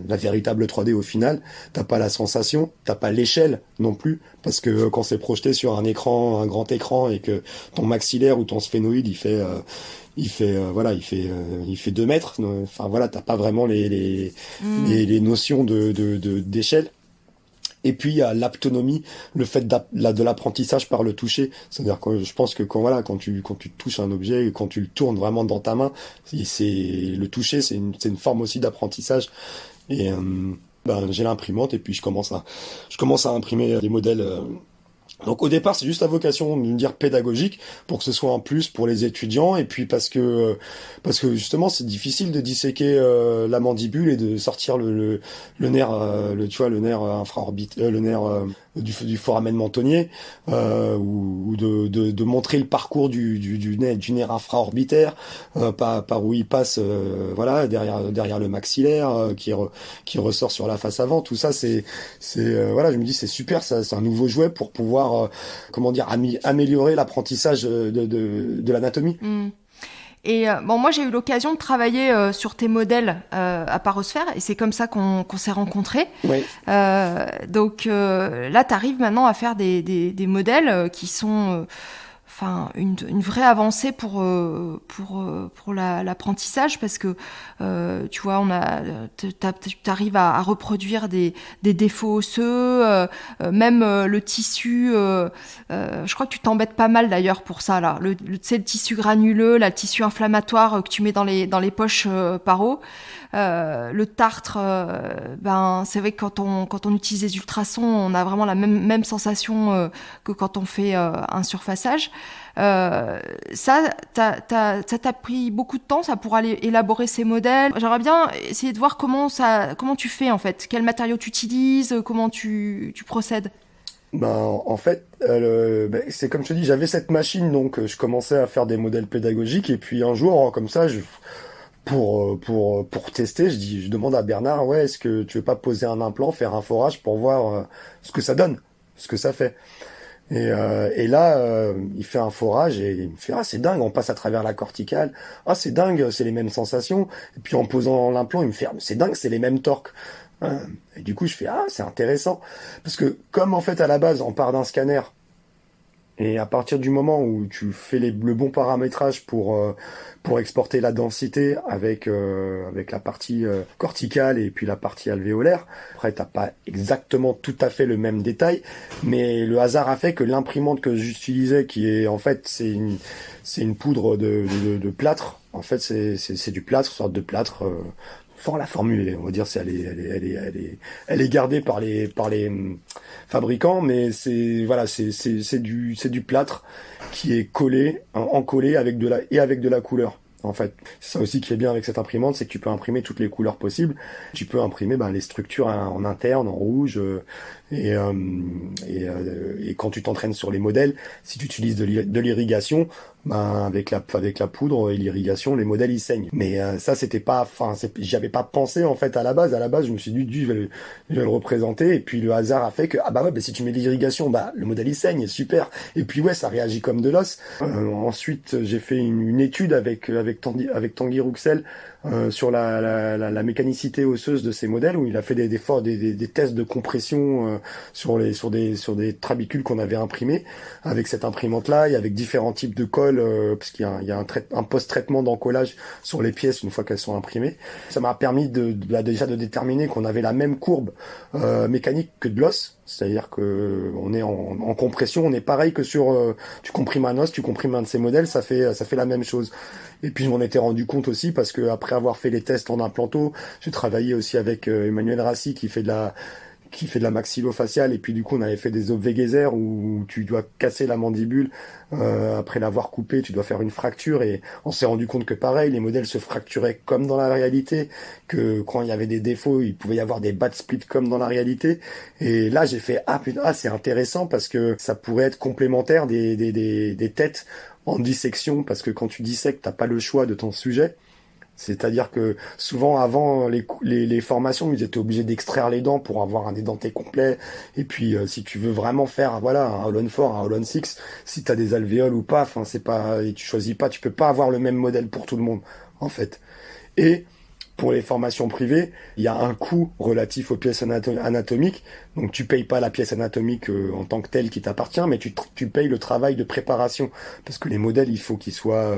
[SPEAKER 2] la véritable 3D au final, t'as pas la sensation, t'as pas l'échelle non plus, parce que quand c'est projeté sur un grand écran, et que ton maxillaire ou ton sphénoïde il fait 2 mètres, enfin voilà, t'as pas vraiment les notions d'échelle. Et puis il y a l'aptonomie, le fait de l'apprentissage par le toucher. C'est-à-dire que je pense que quand tu touches un objet, et quand tu le tournes vraiment dans ta main, le toucher, c'est une forme aussi d'apprentissage. Et j'ai l'imprimante, et puis je commence à imprimer des modèles. Donc au départ, c'est juste la vocation de me dire pédagogique, pour que ce soit un plus pour les étudiants, et puis parce que justement c'est difficile de disséquer la mandibule et de sortir le nerf, le nerf infraorbitaire, le nerf du foramen mentonnier, ou de montrer le parcours du nerf infraorbitaire, par où il passe, derrière le maxillaire, qui ressort sur la face avant. Tout ça, je me dis c'est super, ça, c'est un nouveau jouet pour pouvoir améliorer l'apprentissage de l'anatomie.
[SPEAKER 1] Et moi j'ai eu l'occasion de travailler sur tes modèles à Parosphère, et c'est comme ça qu'on s'est rencontrés. Oui. Donc là t'arrives maintenant à faire des modèles qui sont une vraie avancée pour l'apprentissage, parce que tu vois, t'arrives à reproduire des défauts osseux, même le tissu. Je crois que tu t'embêtes pas mal d'ailleurs pour ça là. Tu sais, le tissu granuleux, le tissu inflammatoire que tu mets dans les poches paro. Le tartre, c'est vrai que quand on utilise les ultrasons, on a vraiment la même sensation que quand on fait un surfaçage. Ça t'a pris beaucoup de temps, ça, pour aller élaborer ces modèles. J'aimerais bien essayer de voir comment tu fais en fait, quels matériaux tu utilises, comment tu procèdes.
[SPEAKER 2] En fait, c'est comme je te dis, j'avais cette machine, donc je commençais à faire des modèles pédagogiques, et puis un jour, comme ça, pour tester, je demande à Bernard, ouais, est-ce que tu veux pas poser un implant, faire un forage pour voir ce que ça donne, ce que ça fait. Et là, il fait un forage et il me fait, ah, c'est dingue, on passe à travers la corticale. Ah, c'est dingue, c'est les mêmes sensations. Et puis en posant l'implant, il me fait, ah, c'est dingue, c'est les mêmes torques. Et du coup, je fais, ah, c'est intéressant. Parce que comme en fait, à la base, on part d'un scanner, et à partir du moment où tu fais le bon paramétrage pour exporter la densité avec la partie corticale et puis la partie alvéolaire, après t'as pas exactement tout à fait le même détail, mais le hasard a fait que l'imprimante que j'utilisais, qui est en fait c'est une poudre de plâtre, en fait c'est du plâtre, une sorte de plâtre. Fort la formule, on va dire, elle est gardée par les fabricants, mais c'est du plâtre qui est encollé avec de la couleur. En fait, c'est ça aussi qui est bien avec cette imprimante, c'est que tu peux imprimer toutes les couleurs possibles. Tu peux imprimer les structures en interne, en rouge, et quand tu t'entraînes sur les modèles, si tu utilises de l'irrigation, avec la poudre et l'irrigation, les modèles ils saignent. Mais ça j'avais pas pensé en fait à la base. À la base, je me suis dit, je vais le représenter, et puis le hasard a fait que si tu mets de l'irrigation, le modèle il saigne, super. Et puis ouais, ça réagit comme de l'os. Ensuite, j'ai fait une étude avec Tanguy Rouxel sur la mécanicité osseuse de ces modèles, où il a fait des tests de compression sur des trabicules qu'on avait imprimés avec cette imprimante là, et avec différents types de colle, parce qu'il y a un post-traitement d'encollage sur les pièces une fois qu'elles sont imprimées. Ça m'a permis déjà de déterminer qu'on avait la même courbe mécanique que de l'os, c'est-à-dire que on est en compression, on est pareil que sur tu comprimes un os, tu comprimes un de ces modèles, ça fait la même chose. Et puis je m'en étais rendu compte aussi parce que après avoir fait les tests en implanto, j'ai travaillé aussi avec Emmanuel Rassi qui fait de la maxillofaciale, et puis du coup on avait fait des obvégaisers où tu dois casser la mandibule après l'avoir coupée, tu dois faire une fracture, et on s'est rendu compte que pareil, les modèles se fracturaient comme dans la réalité, que quand il y avait des défauts, il pouvait y avoir des bad splits comme dans la réalité. Et là j'ai fait c'est intéressant, parce que ça pourrait être complémentaire des têtes en dissection, parce que quand tu dissèques, t'as pas le choix de ton sujet. C'est-à-dire que souvent avant les formations, ils étaient obligés d'extraire les dents pour avoir un édenté complet. Et puis si tu veux vraiment faire un Holon 4, un Holon 6, si t'as des alvéoles ou pas, et tu choisis pas, tu peux pas avoir le même modèle pour tout le monde en fait. Et pour les formations privées, il y a un coût relatif aux pièces anatomiques. Donc tu payes pas la pièce anatomique en tant que telle qui t'appartient, mais tu payes le travail de préparation, parce que les modèles, il faut qu'ils soient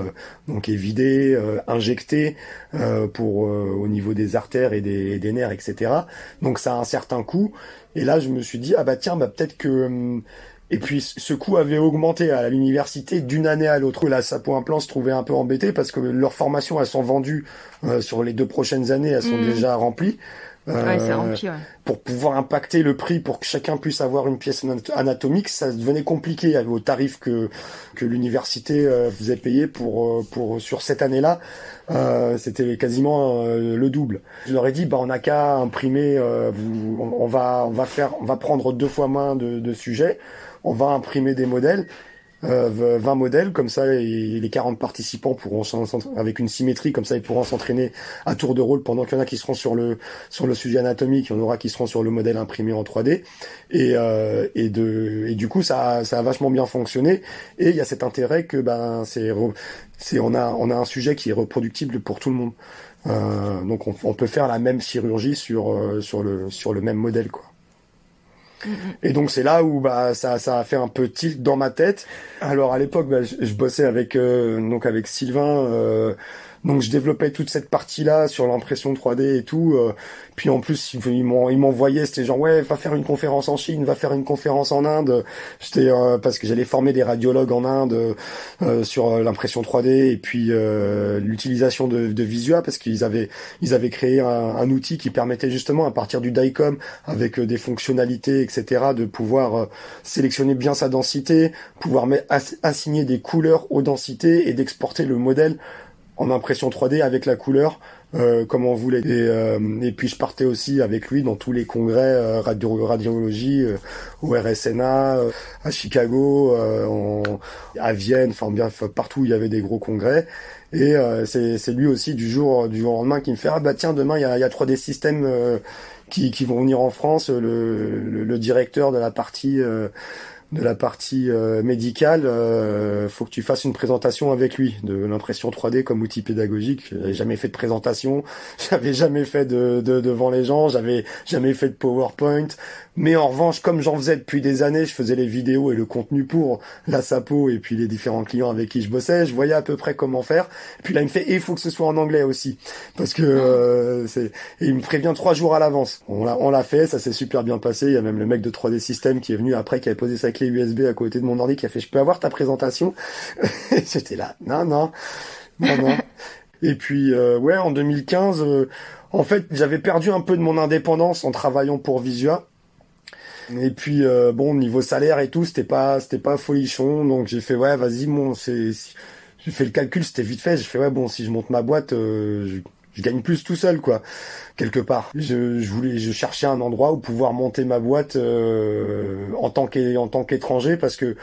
[SPEAKER 2] évidés, injectés au niveau des artères et des nerfs, etc. Donc ça a un certain coût. Et là, je me suis dit peut-être que et puis ce coût avait augmenté à l'université d'une année à l'autre. La Sapo Implant se trouvait un peu embêtée parce que leurs formations, elles sont vendues sur les 2 prochaines années, elles sont déjà remplies.
[SPEAKER 1] C'est rempli, ouais.
[SPEAKER 2] Pour pouvoir impacter le prix, pour que chacun puisse avoir une pièce anatomique, ça devenait compliqué au tarif que l'université faisait payer sur cette année-là. C'était quasiment le double. Je leur ai dit, on n'a qu'à imprimer, on va prendre 2 fois moins de sujets, on va imprimer des modèles, 20 modèles, comme ça, et les 40 participants pourront, avec une symétrie, comme ça, ils pourront s'entraîner à tour de rôle, pendant qu'il y en a qui seront sur le sujet anatomique, il y en aura qui seront sur le modèle imprimé en 3D, et du coup, ça a vachement bien fonctionné, et il y a cet intérêt que, on a un sujet qui est reproductible pour tout le monde. Donc, on peut faire la même chirurgie sur le même modèle, quoi. Et donc c'est là où ça a fait un peu tilt dans ma tête. Alors à l'époque, je bossais avec Sylvain. Donc je développais toute cette partie-là sur l'impression 3D et tout. Puis en plus, ils m'envoyaient, c'était genre ouais, va faire une conférence en Chine, va faire une conférence en Inde. J'étais parce que j'allais former des radiologues en Inde sur l'impression 3D et puis l'utilisation de Visua, parce qu'ils avaient créé un outil qui permettait justement à partir du DICOM avec des fonctionnalités, etc., de pouvoir sélectionner bien sa densité, pouvoir assigner des couleurs aux densités et d'exporter le modèle en impression 3D avec la couleur comme on voulait. Et puis je partais aussi avec lui dans tous les congrès radiologie au RSNA, à Chicago, à Vienne, partout où il y avait des gros congrès. Et c'est lui aussi du jour au lendemain qui me fait tiens, demain il y a 3D Systems qui vont venir en France. Le directeur de la partie médicale, faut que tu fasses une présentation avec lui de l'impression 3D comme outil pédagogique. J'avais jamais fait de présentation, j'avais jamais fait de devant les gens, j'avais jamais fait de PowerPoint. Mais en revanche, comme j'en faisais depuis des années, je faisais les vidéos et le contenu pour la Sapo et puis les différents clients avec qui je bossais, je voyais à peu près comment faire. Et puis là, il me fait, il faut que ce soit en anglais aussi. Parce que, et il me prévient 3 jours à l'avance. On l'a fait, ça s'est super bien passé. Il y a même le mec de 3D Systems qui est venu après, qui avait posé sa clé USB à côté de mon ordi, qui a fait, je peux avoir ta présentation? J'étais là, non. Et puis, en 2015, en fait, j'avais perdu un peu de mon indépendance en travaillant pour Visua. Et puis niveau salaire et tout, c'était pas folichon, donc j'ai fait vas-y, j'ai fait le calcul, c'était vite fait, j'ai fait si je monte ma boîte, je gagne plus tout seul quoi, quelque part. Je cherchais un endroit où pouvoir monter ma boîte en tant qu'étranger, parce que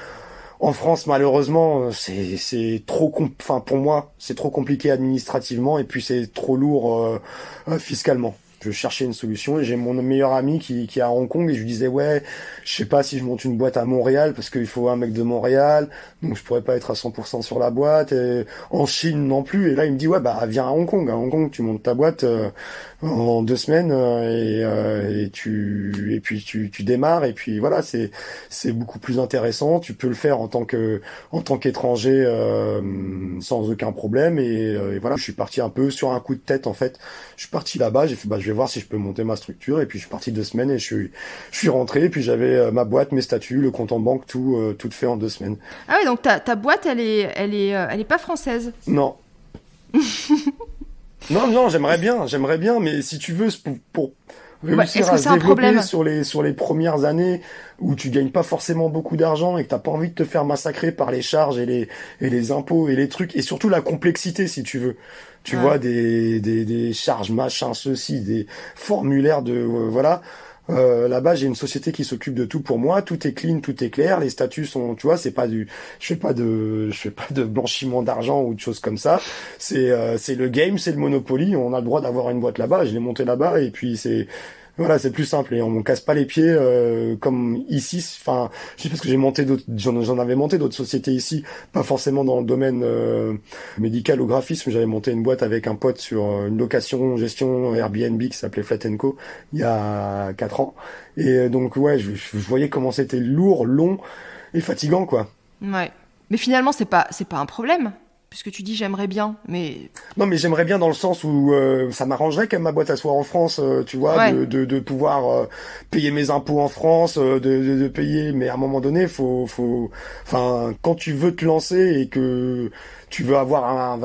[SPEAKER 2] en France malheureusement c'est trop pour moi, c'est trop compliqué administrativement et puis c'est trop lourd fiscalement. Je cherchais une solution et j'ai mon meilleur ami qui est à Hong Kong et je lui disais je sais pas si je monte une boîte à Montréal parce qu'il faut un mec de Montréal, donc je pourrais pas être à 100% sur la boîte, et en Chine non plus. Et là il me dit viens à Hong Kong. À Hong Kong tu montes ta boîte en 2 semaines et puis tu démarres, et puis voilà, c'est beaucoup plus intéressant. Tu peux le faire en tant qu'étranger sans aucun problème, et voilà. Je suis parti un peu sur un coup de tête en fait. Je suis parti là-bas, j'ai fait je vais voir si je peux monter ma structure, et puis je suis parti 2 semaines et je suis rentré, et puis j'avais ma boîte, mes statuts, le compte en banque, tout fait en 2 semaines.
[SPEAKER 1] Ah ouais, donc ta boîte elle est pas française?
[SPEAKER 2] Non. non, j'aimerais bien, mais si tu veux, pour réussir à se développer sur les premières années où tu gagnes pas forcément beaucoup d'argent et que t'as pas envie de te faire massacrer par les charges et les impôts et les trucs, et surtout la complexité, si tu veux. Tu vois, des charges, machin, ceci, des formulaires voilà. Là-bas, j'ai une société qui s'occupe de tout pour moi. Tout est clean, tout est clair. Les statuts sont, tu vois, je fais pas de blanchiment d'argent ou de choses comme ça. C'est le game, c'est le Monopoly. On a le droit d'avoir une boîte là-bas. Je l'ai montée là-bas, et puis c'est plus simple, et on me casse pas les pieds comme ici. Enfin, je sais parce que j'en avais monté d'autres sociétés ici, pas forcément dans le domaine médical ou graphisme. J'avais monté une boîte avec un pote sur une location gestion Airbnb qui s'appelait Flat & Co il y a 4 ans. Et donc je voyais comment c'était lourd, long et fatigant quoi.
[SPEAKER 1] Ouais. Mais finalement c'est pas un problème. Puisque tu dis j'aimerais bien, mais... Non,
[SPEAKER 2] mais j'aimerais bien dans le sens où ça m'arrangerait que ma boîte soit en France, tu vois, de pouvoir payer mes impôts en France, de payer, mais à un moment donné, quand tu veux te lancer et que tu veux avoir un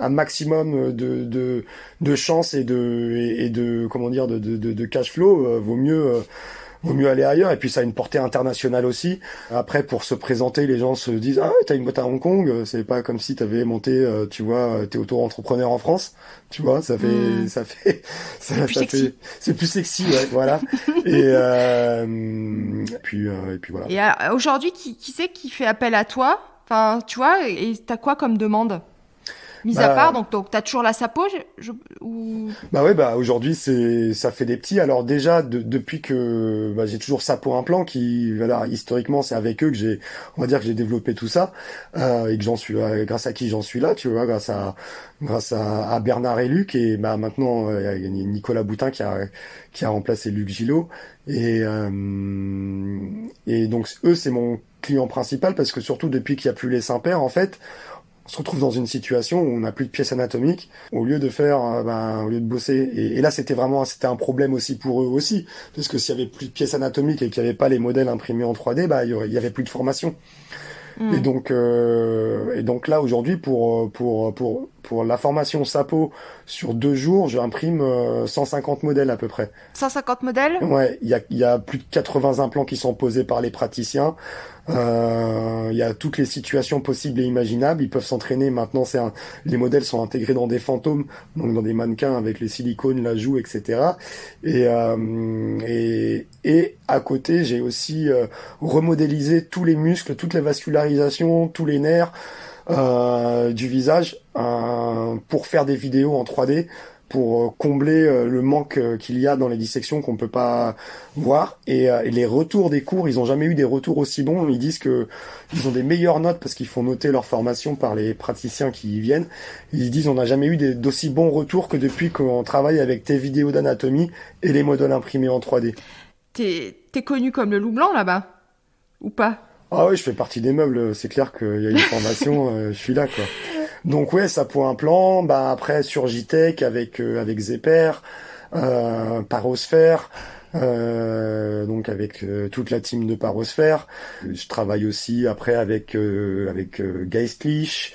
[SPEAKER 2] maximum de chance et de comment dire, de cash flow, vaut mieux aller ailleurs. Et puis ça a une portée internationale aussi. Après, pour se présenter, les gens se disent t'as une boîte à Hong Kong, c'est pas comme si t'avais monté, tu vois, t'es auto-entrepreneur en France, tu vois, c'est plus sexy, ouais, voilà. Et puis voilà.
[SPEAKER 1] Et aujourd'hui, qui c'est qui fait appel à toi? Enfin, tu vois, et t'as quoi comme demande? Mis à part, donc t'as toujours la sapo ou...
[SPEAKER 2] Bah ouais, aujourd'hui ça fait des petits. Alors déjà depuis que j'ai toujours Sapo Implant qui, voilà, historiquement c'est avec eux que j'ai développé tout ça et que j'en suis grâce à qui j'en suis là, tu vois, grâce à Bernard et Luc, et maintenant il y a Nicolas Boutin qui a remplacé Luc Gillot, et donc eux c'est mon client principal, parce que surtout depuis qu'il y a plus les Saint-Pères, en fait, on se retrouve dans une situation où on n'a plus de pièces anatomiques, au lieu de bosser. Et là, c'était un problème aussi pour eux aussi, parce que s'il y avait plus de pièces anatomiques et qu'il n'y avait pas les modèles imprimés en 3D, il y avait plus de formation. Et donc là, aujourd'hui, pour la formation Sapo, sur 2 jours, j'imprime 150 modèles à peu près.
[SPEAKER 1] 150 modèles?
[SPEAKER 2] Ouais, il y a plus de 80 implants qui sont posés par les praticiens. Il y a toutes les situations possibles et imaginables. Ils peuvent s'entraîner. Maintenant, les modèles sont intégrés dans des fantômes, donc dans des mannequins avec les silicones, la joue, etc. Et à côté, j'ai aussi remodélisé tous les muscles, toutes les vascularisations, tous les nerfs du visage pour faire des vidéos en 3D, pour combler le manque qu'il y a dans les dissections qu'on peut pas voir. Et les retours des cours, ils ont jamais eu des retours aussi bons. Ils disent que ils ont des meilleures notes parce qu'ils font noter leur formation par les praticiens qui y viennent. Ils disent on n'a jamais eu d'aussi bons retours que depuis qu'on travaille avec tes vidéos d'anatomie et les modèles imprimés en 3D.
[SPEAKER 1] T'es connu comme le loup blanc là-bas? Ou pas?
[SPEAKER 2] Ah ouais, je fais partie des meubles. C'est clair qu'il y a une formation, je suis là, quoi. Donc ouais, Sapo Implant, après sur JTech avec Zepper, Parosphère, donc avec toute la team de Parosphère. Je travaille aussi après avec Geistlich.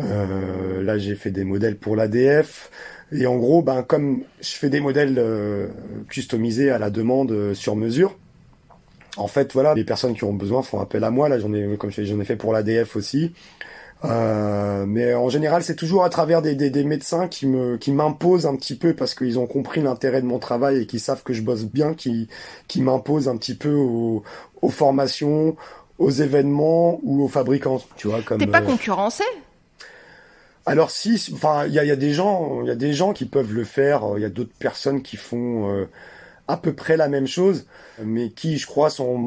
[SPEAKER 2] Là, j'ai fait des modèles pour l'ADF. Et en gros, comme je fais des modèles customisés à la demande sur mesure, en fait, voilà, les personnes qui ont besoin font appel à moi. Là, j'en ai fait pour l'ADF aussi. Mais en général, c'est toujours à travers des médecins qui m'imposent un petit peu, parce qu'ils ont compris l'intérêt de mon travail et qui savent que je bosse bien, qui m'imposent un petit peu aux formations, aux événements ou aux fabricants. Tu vois, comme.
[SPEAKER 1] T'es pas concurrencé?
[SPEAKER 2] Alors si, enfin, il y a des gens qui peuvent le faire. Il y a d'autres personnes qui font à peu près la même chose, mais qui, je crois, sont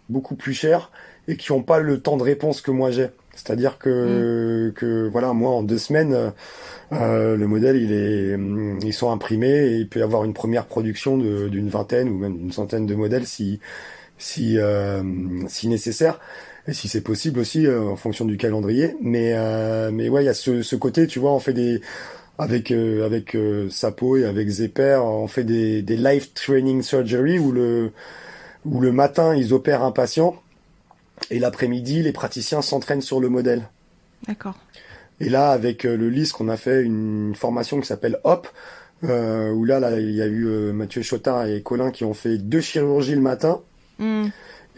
[SPEAKER 2] beaucoup plus chers et qui n'ont pas le temps de réponse que moi j'ai. C'est-à-dire que voilà, moi en 2 semaines, le modèle ils sont imprimés, et il peut y avoir une première production d'une vingtaine ou même une centaine de modèles si nécessaire, et si c'est possible aussi en fonction du calendrier. Mais ouais, il y a ce côté, tu vois, on fait avec Sapo et avec Zepper, on fait des live training surgery où le matin ils opèrent un patient. Et l'après-midi, les praticiens s'entraînent sur le modèle.
[SPEAKER 1] D'accord.
[SPEAKER 2] Et là, avec le LIS, on a fait une formation qui s'appelle HOP, où là, il y a eu Mathieu Chotard et Colin qui ont fait 2 chirurgies le matin.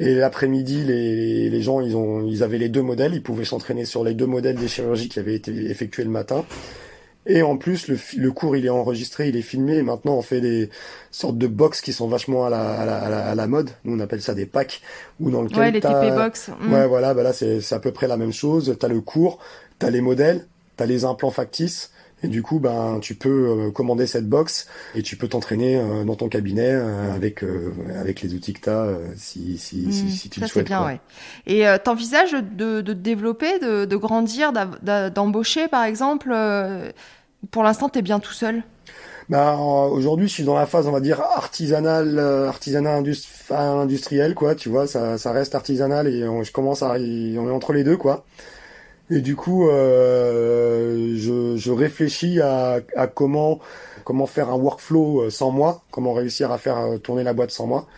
[SPEAKER 2] Et l'après-midi, les gens, ils avaient les 2 modèles. Ils pouvaient s'entraîner sur les 2 modèles des chirurgies qui avaient été effectuées le matin. Et en plus, le cours, il est enregistré, il est filmé. Et maintenant, on fait des sortes de box qui sont vachement à la mode. Nous, on appelle ça des packs. Ou dans lequel
[SPEAKER 1] ouais, les TP box.
[SPEAKER 2] Ouais, voilà, là, c'est à peu près la même chose. T'as le cours, t'as les modèles, t'as les implants factices. Et du coup, tu peux commander cette box et tu peux t'entraîner dans ton cabinet avec les outils que t'as, si tu le souhaites. Ça, c'est bien, quoi.
[SPEAKER 1] Ouais. Et t'envisages de développer, de grandir, d'embaucher, par exemple pour l'instant, t'es bien tout seul?
[SPEAKER 2] Aujourd'hui, je suis dans la phase, on va dire, artisanat industriel, quoi. Tu vois, ça reste artisanal, et on est entre les deux, quoi. Et du coup, je réfléchis à comment faire un workflow sans moi, comment réussir à faire tourner la boîte sans moi.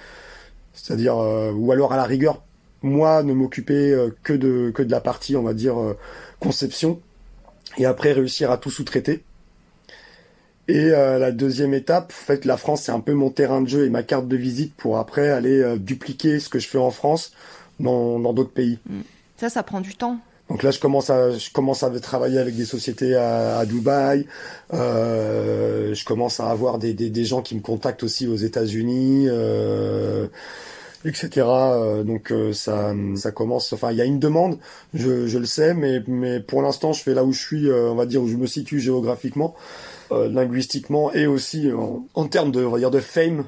[SPEAKER 2] C'est-à-dire, ou alors à la rigueur, moi, ne m'occuper que de la partie, on va dire, conception, et après réussir à tout sous-traiter. Et la deuxième étape, en fait, la France, c'est un peu mon terrain de jeu et ma carte de visite pour après aller dupliquer ce que je fais en France dans d'autres pays.
[SPEAKER 1] Ça prend du temps.
[SPEAKER 2] Donc là, je commence à travailler avec des sociétés à Dubaï. Je commence à avoir des gens qui me contactent aussi aux États-Unis. etc. Donc ça commence. Enfin, il y a une demande, je le sais, mais pour l'instant, je fais là où je suis, on va dire où je me situe géographiquement. Linguistiquement et aussi en termes de, on va dire, de fame.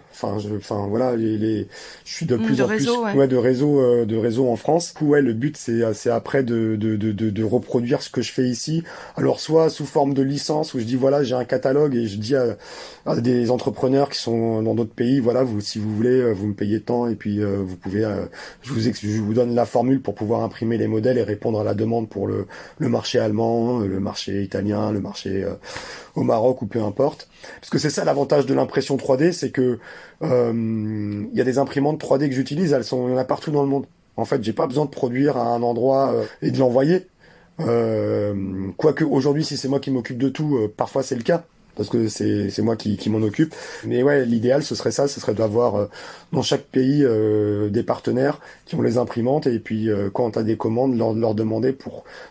[SPEAKER 2] Voilà, je suis de plus en plus de réseau en France. Ouais, le but c'est après de reproduire ce que je fais ici. Alors soit sous forme de licence où je dis voilà, j'ai un catalogue et je dis à des entrepreneurs qui sont dans d'autres pays, voilà, si vous voulez, vous me payez tant et puis vous pouvez, je vous donne la formule pour pouvoir imprimer les modèles et répondre à la demande pour le marché allemand, le marché italien, le marché au Maroc ou peu importe. Parce que c'est ça l'avantage de l'impression 3D, c'est que y a des imprimantes 3D que j'utilise, il y en a partout dans le monde. En fait, j'ai pas besoin de produire à un endroit et de l'envoyer. Quoique aujourd'hui, si c'est moi qui m'occupe de tout, parfois c'est le cas. Parce que c'est moi qui m'en occupe. Mais ouais, l'idéal, ce serait d'avoir dans chaque pays des partenaires qui ont les imprimantes et puis quand tu as des commandes, leur demander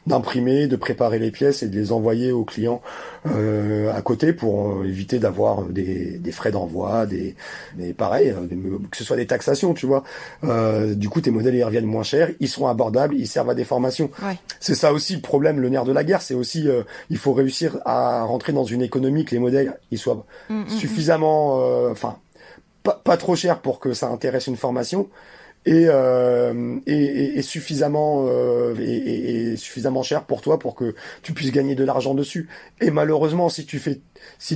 [SPEAKER 2] d'imprimer, de préparer les pièces et de les envoyer aux clients à côté pour éviter d'avoir des frais d'envoi, mais pareil, que ce soit des taxations, tu vois. Du coup, tes modèles ils reviennent moins chers, ils seront abordables, ils servent à des formations. Ouais. C'est ça aussi le problème, le nerf de la guerre, c'est aussi il faut réussir à rentrer dans une économie que les modèles ils soient suffisamment pas trop chers pour que ça intéresse une formation et suffisamment suffisamment cher pour toi pour que tu puisses gagner de l'argent dessus. Et malheureusement, si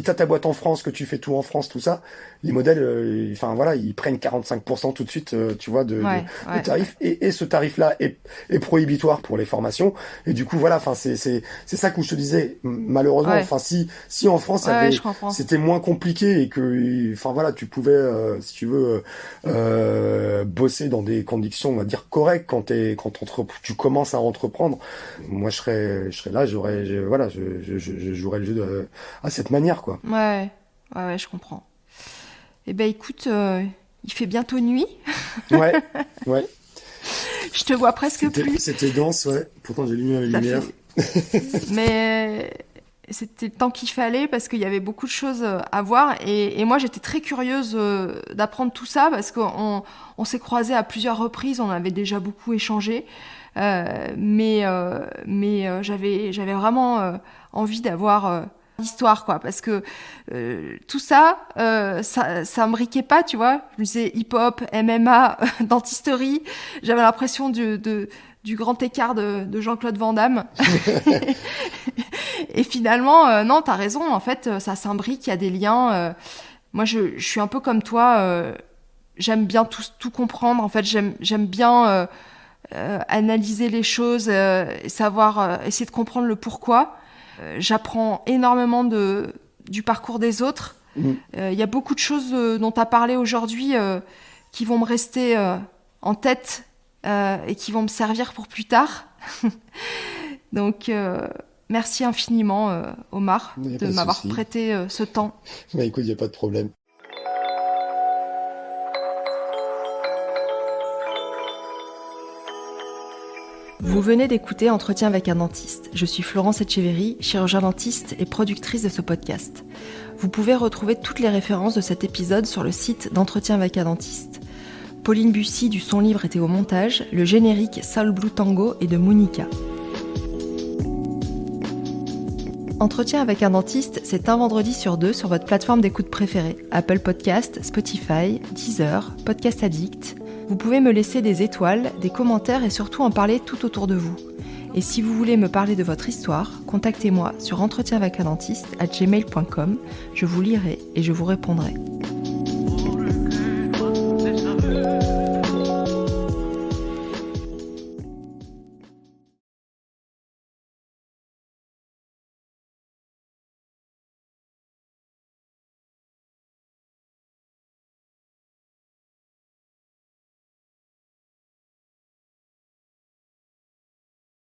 [SPEAKER 2] t'as ta boîte en France, que tu fais tout en France, tout ça, les modèles, ils prennent 45% tout de suite, tu vois, de tarif. Et ce tarif-là est prohibitoire pour les formations. Et du coup, voilà, c'est ça que je te disais. Malheureusement, si en France, c'était moins compliqué et que, tu pouvais, si tu veux, bosser dans des conditions, on va dire, correctes quand tu commences à entreprendre. Moi, je serais là, je jouerais le jeu à cette manière, quoi.
[SPEAKER 1] Ouais, je comprends. Eh ben, écoute, il fait bientôt nuit.
[SPEAKER 2] Ouais.
[SPEAKER 1] Je te vois presque plus.
[SPEAKER 2] C'était dense, ouais. Pourtant, j'ai allumé la lumière.
[SPEAKER 1] Mais c'était le temps qu'il fallait parce qu'il y avait beaucoup de choses à voir. Et moi, j'étais très curieuse d'apprendre tout ça parce qu'on s'est croisés à plusieurs reprises. On avait déjà beaucoup échangé. Mais j'avais vraiment envie d'avoir l'histoire, quoi, parce que tout ça m'imbriquait pas, tu vois. Je me disais hip-hop, MMA, dentisterie. J'avais l'impression du grand écart de Jean-Claude Van Damme. Et finalement, non, t'as raison. En fait, ça s'imbrique, il y a des liens. Moi, je suis un peu comme toi. J'aime bien tout comprendre. En fait, j'aime bien analyser les choses, savoir, essayer de comprendre le pourquoi. J'apprends énormément du parcours des autres. Il y a beaucoup de choses dont tu as parlé aujourd'hui qui vont me rester en tête et qui vont me servir pour plus tard. Donc, merci infiniment, Omar, de m'avoir prêté ce temps.
[SPEAKER 2] Bah, écoute, il n'y a pas de problème.
[SPEAKER 1] Vous venez d'écouter Entretien avec un dentiste. Je suis Florence Etcheverry, chirurgien dentiste et productrice de ce podcast. Vous pouvez retrouver toutes les références de cet épisode sur le site d'Entretien avec un dentiste. Pauline Bussy du son libre était au montage, le générique Soul Blue Tango est de Monica. Entretien avec un dentiste, c'est un vendredi sur 2 sur votre plateforme d'écoute préférée. Apple Podcast, Spotify, Deezer, Podcast Addict. Vous pouvez me laisser des étoiles, des commentaires et surtout en parler tout autour de vous. Et si vous voulez me parler de votre histoire, contactez-moi sur entretienavecundentiste@gmail.com. Je vous lirai et je vous répondrai.